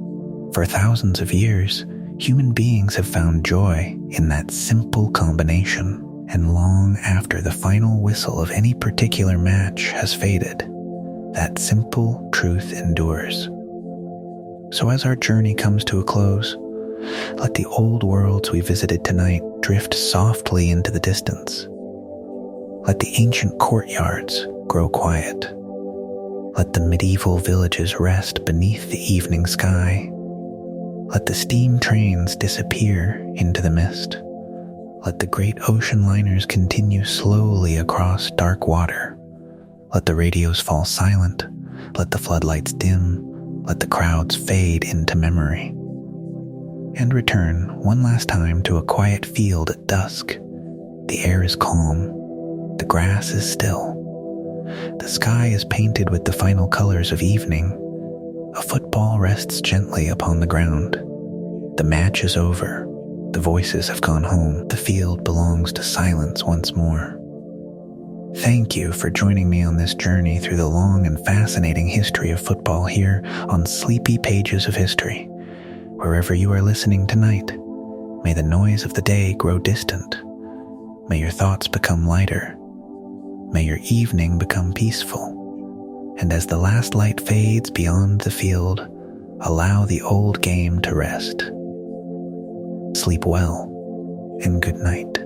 For thousands of years, human beings have found joy in that simple combination, and long after the final whistle of any particular match has faded, that simple truth endures. So as our journey comes to a close, let the old worlds we visited tonight drift softly into the distance. Let the ancient courtyards grow quiet. Let the medieval villages rest beneath the evening sky. Let the steam trains disappear into the mist. Let the great ocean liners continue slowly across dark water. Let the radios fall silent. Let the floodlights dim. Let the crowds fade into memory. And return one last time to a quiet field at dusk. The air is calm. The grass is still. The sky is painted with the final colors of evening. A football rests gently upon the ground. The match is over. The voices have gone home. The field belongs to silence once more. Thank you for joining me on this journey through the long and fascinating history of football here on Sleepy Pages of History. Wherever you are listening tonight, may the noise of the day grow distant. May your thoughts become lighter. May your evening become peaceful. And as the last light fades beyond the field, allow the old game to rest. Sleep well, and good night.